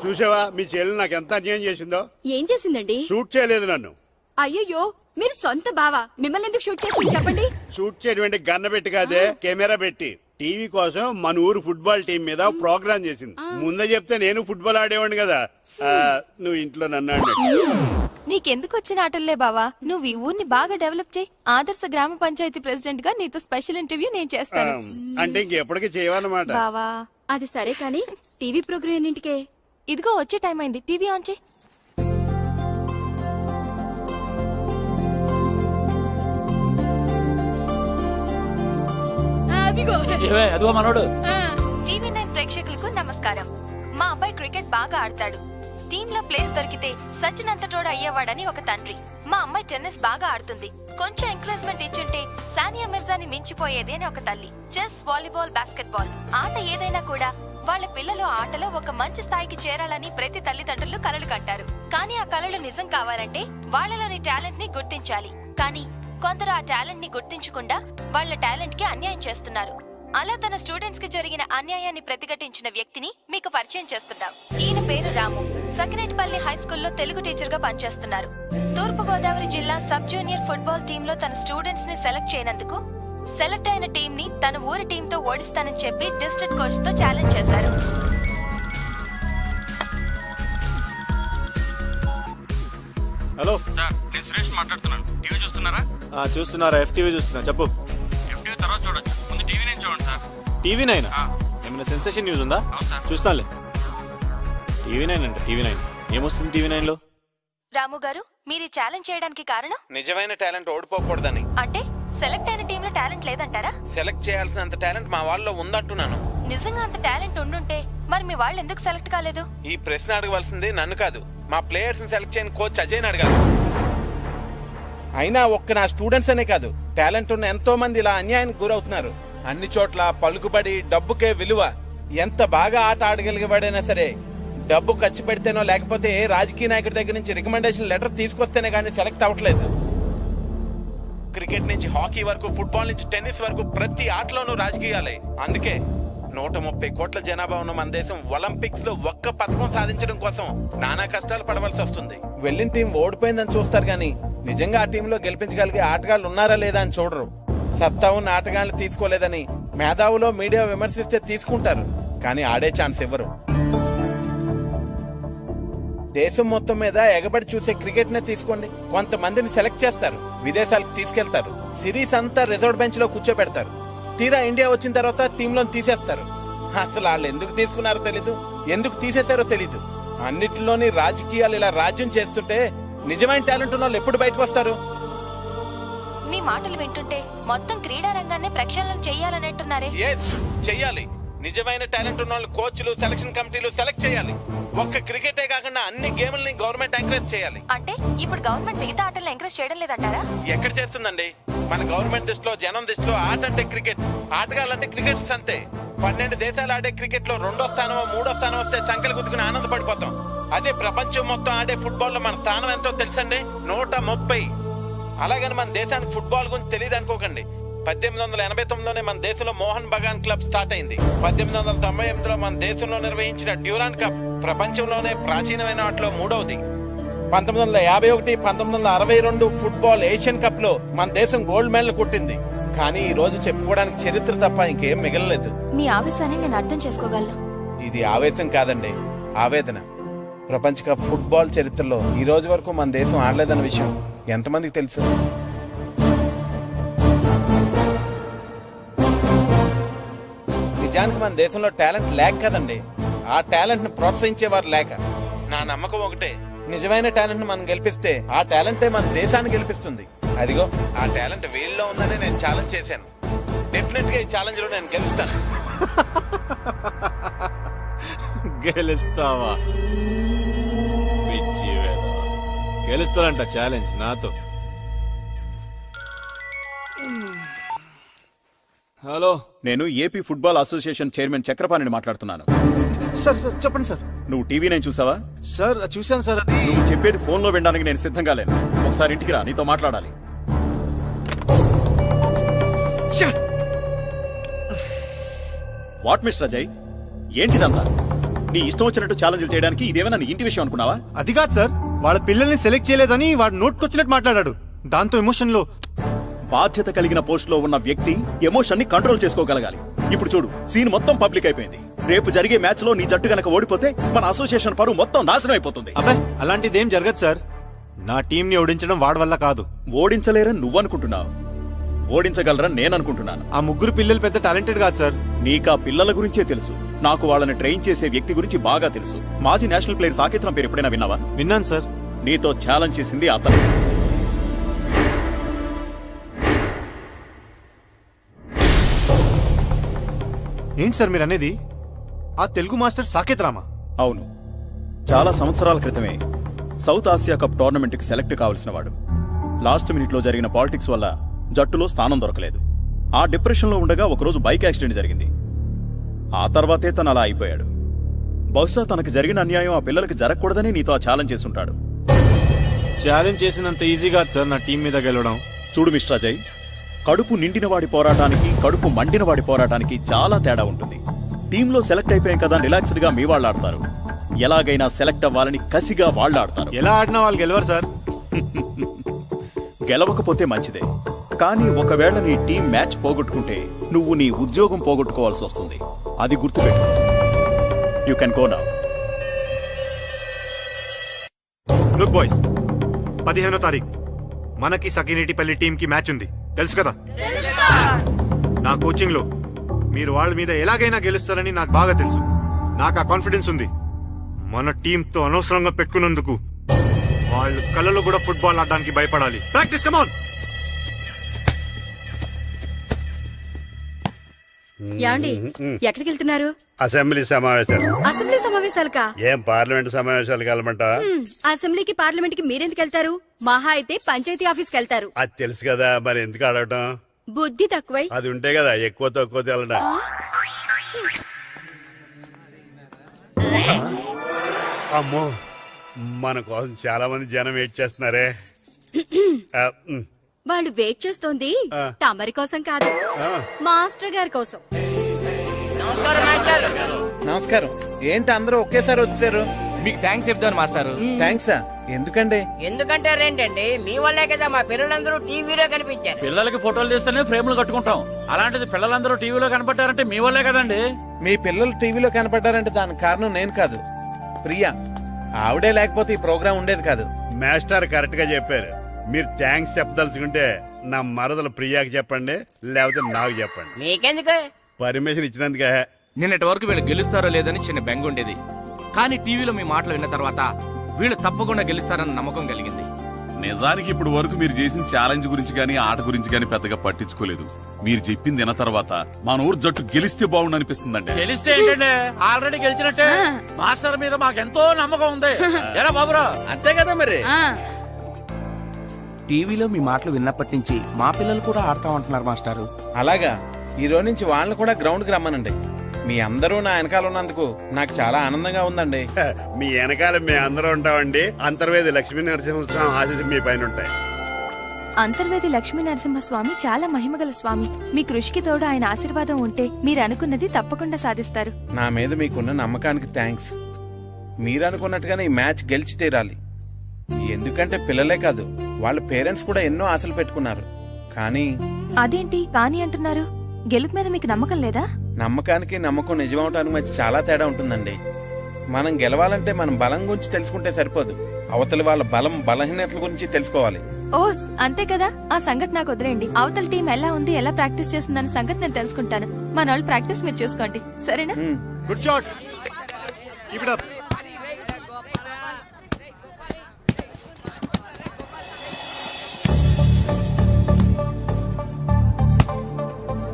చూసావా మీ చెల్లి నాకు ఎంత అన్యాయం చేసిందో? ఏం చేసిందండి? షూట్ చేయలేదు నన్ను. అయ్యయ్యో, మీరు సొంత బావా, మిమ్మల్ని ఎందుకు షూట్ చేసి చెప్పండి. షూట్ చేయడం గన్న పెట్టి కాదే, కెమెరా పెట్టి. టీవీ కోసం మన ఊరు ఫుట్బాల్ టీం మీద ప్రోగ్రామ్ చేసింది. ముందే చెప్తే నేను ఫుట్బాల్ ఆడేవాడిని కదా. నువ్వు ఇంట్లో నన్ను అన్నట్టు. నీకెందుకు వచ్చిన ఆటల్లే బావా, నువ్వు ఈ ఊరిని బాగా డెవలప్ చేయి. ఆదర్శ గ్రామ పంచాయతీ ప్రెసిడెంట్ గా నీతో స్పెషల్ ఇంటర్వ్యూ నేను చేస్తాను. అంటే ఇంకెప్పటికీ చేయవన్నమాట. బావా అది సరే కానీ టీవీ ప్రోగ్రామ్ ఎన్నింటికే? ఇదిగో వచ్చే టైం అయింది, టీవీ ఆన్ చేయి. అదిగో మనోడు. టీవీ 9 ప్రేక్షకులకు నమస్కారం. మా అబ్బాయి క్రికెట్ బాగా ఆడతాడు. టీంలో ప్లేస్ దొరికితే సచిన్ అంతటోడు అయ్యేవాడని ఒక తండ్రి. మా అమ్మాయి టెన్నిస్ బాగా ఆడుతుంది. కొంచెం ఎంకరేజ్మెంట్ ఇచ్చుంటే సానియా మిర్జాని మించిపోయేది అని ఒక తల్లి. చెస్, వాలీబాల్, బాస్కెట్బాల్ ఆట ఏదైనా కూడా వాళ్ళ పిల్లలు ఆటలో ఒక మంచి స్థాయికి చేరాలని ప్రతి తల్లిదండ్రులు కలలు కంటారు. కానీ ఆ కలలు నిజం కావాలంటే వాళ్ళలోని టాలెంట్ ని గుర్తించాలి. కానీ కొందరు ఆ టాలెంట్ ని గుర్తించకుండా వాళ్ళ టాలెంట్ కి అన్యాయం చేస్తున్నారు. అలా తన స్టూడెంట్స్ కి జరిగిన అన్యాయాన్ని ప్రతిఘటించిన వ్యక్తిని మీకు పరిచయం చేస్తున్నాం. ఈయన పేరు రాము. సకినేటిపల్లి హై స్కూల్లో తెలుగు టీచర్ గా పనిచేస్తున్నారు. తూర్పు గోదావరి జిల్లా సబ్ జూనియర్ ఫుట్బాల్ టీమ్ లో తన స్టూడెంట్స్ ని సెలెక్ట్ చేయనందుకు సెలెక్ట్ అయిన టీం ని తన ఊరి టీం తో ఓడిస్తానని చెప్పి డిస్ట్రిక్ట్ కోచ్ తో ఛాలెంజ్ చేశారు. హలో సార్, నేను సురేష్ మాట్లాడుతున్నాను. టీవీ చూస్తున్నారా? చూస్తున్నారా? FTV చూస్తున్నా. చెప్పు. FTV తర్వాత చూడొచ్చు, ముందు టీవీ నేను చూడండి సార్. టీవీ 9 ఏమైనా సెన్సేషన్ న్యూస్ ఉందా? చూస్తానులే. టీవీ 9 అంటే టీవీ 9 ఏమొస్తుంది టీవీ 9 లో? రాము గారు, మీరు ఛాలెంజ్ చేయడానికి కారణం? నిజమైన టాలెంట్ ఓడిపోకూడదని. అంటే సెలెక్ట్ అయిన టీంలో టాలెంట్ లేదంటారా? సెలెక్ట్ చేయాల్సినంత టాలెంట్ మా వాళ్ళలో ఉందంటున్నాను. నిజంగా అంత టాలెంట్ ఉండుంటే మరి మీ వాళ్ళు ఎందుకు సెలెక్ట్ కాలేదు? ఈ ప్రశ్న అడగవలసింది నన్ను కాదు, మా ప్లేయర్స్ ని సెలెక్ట్ చేయని కోచ్ అజయ్ అడగాలి. అయినా ఒక్క నా స్టూడెంట్స్ అనే కాదు, టాలెంట్ ఉన్న ఎంతో మంది ఇలా అన్యాయానికి గురవుతున్నారు. అన్ని చోట్ల పలుకుబడి, డబ్బుకే విలువ. ఎంత బాగా ఆట ఆడగలిగేవాడైనా సరే డబ్బు ఖర్చు పెడితేనో లేకపోతే ఏ రాజకీయ నాయకుడి దగ్గర నుంచి రికమెండేషన్ లెటర్ తీసుకొస్తేనే గానీ సెలెక్ట్ అవ్వట్లేదు. క్రికెట్ నుంచి హాకీ వరకు, ఫుట్బాల్ నుంచి టెన్నిస్ వరకు ప్రతి ఆటలోనూ రాజకీయాలే. అందుకే 130 కోట్ల జనాభా ఉన్న మన దేశం ఒలింపిక్స్ లో ఒక్క పథకం సాధించడం కోసం నానా కష్టాలు పడవలసి వస్తుంది. వెళ్ళిన టీం ఓడిపోయిందని చూస్తారు గానీ నిజంగా ఆ టీంలో గెలిపించగలిగే ఆటగాళ్లు ఉన్నారా లేదా అని చూడరు. సత్తా ఉన్న ఆటగాళ్లు తీసుకోలేదని మేధావులో మీడియా విమర్శిస్తే తీసుకుంటారు, కానీ ఆడే ఛాన్స్ ఇవ్వరు. దేశం మొత్తం మీద ఎగబడి చూసే క్రికెట్ నే తీసుకోండి. కొంతమందిని సెలెక్ట్ చేస్తారు, విదేశాలకు తీసుకెళ్తారు, సిరీస్ అంతా రిజర్వ్ బెంచ్ లో కూర్చోబెడతారు. తీరా ఇండియా వచ్చిన తర్వాత టీంలో తీసేస్తారు. అసలు వాళ్ళు ఎందుకు తీసుకున్నారో తెలీదు, ఎందుకు తీసేశారో తెలీదు. అన్నిటిలోని రాజకీయాలు ఇలా రాజ్యం చేస్తుంటే నిజమైన టాలెంట్ ఉన్న వాళ్ళు ఎప్పుడు బయటకు వస్తారు? మీ మాటలు వింటుంటే మొత్తం క్రీడా రంగాన్ని ప్రక్షాళన చెయ్యాలనంటున్నారే? చెయ్యాలి. నిజమైన టాలెంట్ ఉన్న వాళ్ళు కోచ్లు, సెలక్షన్ కమిటీలు సెలెక్ట్ చేయాలి. ఒక్క క్రికెటే కాకుండా అన్ని గేమ్లని గవర్నమెంట్ ఎంకరేజ్ చేయాలి. అంటే ఇప్పుడు గవర్నమెంట్ మిగతా ఆటలను ఎంకరేజ్ చేయడం లేదంటారా? ఎక్కడ చేస్తుందండి? మన గవర్నమెంట్ దృష్టిలో, జనం దృష్టిలో ఆట అంటే క్రికెట్, ఆటగాళ్ళంటే క్రికెటర్స్ అంతే. 12 దేశాలు ఆడే క్రికెట్ లో 2వ స్థానం 3వ స్థానం వస్తే చంకలు గుద్దుకుని ఆనందపడిపోతాం. అదే ప్రపంచం మొత్తం ఆడే ఫుట్బాల్ లో మన స్థానం ఎంతో తెలుసండి? 130. అలాగని మన దేశానికి ఫుట్బాల్ గురించి తెలియదు అనుకోకండి. 1889లోనే మన దేశంలో మోహన్ బగాన్ క్లబ్ స్టార్ట్ అయింది. 1898లో మన దేశంలో నిర్వహించిన డ్యూరాన్ కప్ ప్రపంచంలోనే ప్రాచీనమైన వాటిలో 3వది. 1951, 1962 ఫుట్బాల్ ఏషియన్ కప్ లో మన దేశం గోల్డ్ మెడల్ కొట్టింది. కానీ ఈ రోజు చెప్పుకోవడానికి చరిత్ర తప్ప ఇంకేం మిగలలేదు. మీ ఆవేశాన్ని నేను అర్థం చేసుకోగలను. ఇది ఆవేశం కాదండి, ఆవేదన. ప్రపంచ కప్ ఫుట్బాల్ చరిత్రలో ఈ రోజు వరకు మన దేశం ఆడలేదన్న విషయం ఎంతమందికి తెలుసు? నిజానికి మన దేశంలో టాలెంట్ లేక కదండి, ఆ టాలెంట్ ని ప్రోత్సహించేవారు లేక. నా నమ్మకం ఒకటే, నిజమైన టాలెంట్ ని మనం గెలిపిస్తే ఆ టాలెంటే మన దేశాన్ని గెలిపిస్తుంది. అదిగో ఆ టాలెంట్ వీళ్ళలో ఉందని నేను ఛాలెంజ్ చేశాను. డెఫినెట్ గా ఈ ఛాలెంజ్ లో నేను గెలుస్తాను. గెలుస్తావా? పిచ్చి వేధవ. గెలుస్తానంట ఛాలెంజ్ నాతో. హలో, నేను ఏపీ ఫుట్బాల్ అసోసియేషన్ చైర్మన్ చక్రపాణిని మాట్లాడుతున్నాను. సార్ సార్ చెప్పండి సార్. నువ్వు టీవీ నేను చూసావా? సార్ చూశాను సార్. నువ్వు చెప్పేది ఫోన్ లో వినడానికి నేను సిద్ధంగా లేను. ఒకసారి ఇంటికి రా, నీతో మాట్లాడాలి. వాట్ మిస్టర్ అజయ్, ఏంటిదంతా? నీ ఇష్టం వచ్చినట్టు ఛాలెంజ్ చేయడానికి ఇదేమైనా నీ ఇంటి విషయం అనుకున్నావా? అది కాదు సార్, వాళ్ళ పిల్లల్ని సెలెక్ట్ చేయలేదని వాడు నోట్కొచ్చినట్టు మాట్లాడాడు. దాంతో ఎమోషన్ లో. బాధ్యత కలిగిన పోస్ట్ లో ఉన్న వ్యక్తి ఎమోషన్ ని కంట్రోల్ చేసుకోగలగాలి. ఇప్పుడు చూడు, సీన్ మొత్తం పబ్లిక్ అయిపోయింది. రేపు జరిగే మ్యాచ్ లో నీ జట్టు గనక ఓడిపోతే మన అసోసియేషన్ పరువు మొత్తం నాశనం అయిపోతుంది. అబ్బాయి, అలాంటిదేం జరగదు సార్. నా టీం ని ఓడించడం వాడి వల్ల కాదు. ఓడించలేరని నువ్వనుకుంటున్నావు, ఓడించగలరని నేననుకుంటున్నాను. ఆ ముగ్గురు పిల్లలు పెద్ద టాలెంటెడ్ కాదు సార్. నీకా పిల్లల గురించే తెలుసు, నాకు వాళ్ళని ట్రైన్ చేసే వ్యక్తి గురించి బాగా తెలుసు. మాజీ నేషనల్ ప్లేయర్ సాకేత్ రామ్ పేరు ఎప్పుడైనా విన్నావా? విన్నాను సార్. నీతో ఛాలెంజ్ చేసింది అతను. ఏంటి సార్ మీరు అనేది? ఆ తెలుగు మాస్టర్ సాకేత్ రామా? అవును, చాలా సంవత్సరాల క్రితమే సౌత్ ఆసియా కప్ టోర్నమెంట్ కి సెలెక్ట్ కావలసిన వాడు. లాస్ట్ మినిట్ లో జరిగిన పాలిటిక్స్ వల్ల జట్టులో స్థానం దొరకలేదు. ఆ డిప్రెషన్ లో ఉండగా ఒకరోజు బైక్ యాక్సిడెంట్ జరిగింది. ఆ తర్వాతే తను అలా అయిపోయాడు. బహుశా తనకు జరిగిన అన్యాయం ఆ పిల్లలకి జరగకూడదని నీతో ఆ ఛాలెంజ్ చేసుంటాడు. ఛాలెంజ్ చేసినంత ఈజీ కాదు సార్ నా టీం మీద గెలవడం. చూడు మిస్టర్ అజయ్, కడుపు నిండిన వాడి పోరాటానికి కడుపు మండిన వాడి పోరాటానికి చాలా తేడా ఉంటుంది. టీంలో సెలెక్ట్ అయిపోయాం కదా రిలాక్స్డ్ గా మీ వాళ్ళు ఆడతారు. ఎలాగైనా సెలెక్ట్ అవ్వాలని కసిగా వాళ్ళు ఆడతారు. ఎలా ఆడినా వాళ్ళు గెలవరు సార్. గెలవకపోతే మంచిదే, కానీ ఒకవేళ నీ టీం మ్యాచ్ పోగొట్టుకుంటే నువ్వు నీ ఉద్యోగం పోగొట్టుకోవాల్సి వస్తుంది. అది గుర్తుపెట్టు. You can go now. Look boys, 15వ తారీఖు మనకి సకినేటిపల్లి టీం కి మ్యాచ్ ఉంది, తెలుసు కదా? నా కోచింగ్ లో మీరు వాళ్ళ మీద ఎలాగైనా గెలుస్తారని నాకు బాగా తెలుసు. నాకు ఆ కాన్ఫిడెన్స్ ఉంది. మన టీంతో అనవసరంగా పెట్టుకున్నందుకు వాళ్ళు కళ్ళలో కూడా ఫుట్బాల్ ఆడడానికి భయపడాలి. Practice, come on. యాండి, ఎక్కడికి వెళ్తున్నారు? అసెంబ్లీ సమావేశాలు. అసెంబ్లీ సమావేశాలకా? ఏం పార్లమెంట్ సమావేశాలు కలమంటా? అసెంబ్లీకి పార్లమెంట్ కి మీరెందుకు వెళ్తారు? మహా అయితే పంచాయతీ ఆఫీస్కి వెళ్తారు. అది తెలుసు కదా, మరి ఎందుకు అడగటం? బుద్ధి తక్కువై. అది ఉంటే కదా ఎక్కువ తక్కువ తెలడా. అమ్మో, మన కోసం చాలా మంది జనం వెయిట్ చేస్తున్నారే. వాళ్ళు వెయిట్ చేస్తోంది తమరి కోసం కాదు, మాస్టర్ గారి కోసం. నమస్కారం. ఏంటి అందరూ ఒకేసారి వచ్చారు? మీకు థ్యాంక్స్ చెప్తాను మాస్టారు. థ్యాంక్సా? ఎందుకండి? ఎందుకంటే రేంటండి, మీ వల్లే కదా మా పిల్లలందరూ టీవీలో కనిపించారు. పిల్లలకి ఫోటోలు తీస్తేనే ఫ్రేమ్లు కట్టుకుంటాం. అలాంటిది పిల్లలందరూ టీవీలో కనపడ్డారంటే మీ వల్లే కదండి. మీ పిల్లలు టీవీలో కనపడ్డారంటే దానికి కారణం నేను కాదు, ప్రియా. ఆవిడే లేకపోతే ఈ ప్రోగ్రాం ఉండేది కాదు. మాస్టర్ కరెక్ట్ గా చెప్పారు. మీరు థ్యాంక్స్ చెప్పదలుచుకుంటే నా మరదలు ప్రియాకి చెప్పండి, లేకపోతే నాకు చెప్పండి. మీకెందుకు? పర్మిషన్ ఇచ్చినందుకే. నిన్నటి వరకు వీళ్ళు గెలుస్తారో లేదని చిన్న బెంగ ఉండేది, కానీ టీవీలో మీ మాటలు విన్న తర్వాత వీళ్ళు తప్పకుండా గెలుస్తారన్న నమ్మకం కలిగింది. నిజానికి ఇప్పుడు వరకు మీరు చేసిన ఛాలెంజ్ గురించి గానీ ఆట గురించి గానీ పెద్దగా పట్టించుకోలేదు. మీరు చెప్పింది విన్న తర్వాత మన ఊరు జట్టు గెలిస్తే బాగుండు అనిపిస్తుందండి. గెలిస్తే ఏంటండి, ఆల్రెడీ గెలిచినట్టే. మాస్టర్ మీద మాకెంతో నమ్మకం ఉంది. ఎలా బాబురా? అంతే కదా మరి. టీవీలో మీ మాటలు విన్నప్పటి నుంచి మా పిల్లలు కూడా ఆడతామంటున్నారు మాస్టారు. అలాగా? ఈ రోజు నుంచి వాళ్ళని కూడా గ్రౌండ్ కి రమ్మనండి. మీ అందరూ నా వెనకాల ఉన్నందుకు నాకు చాలా ఆనందంగా ఉందండి. మీ వెనకాల మేము అందరూ ఉంటామండి. అంతర్వేది లక్ష్మీ నరసింహస్వామి ఆశీస్సులు మీ పైన ఉంటాయి. అంతర్వేది లక్ష్మీ నరసింహస్వామి చాలా మహిమగల స్వామి. మీ కృషికి తోడు ఆయన ఆశీర్వాదం ఉంటే మీరు అనుకున్నది తప్పకుండా సాధిస్తారు. నా మీద మీకున్న నమ్మకానికి థ్యాంక్స్. మీరనుకున్నట్టుగానే ఈ మ్యాచ్ గెలిచి తీరాలి. ఎందుకంటే పిల్లలే కాదు, వాళ్ళ పేరెంట్స్ కూడా ఎన్నో ఆశలు పెట్టుకున్నారు. కానీ అదేంటి కానీ అంటున్నారు? గెలుపు మీద మీకు నమ్మకం లేదా? నమ్మకానికి నమ్మకం నిజమవటానికి మధ్య చాలా తేడా ఉంటుందండి. మనం గెలవాలంటే మనం బలం గురించి తెలుసుకుంటే సరిపోదు, అవతలి వాళ్ళ బలం బలహీనతల గురించి తెలుసుకోవాలి. ఓస్ అంతే కదా. ఆ సంగతి నాకు వదిలేండి. అవతల టీం ఎలా ఉంది, ఎలా ప్రాక్టీస్ చేస్తుందన్న సంగతి నేను తెలుసుకుంటాను. మన వాళ్ళు ప్రాక్టీస్ మీరు చూసుకోండి, సరేనా? Good shot. Keep it up.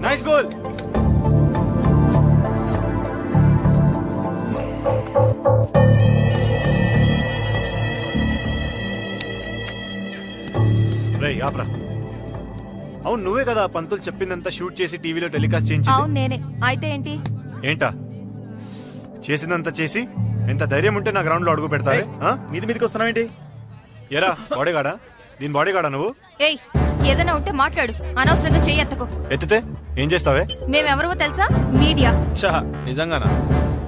Nice goal. రేయ్ ఆప్రా. అవును నువ్వే కదా పంతులు చెప్పిందంతా షూట్ చేసి టీవీలో టెలికాస్ట్ చేయించింది? అవును నేనే. అయితే ఏంటి? ఏంటా చేసిందంతా చేసి ఎంత ధైర్యం ఉంటే నా గ్రౌండ్ లో అడుగు పెడతారే? మీదికి వస్తున్నావేంటి? ఎరా బాడీగాడా? దీని బాడీగాడా నువ్వు? ఏయ్ ఏదైనా ఉంటే మాట్లాడు, అనవసరంగా చెయ్యెత్తకు. ఎత్తితే ఏం చేస్తావే? మేమెవరో తెలుసా? మీడియా. చా నిజంగానా?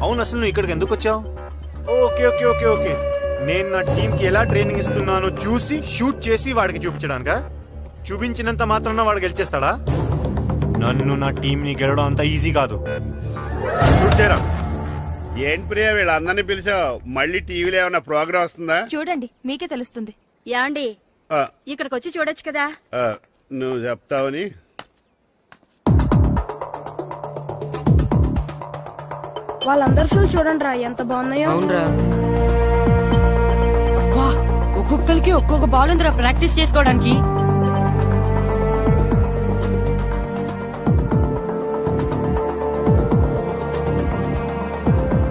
అవును అసలు నువ్వు ఇక్కడికి ఎందుకు వచ్చావు? ఓకే ఓకే ఓకే ఓకే నేను నా టీం కి ఎలా ట్రైనింగ్ ఇస్తున్నానో చూసి షూట్ చేసి వాడికి చూపించడానికా? చూపించినంత మాత్రాన వాడు గెలిచేస్తాడా? నన్ను నా టీం ని గెలవడం అంత ఈజీ కాదు. షూట్ చేయరా. ఏంటి ప్రియా వీళ్ళందరినీ పిలిచావు? మళ్ళీ టీవీలో ఏమైనా ప్రోగ్రామ్ వస్తుందా? చూడండి మీకే తెలుస్తుంది. యాండి ఇక్కడికి వచ్చి చూడొచ్చు కదా. నువ్వు చెప్తావని. వాళ్ళందరూ షూలు చూడండి రా ఎంత బాగున్నాయో. ఒక్కొక్కరికి ఒక్కొక్క బాల్ ఉందిరా ప్రాక్టీస్ చేసుకోవడానికి.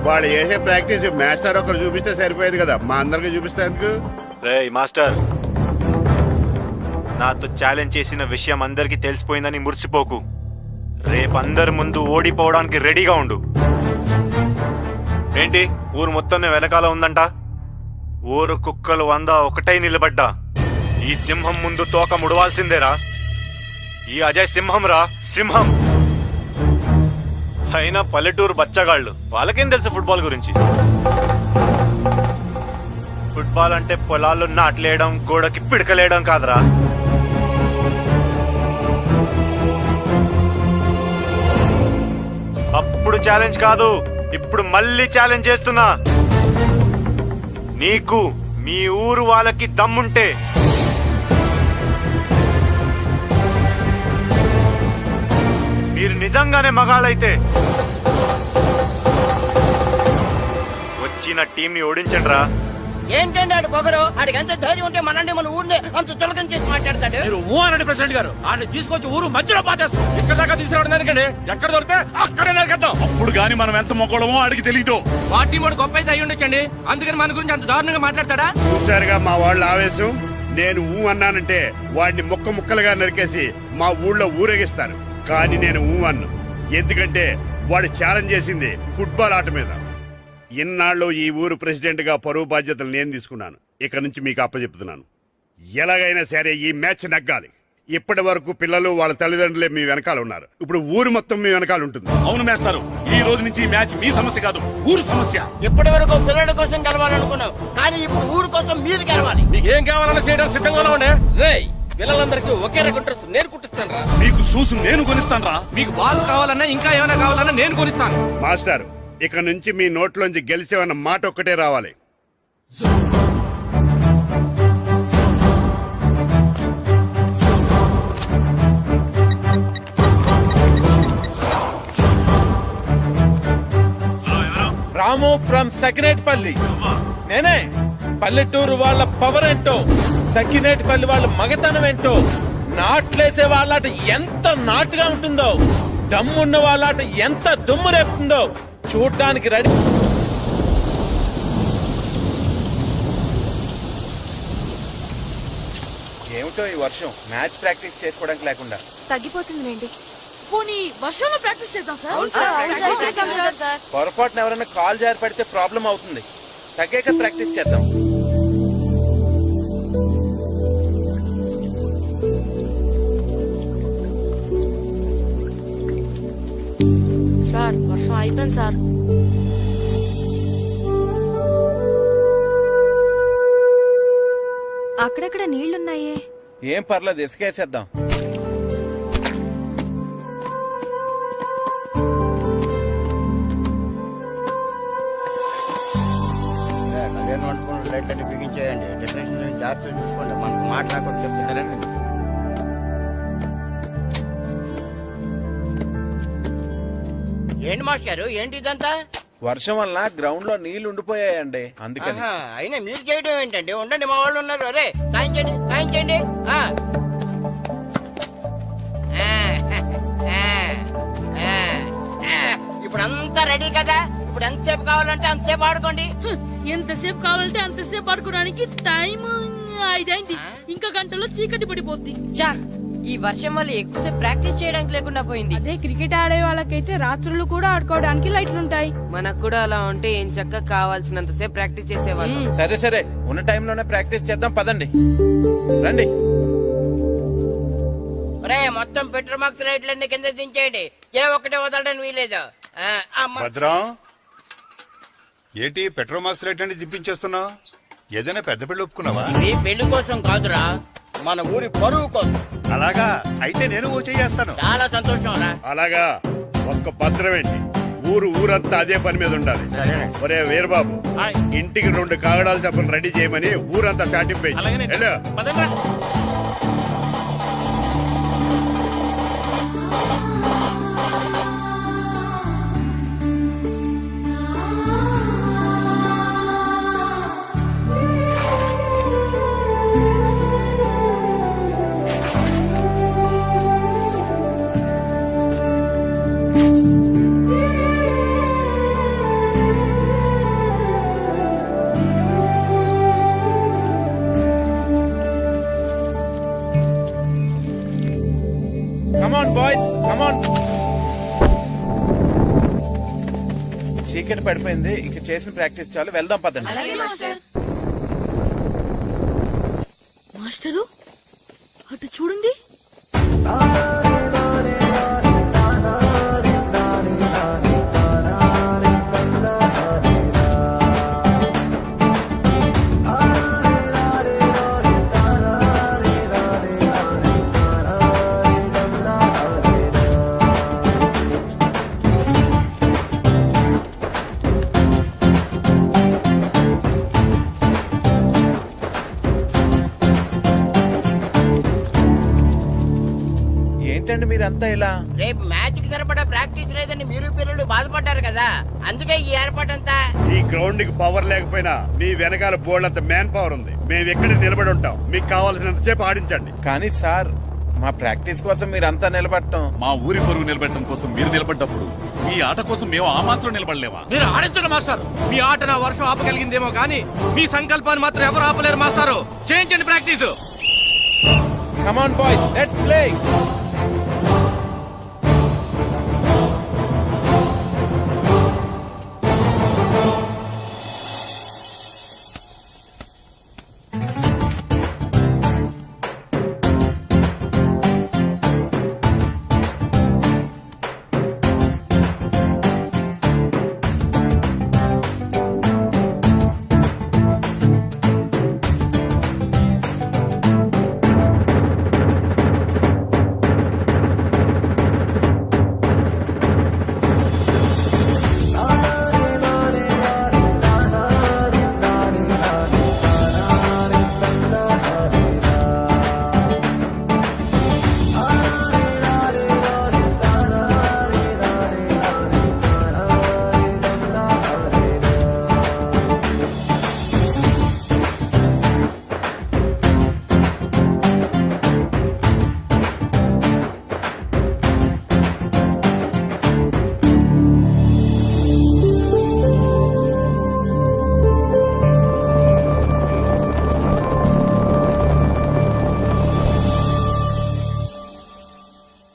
వాళ్ళు చేసే ప్రాక్టీస్ మాస్టర్ ఒకరు చూపిస్తే సరిపోయేది కదా, మా అందరికి చూపిస్తే ఎందుకు? రేయ్ మాస్టర్, నాతో ఛాలెంజ్ చేసిన విషయం అందరికీ తెలిసిపోయిందని మురిసిపోకు. రేపు అందరి ముందు ఓడిపోవడానికి రెడీగా ఉండు. ఏంటి ఊరు మొత్తం వెనకాల ఉందంట? ఊరు కుక్కలు 100 ఒకటై నిలబడ్డా ఈ సింహం ముందు తోక ముడవాల్సిందేరా. ఈ అజయ్ సింహం రా, సింహం. అయినా పల్లెటూరు బచ్చగాళ్ళు, వాళ్ళకేం తెలుసు ఫుట్బాల్ గురించి? ఫుట్బాల్ అంటే పొలాల్లో నాట్లేయడం, గోడకి పిడకలేయడం కాదురా. అప్పుడు ఛాలెంజ్ కాదు, ఇప్పుడు మళ్ళీ ఛాలెంజ్ చేస్తున్నా. నీకు మీ ఊరు వాళ్ళకి దమ్ముంటే మీరు నిజంగానే మగాళ్ళైతే వచ్చిన టీం ని ఓడించండి రా. ఏంటండి ఆడు పొగరు? ఆడికి ఎంత ధైర్యం ఉంటే మనండి మన ఊరిని అంత చులకం చేసి మాట్లాడతాడు. మీరు ఊ అనండి ప్రెసిడెంట్ గారు. ఆడిని తీసుకొచ్చి ఊరు మధ్యలో పాతేస్తాం. ఇక్కడ దాకా తీసుకురావడం ఎందుకండి? ఎక్కడ దొరికితే అక్కడే నరికేద్దాం. అప్పుడు గాని మనం ఎంత మొక్కడమో ఆడికి తెలీదు. పార్టీ వాడు గొప్ప అయితే అయ్యి ఉండొచ్చండి, అందుకని మన గురించి అంత దారుణంగా మాట్లాడతాడా? చూసారుగా మా వాళ్ళ ఆవేశం. నేను ఊ అన్నానంటే వాడిని ముక్క ముక్కలుగా నరికేసి మా ఊళ్ళో ఊరేగిస్తారు. కానీ నేను ఊ అన్ను, ఎందుకంటే వాడు ఛాలెంజ్ చేసింది ఫుట్బాల్ ఆట మీద. ఇన్నాళ్ళు ఈ ఊరు ప్రెసిడెంట్ గా పరువు బాధ్యతలు నేను తీసుకున్నాను. ఇక నుంచి మీకు అప్పచెప్తున్నాను, ఎలాగైనా సరే ఈ మ్యాచ్ నగ్గాలి. ఇప్పటి వరకు పిల్లలు వాళ్ళ తల్లిదండ్రులే మీ వెనకాల ఉన్నారు, ఇప్పుడు ఊరు మొత్తం మీ వెనకాల ఉంటుంది. అవును మేస్టారు, ఈ రోజు నుంచి ఈ మ్యాచ్ మీ సమస్య కాదు, ఊరు సమస్య. ఇప్పటి వరకు పిల్లల కోసం గెలవాలనుకున్నావు, కానీ ఇప్పుడు ఊరు కోసం మీరు గెలవాలి. మీకు ఏం కావాలన్నా చేయడానికి సిద్ధంగా ఉండే. రేయ్ పిల్లలందరికీ ఒకే రకం డ్రెస్ నేను కుట్టిస్తాను రా. మీకు షూస్ నేను కొనిస్తాను రా. మీకు బాల్స్ కావాలన్నా ఇంకా ఏమైనా కావాలన్నా నేను కొనిస్తాను. మాస్టర్, ఇక నుంచి మీ నోట్లోంచి గెలిచేవన్న మాట ఒక్కటే రావాలి. రాము ఫ్రమ్ సకినేట్పల్లి. నేనే. పల్లెటూరు వాళ్ళ పవర్ ఏంటో, సకినేట్పల్లి వాళ్ళ మగతనం ఏంటో, నాట్లేసే వాళ్ళాట ఎంత నాటుగా ఉంటుందో, దమ్మున్న వాళ్ళాట ఎంత దుమ్ము రేపుతుందో చూడ్డానికి రెడీ. ఏమిటో ఈ వర్షం, మ్యాచ్ ప్రాక్టీస్ చేసుకోవడానికి లేకుండా తగ్గిపోతుందిలేండి. పోనీ వర్షంలో ప్రాక్టీస్ చేద్దాం సార్. పొరపాటున ఎవరైనా కాల్ జారి పడితే ప్రాబ్లం అవుతుంది. తగ్గాక ప్రాక్టీస్ చేద్దాం. చెప్పాను సార్. అక్కడక్కడ నీళ్లున్నాయే. ఏం పర్లేదు, ఇసుకేసేద్దాం. కళ్యాణ మండపం లైట్ అన్ని బిగించేయండి. డెకరేషన్ జాగ్రత్తగా చూసుకోండి. మనకు మాట్లాడకుండా చెప్తాను. సరేనండి. ఏంటి మాస్టారు, ఏంటి ఇదంతా? వర్షం వల్ల గ్రౌండ్ లో నీళ్లు ఉండిపోయాయండి, అందుకని. అయినా మీరు చేయడం ఏంటండి? ఉండండి, మా వాళ్ళు ఉన్నారు. అరే సాయం చేయండి, సాయం చేయండి. ఇప్పుడు అంతా రెడీ కదా? ఇప్పుడు ఎంతసేపు కావాలంటే అంతసేపు ఆడుకోండి. ఎంతసేపు కావాలంటే అంతసేపు ఆడుకోవడానికి టైం 5 అయింది. ఇంకా గంటలో చీకటి పడిపోద్ది. చా, ఈ వర్షం వల్ల ఎక్కువసేపు ప్రాక్టీస్ చేయడానికి లేకుండా పోయింది. అదే క్రికెట్ ఆడే వాళ్ళకైతే రాత్రులు కూడా ఆడుకోవడానికి లైట్లుంటాయి. మనకు కూడా అలా ఉంటే ఏం చక్కగా కావాల్సినంత సేపు ప్రాక్టీస్ చేసేవాళ్ళం. సరే సరే, ఉన్న టైంలోనే ప్రాక్టీస్ చేద్దాం, పదండి. రండి. ఒరే, మొత్తం పెట్రోల్ మార్క్స్ లైట్లన్నీ కింద దించేయండి. ఏ ఒక్కటే వదలడానికి వీలేదు. భద్రం, ఏంటి పెట్రోల్ మార్క్స్ లైట్ అంటే దింపించేస్తున్నావు? ఏదైనా పెద్ద పెళ్లి ఒప్పుకున్నావా? ఇది పెళ్లి కోసం కాదురా, మన ఊరి పరువు కోసం. అలాగా, అయితే నేను ఓ చేస్తాను. చాలా సంతోషం రా. అలాగా, ఒక్క భద్రం ఏంటి, ఊరంతా అదే పని మీద ఉండాలి. ఒరే వీరబాబు, ఇంటికి 2 కాగడాలు చెప్పని రెడీ చేయమని ఊరంతా చాటింపేయి. చీకటి పడిపోయింది, ఇంక చేసిన ప్రాక్టీస్ చాలు, వెళ్దాం పదండి. మాస్టరు, అటు చూడండి. ఏంటండి మీరంతా ఇలా? రేపు మ్యాచ్ కి సరిపడా ప్రాక్టీస్ లేదని మీరు పిల్లలు బాధపడ్డారు కదా, అందుకే ఈ ఏర్పాటంతా. ఈ గ్రౌండ్ కి పవర్ లేకపోయినా మీ వెనకాల బోర్డు మ్యాన్ పవర్ ఉంది. మేము ఎక్కడ నిలబడి ఉంటాం, మీకు కావాల్సినంతసేపు ఆడించండి. కానీ సార్, మా ప్రాక్టీస్ కోసం మీరంతా నిలబడటం, మా ఊరి పరువు నిలబెట్టడం కోసం మీరు నిలబడ్డప్పుడు మీ ఆట కోసం మేము ఆ మాత్రం నిలబడలేవా? మీరు ఆడించండి మాస్టర్. మీ ఆట నా వర్షం ఆపగలిగిందేమో కానీ మీ సంకల్పాన్ని మాత్రం ఎవరు ఆపలేరు మాస్టారు. చేయించండి practice. Come on boys, let's play.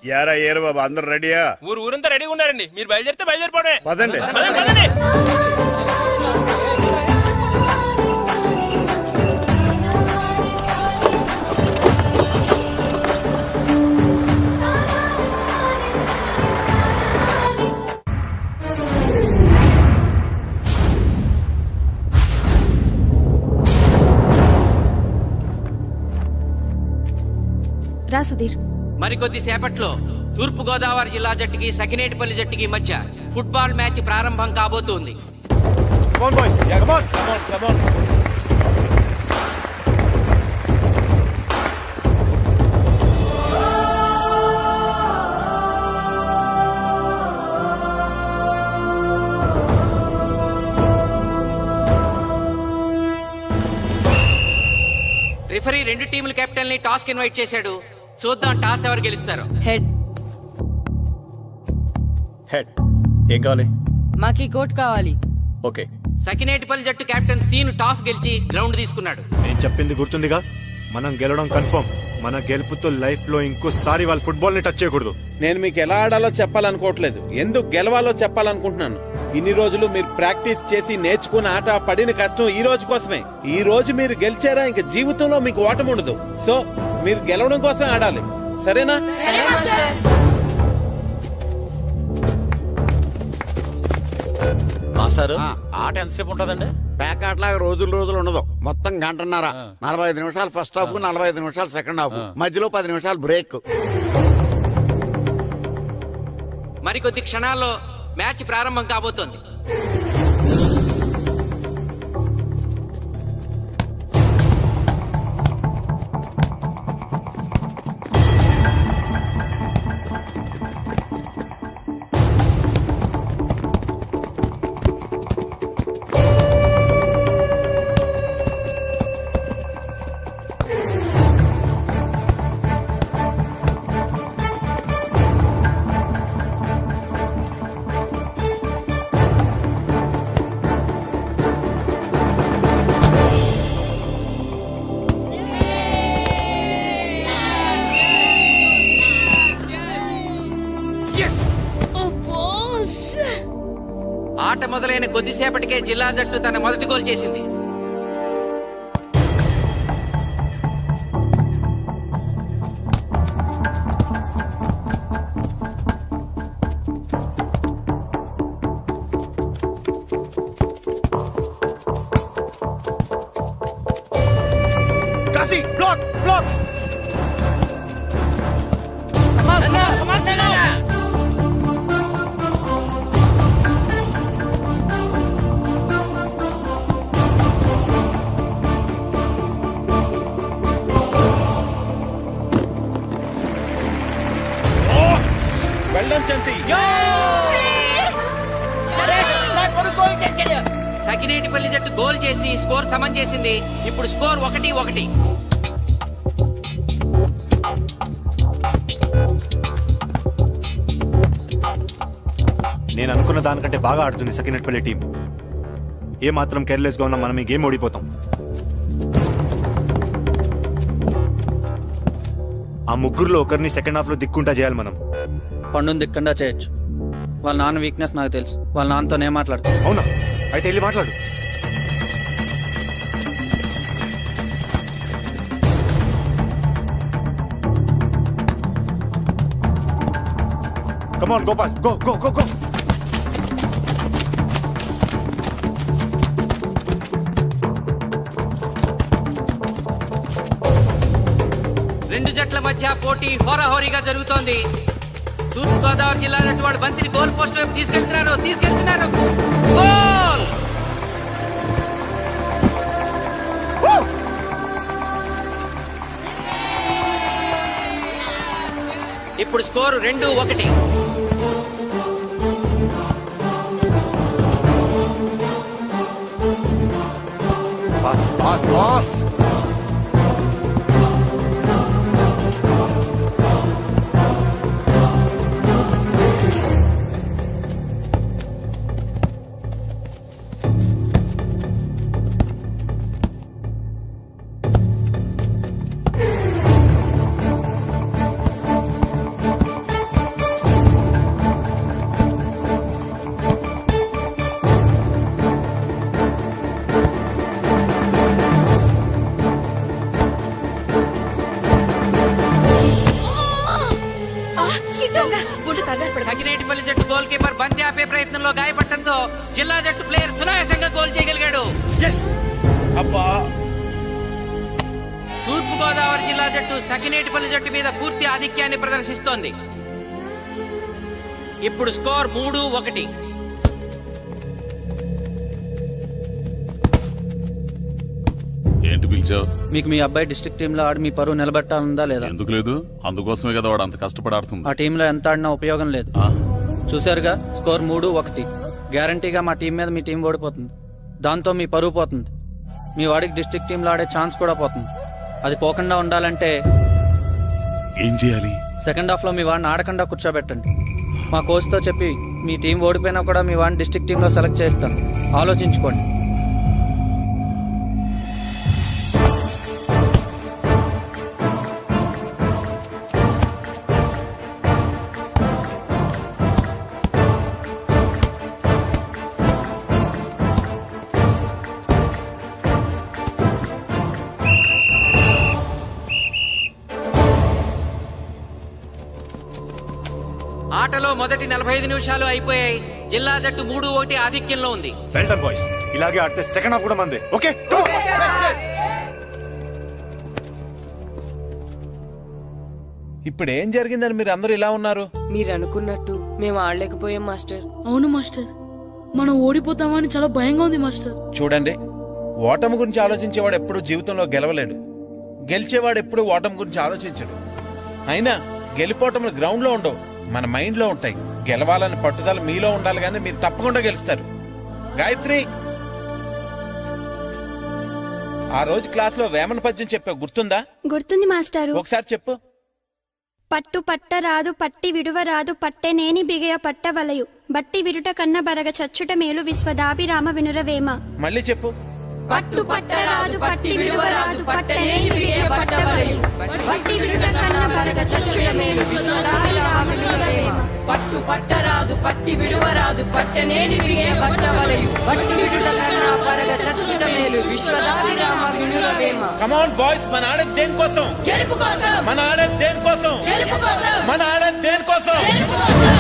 యారా ఏరు బాబు, అందరు రెడీయా? ఊరంతా రెడీగా ఉన్నారండి. మీరు బయలుదేరితే బయలుదేరిపోవడే. పదండి. రా సుధీర్. మరికొద్ది సేపట్లో తూర్పు గోదావరి జిల్లా జట్టుకి సకినేటిపల్లి జట్టుకి మధ్య ఫుట్బాల్ మ్యాచ్ ప్రారంభం కాబోతోంది. రిఫరీ రెండు టీముల కెప్టెన్ ని టాస్ కి ఇన్వైట్ చేశాడు. చూద్దాం టాస్ ఎవరు గెలుస్తారు. హెడ్. హెడ్. ఏం కావాలి? మాకి కోట్ కావాలి. ఓకే. సకినేటిపల్లి జట్టు కెప్టెన్ సీను టాస్ గెలిచి గ్రౌండ్ తీసుకున్నాడు. నేను చెప్పింది గుర్తుందిగా, మనం గెలవడం కన్ఫర్మ్. మన గెలుపుతో లైఫ్ లో ఇంకోసారి వాళ్ళ ఫుట్బాల్ ని టచ్ చేయకూడదు. నేను మీకు ఎలా ఆడాలో చెప్పాలనుకోవట్లేదు, ఎందుకు గెలవాలో చెప్పాలనుకుంటున్నాను. ఇన్ని రోజులు మీరు ప్రాక్టీస్ చేసి నేర్చుకున్న ఆట పడిన కష్టం ఈ రోజు కోసమే. ఈ రోజు మీరు గెలిచారా ఇంక జీవితంలో మీకు ఓటమి ఉండదు. సో మీరు గెలవడం కోసం ఆడాలి, సరేనా? మాస్టర్ ఆట ఎంతసేపు ఉంటదండి? పేకాట్లాగా రోజులు ఉండదు. మొత్తం గంటన్నర. 45 నిమిషాలు ఫస్ట్ హాఫ్, 45 నిమిషాలు సెకండ్ హాఫ్, మధ్యలో 10 నిమిషాలు బ్రేక్. మరికొద్ది క్షణాల్లో మ్యాచ్ ప్రారంభం కాబోతోంది. ఆట మొదలైన కొద్దిసేపటికే జిల్లా జట్టు తన మొదటి గోల్ చేసింది. సకినేటిపల్లి జట్టు గోల్ చేసి స్కోర్ సమం చేసింది. ఇప్పుడు స్కోర్ 1-1. నేను అనుకున్న దానికంటే బాగా ఆడుతుంది సకినేటిపల్లి టీం. ఏ మాత్రం కేర్లెస్ గా ఉన్నా మనం ఈ గేమ్ ఓడిపోతాం. ఆ ముగ్గురులో ఒకరిని సెకండ్ హాఫ్ లో దిక్కుంటా చేయాలి మనం. పండుని దిక్కుండా చేయొచ్చు. వాళ్ళ నాన్న వీక్నెస్ నాకు తెలుసు. వాళ్ళ నాన్నతో నేను మాట్లాడతా. అవునా? అయితే వెళ్ళి మాట్లాడు. Come on, Gopal. Go, go, go, go. రెండు జట్ల మధ్య పోటీ హోరాహోరీగా జరుగుతోంది. తూర్పు గోదావరి జిల్లా జట్టు వాళ్ళు బంతిని గోల్ పోస్ట్ వైపు తీసుకెళ్తున్నారు. గోల్! ఇప్పుడు స్కోరు 2-1. పాస్. సకినేటిపల్లి జట్టు గోల్ కీపర్ బంతి ఆపే ప్రయత్నంలో గాయపడటంతో జిల్లా జట్టు ప్లేయర్ సునాయాసంగా గోల్ చేయగలిగాడు. తూర్పు గోదావరి జిల్లా జట్టు సకినేటిపల్లి జట్టు మీద పూర్తి ఆధిక్యాన్ని ప్రదర్శిస్తోంది. ఇప్పుడు స్కోర్ 3-1. ఏంటి పిలిచావు? మీకు మీ అబ్బాయి డిస్ట్రిక్ట్ టీంలో ఆడి మీ పరువు నిలబెట్టాలందా లేదా? ఎందుకు లేదు? అందుకోసమే కదా వాడు అంత కష్టపడి ఆడుతుంది. ఆ టీంలో ఎంత ఆడినా ఉపయోగం లేదు. చూశారుగా, స్కోర్ 3-1. గ్యారంటీగా మా టీం మీద మీ టీం ఓడిపోతుంది. దాంతో మీ పరువు పోతుంది. మీ వాడికి డిస్ట్రిక్ట్ టీంలో ఆడే ఛాన్స్ కూడా పోతుంది. అది పోకుండా ఉండాలంటే ఏం చేయాలి? సెకండ్ హాఫ్ లో మీ వాడిని ఆడకుండా కూర్చోబెట్టండి. మా కోచ్తో చెప్పి మీ టీం ఓడిపోయినా కూడా మీ వాడిని డిస్ట్రిక్ట్ టీంలో సెలెక్ట్ చేస్తాం. ఆలోచించుకోండి. ఆటలో మొదటి 45 నిమిషాలు అయిపోయాయి. జిల్లా జట్టు 3-1 ఆధిక్యంలో ఉంది. Well done boys. ఇలాగే ఆడితే సెకండ్ హాఫ్ కూడా మందే. ఓకే, ఇప్పుడు ఏం జరిగిందని మీరు అందరూ ఇలా ఉన్నారు? మీరు అనుకున్నట్టు మేము ఆడలేకపోయాం మాస్టర్. అవును మాస్టర్, మనం ఓడిపోతామని చాలా భయంగా ఉంది మాస్టర్. చూడండి, ఓటమి గురించి ఆలోచించేవాడు ఎప్పుడు జీవితంలో గెలవలేడు. గెలిచేవాడు ఎప్పుడు ఓటమి గురించి ఆలోచించడు. అయినా గెలిపోవటంలో గ్రౌండ్ లో ఉండవు, మన మైండ్ లో ఉంటాయి. గెలవాలని పట్టుదల మీలో ఉండాలి, కానీ మీరు తప్పకుండా గెలుస్తారు. గాయత్రి, ఆ రోజు క్లాస్ లో వేమన పద్యం చెప్పావు, గుర్తుందా? గుర్తుంది మాస్టారు. ఒకసారి చెప్పు. పట్టు పట్టరాదు పట్టి విడువరాదు పట్టెనేని బిగయ పట్టవలయు బట్టి విడుట కన్న బరగ చచ్చుట మేలు విశ్వదాభిరామ వినురవేమ. మళ్ళీ చెప్పు. పట్టు పట్టరాదు పట్టి విడువరాదు పట్టెనేని బిగయ పట్టవలయు బట్టి విడుట కన్న బరగ చచ్చుట మేలు విశ్వదాభిరామ వినురవేమ. పట్టు పట్టరాదు పట్టి విడువరాదు పట్టనేని బిగే పట్టవలయు బట్టి విడుట కన్న బరగ చచ్చుట మేలు విశ్వదాభిరామ వినురవేమ. కమ్ ఆన్ బాయ్స్, మన ఆడేది దేనికోసం? గెలుపు కోసం. మన ఆడేది దేనికోసం? గెలుపు కోసం. మన ఆడేది దేనికోసం? గెలుపు కోసం.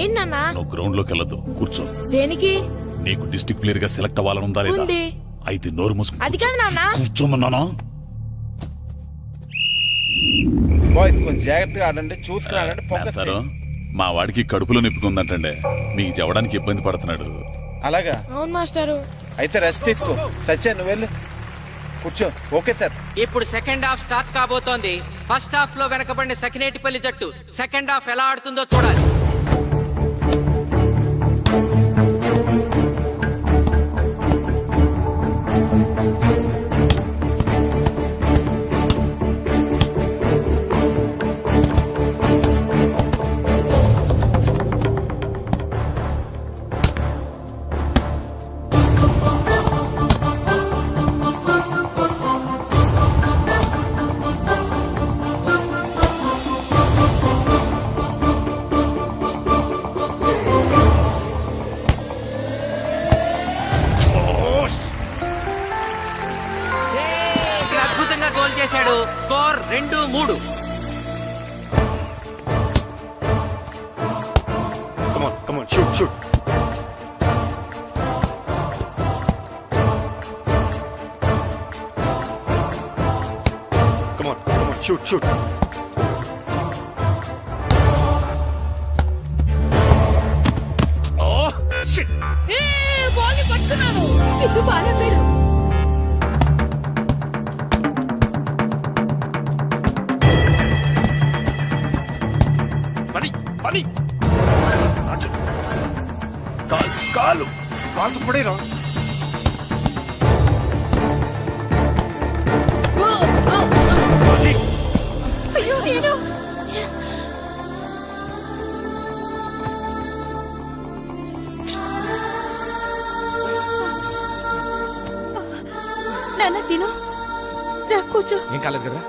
ఏంటన్నా? నువ్వు గ్రౌండ్ లోకి వెళ్ళదు, కూర్చో. దేనికి? నీకు డిస్ట్రిక్ట్ ప్లేయర్ గా సెలెక్ట్ అవ్వాలనుందా లేదా? ఉంది. అయితే నోరు మూసుకు అది కాదు నాన్న. కూర్చోమన్నానా? బాయ్స్ కొంచెం జాగ్రత్తగా ఆడండి, చూసుకుని ఆడండి, ఫోకస్ మాస్టారు, మా వాడికి కడుపులో నొప్పికుందంటండే, మీకు చెప్పడానికి ఇబ్బంది పడుతున్నాడు. అలాగా? అవును మాస్టారు. అయితే రెస్ట్ తీసుకో. సత్య, నువ్వు వెళ్ళు, కూర్చో. Okay sir. ఇప్పుడు సెకండ్ హాఫ్ స్టార్ట్ కాబోతోంది. ఫస్ట్ హాఫ్ లో వెనకబడిన సకినేటిపల్లి జట్టు సెకండ్ హాఫ్ ఎలా ఆడుతుందో చూడాలి. అద్భుతంగా గోల్ చేశాడు. Score 2-3. Come on, shoot. Come on, shoot. Oh, shit. Ball ని పట్టుకున్నాను. ఇది బాలపేడు. పని కాలు పడేరా. అయ్యో నేను నాన్న సీను రా కూర్చో. ఏం కాలేదు కదా?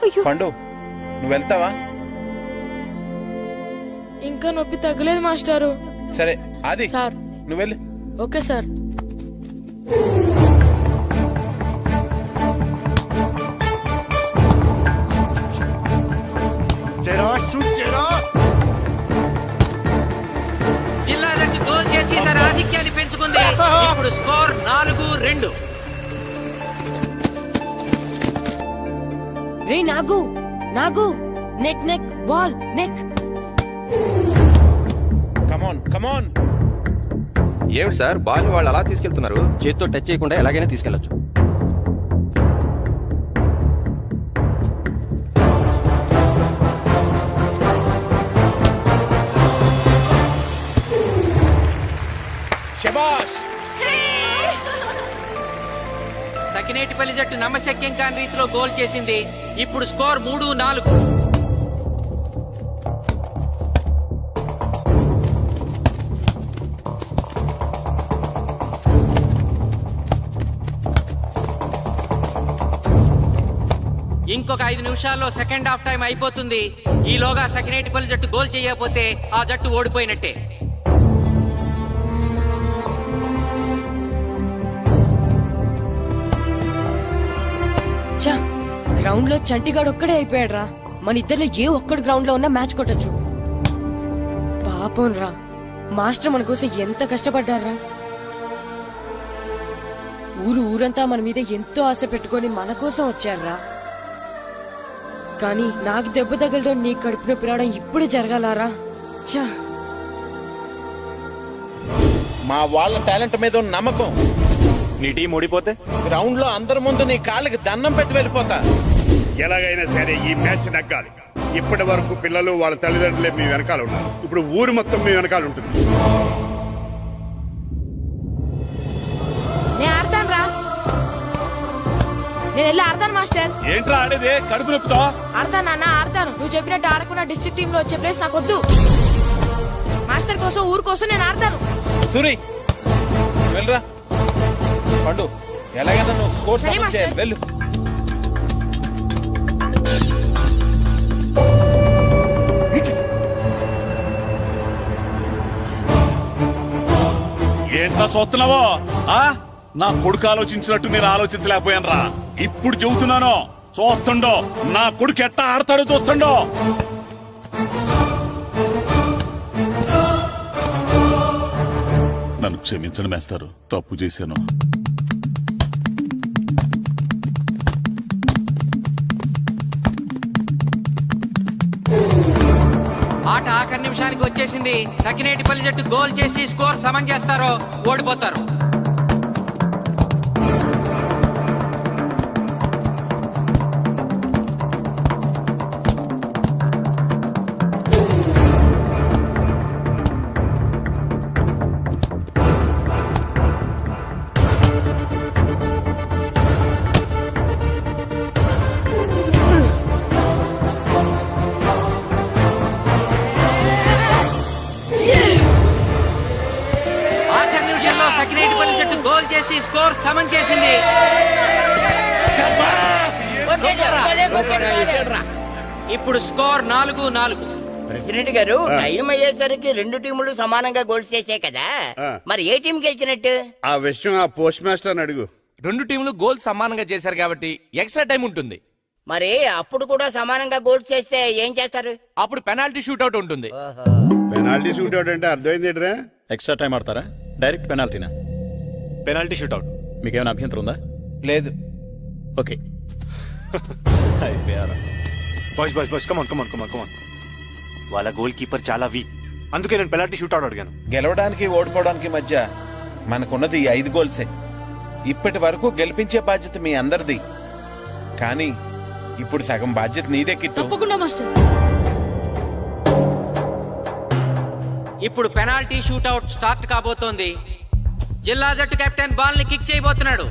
అయ్యో పండు, నువ్వు వెళ్తావా? ఇంకా నొప్పి తగ్గలేదు మాస్టారు. సరే ఆది, సార్ నువ్వు వెళ్ళు. Okay sir. జిల్లా జట్టు పెంచుకుంది. ఇప్పుడు స్కోర్ 4-2. రే నాగు నాగు, నెక్ నెక్ బాల్ నెక్. కమాన్ కమాన్. ఏమిటి సార్ బాల్ వాళ్ళు అలా తీసుకెళ్తున్నారు? చేతితో టచ్ చేయకుండా ఎలాగైనా తీసుకెళ్లొచ్చు. శబాష్. సకినేటిపల్లి జట్టు నమ్మశక్యం కాని రీతిలో గోల్ చేసింది. ఇప్పుడు స్కోర్ 3-4. ఇంకొక 5 నిమిషాల్లో సెకండ్ హాఫ్ టైం అయిపోతుంది. ఈలోగా సకినేటిపల్లి జట్టు గోల్ చేయకపోతే ఆ జట్టు ఓడిపోయినట్టే. గ్రౌండ్ లో చంటిగాడు ఒక్కడే అయిపోయాడు రా. మన ఇద్దరిలో ఏ ఒక్కడు గ్రౌండ్ లో ఉన్నా మ్యాచ్ కొట్టచ్చు. పాపం రా, మాస్టర్ మన కోసం ఎంత కష్టపడ్డారా. ఊరంతా మన మీద ఎంతో ఆశ పెట్టుకొని మన కోసం వచ్చారా. కానీ నాకు దెబ్బ తగలడం, నీ కడుపు నొప్పి రావడం ఇప్పుడే జరగాలారా. చా, మా వాళ్ళ టాలెంట్ మీద ఉన్న నమ్మకం. నీ టీం ఓడిపోతే గ్రౌండ్ లో అందరి ముందు నీ కాళ్ళకి దండం పెట్టి వెళ్ళిపోతా. ఎలాగైనా సరే ఈ మ్యాచ్ నగ్గాలి. ఇప్పటి వరకు పిల్లలు వాళ్ళ తల్లిదండ్రులే మీ వెనకాల ఉన్నారు. ఇప్పుడు ఊరు మొత్తం మీ వెనకాల ఉంటుంది. నేను ఆడతాను రా, నేను వెళ్ళి ఆడతాను మాస్టర్. ఏంట్రా ఆడేది? కడుపు నొప్పుతో ఆడతాను నాన్న, ఆడతాను. నువ్వు చెప్పినట్టు ఆడకుండా డిస్ట్రిక్ట్ టీమ్ లో వచ్చే ప్లేస్ నాకు వద్దు. మాస్టర్ కోసం, ఊరు కోసం నేను ఆడతాను. సూరి వెళ్ళరా. పండు ఎలాగైనా నువ్వు స్కోర్ సరే, సమన్ చేయాలి. మాస్టర్. వెళ్ళు. ఏంట్రా చూస్తున్నావో? నా కొడుకు ఆలోచించినట్టు నేను ఆలోచించలేకపోయాను రా. ఇప్పుడు చెబుతున్నాను, చూస్తుండో నా కొడుకు ఎట్టా ఆడతాడో చూస్తుండో. నన్ను క్షమించండి మేస్టారు, తప్పు చేశాను. ఆట ఆఖరి నిమిషానికి వచ్చేసింది. సకినేటిపల్లి జట్టు గోల్ చేసి స్కోర్ సమం చేస్తారో ఓడిపోతారు. సకినేటిపల్లి జట్టు గోల్ చేసి స్కోర్ సమం చేసింది. ఇప్పుడు స్కోర్ 4-4. ప్రెసిడెంట్ గారు, టైం అయ్యేసరికి 2 టీములు సమానంగా గోల్స్ చేసే కదా, మరి ఏ టీం గెలిచినట్టు? ఆ విషయం ఆ పోస్ట్ మాస్టర్ అడుగు. 2 టీములు గోల్ సమానంగా చేశారు కాబట్టి ఎక్స్ట్రా టైం ఉంటుంది. మరి అప్పుడు కూడా సమానంగా గోల్స్ చేస్తే ఏం చేస్తారు? అప్పుడు పెనాల్టీ షూట్అవుట్ ఉంటుంది. పెనాల్టీ షూట్అవుట్ అంటే అర్థమైంది ఏంట్రా? ఎక్స్ట్రా టైం ఆడతారా, డైరెక్ట్ పెనాల్టీనా? Penalty shootout. మీకేమైనా అభ్యంతరం ఉందా? లేదు. ఓకే. Boys come on. వాళ్ళ గోల్ కీపర్ చాలా వీక్, అందుకే నేను పెనాల్టీ షూట్అవుట్ అడిగాను. గెలవడానికి ఓడిపోవడానికి మధ్య మనకున్నది 5 గోల్సే. ఇప్పటి వరకు గెలిపించే బాధ్యత మీ అందరిది. కానీ ఇప్పుడు సగం బాధ్యత నీదే కిట్టు. తప్పకుండా మాస్టర్. ఇప్పుడు పెనాల్టీ షూట్అవుట్ స్టార్ట్ కాబోతోంది. జిల్లా జట్టు కెప్టెన్ బాల్ ని కిక్ చేయబోతున్నాడు.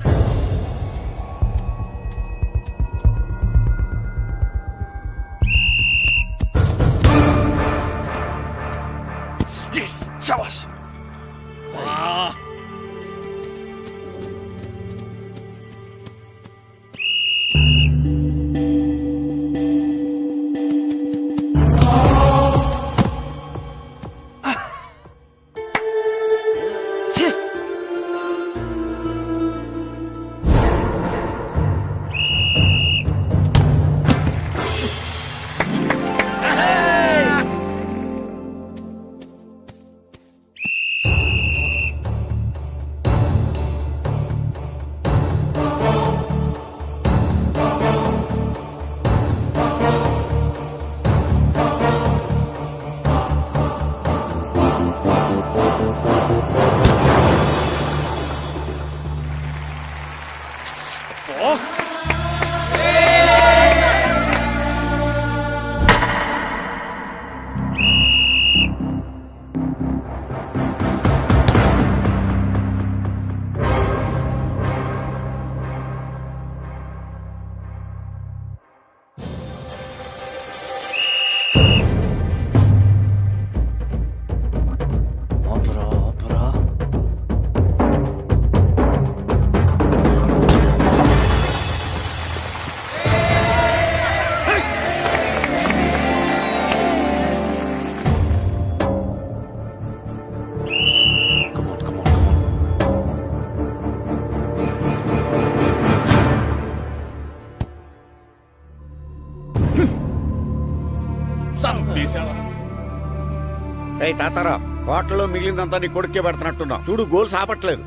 రే తాతారా, హోటల్లో మిగిలిందంతా నీ కొడుకే పెడుతున్నట్టున్నావు. చూడు గోల్స్ ఆపట్లేదు.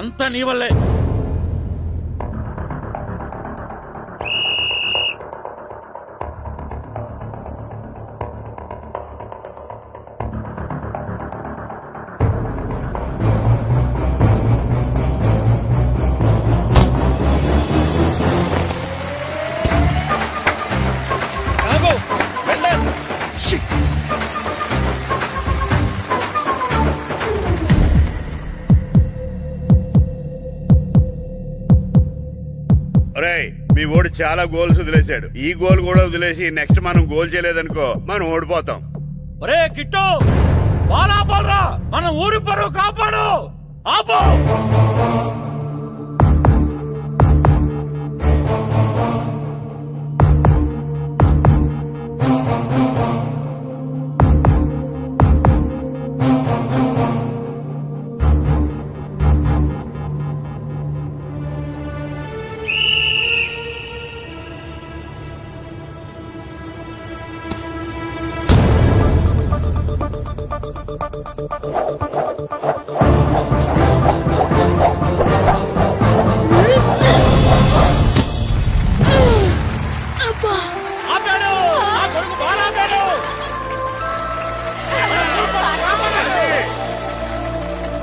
అంతా నీ వల్లే. మీ ఓడి చాలా గోల్స్ వదిలేశాడు. ఈ గోల్ కూడా వదిలేసి నెక్స్ట్ మనం గోల్ చేయలేదనుకో మనం ఓడిపోతాం. ఒరే కిట్టు, బాల్ ఆపాలరా, మన ఊరి పరువు కాపాడు. ఆపో.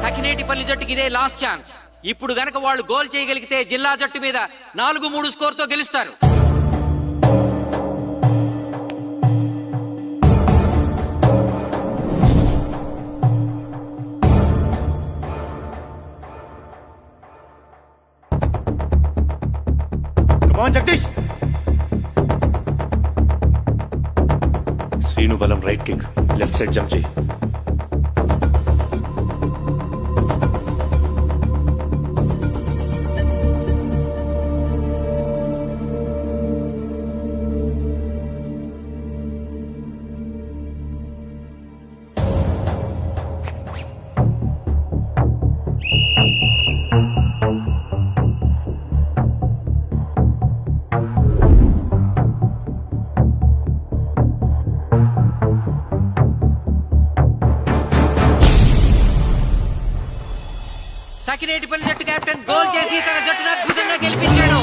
సకినేటిపల్లి జట్టుకి ఇదే లాస్ట్ ఛాన్స్. ఇప్పుడు గనక వాళ్ళు గోల్ చేయగలిగితే జిల్లా జట్టు మీద 4-3 స్కోర్ తో గెలుస్తారు. జగదీష్. శ్రీను బలం right kick, left side jump చేయి. సకినేటిపల్లి జట్టు కెప్టెన్ గోల్ చేసి తన జట్టును అద్భుతంగా గెలిపించాడు.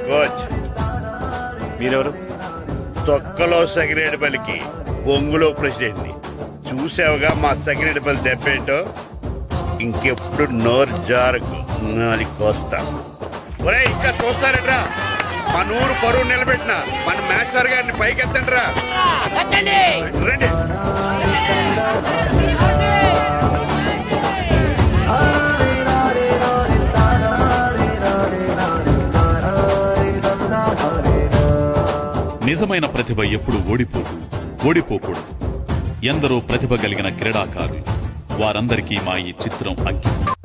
కోచ్ మీరెవరు? తొక్కలో సకినేటిపల్లికి బొంగులో ప్రెసిడెంట్ ని చూసావుగా. మా సకినేటిపల్లి దెబ్బేంటో. ఇంకెప్పుడు నోరు జారకు నాది కోస్తా. ఒరే ఇంకా చూస్తారట్రా, మన ఊరు పరువు నిలబెట్టిన మన మాస్టర్ గారిని పైకెత్తండి రా. రండి. నిజమైన ప్రతిభ ఎప్పుడు ఓడిపోకూడదు. ఎందరో ప్రతిభ కలిగిన క్రీడాకారులు, వారందరికీ మా ఈ చిత్రం అంకితం.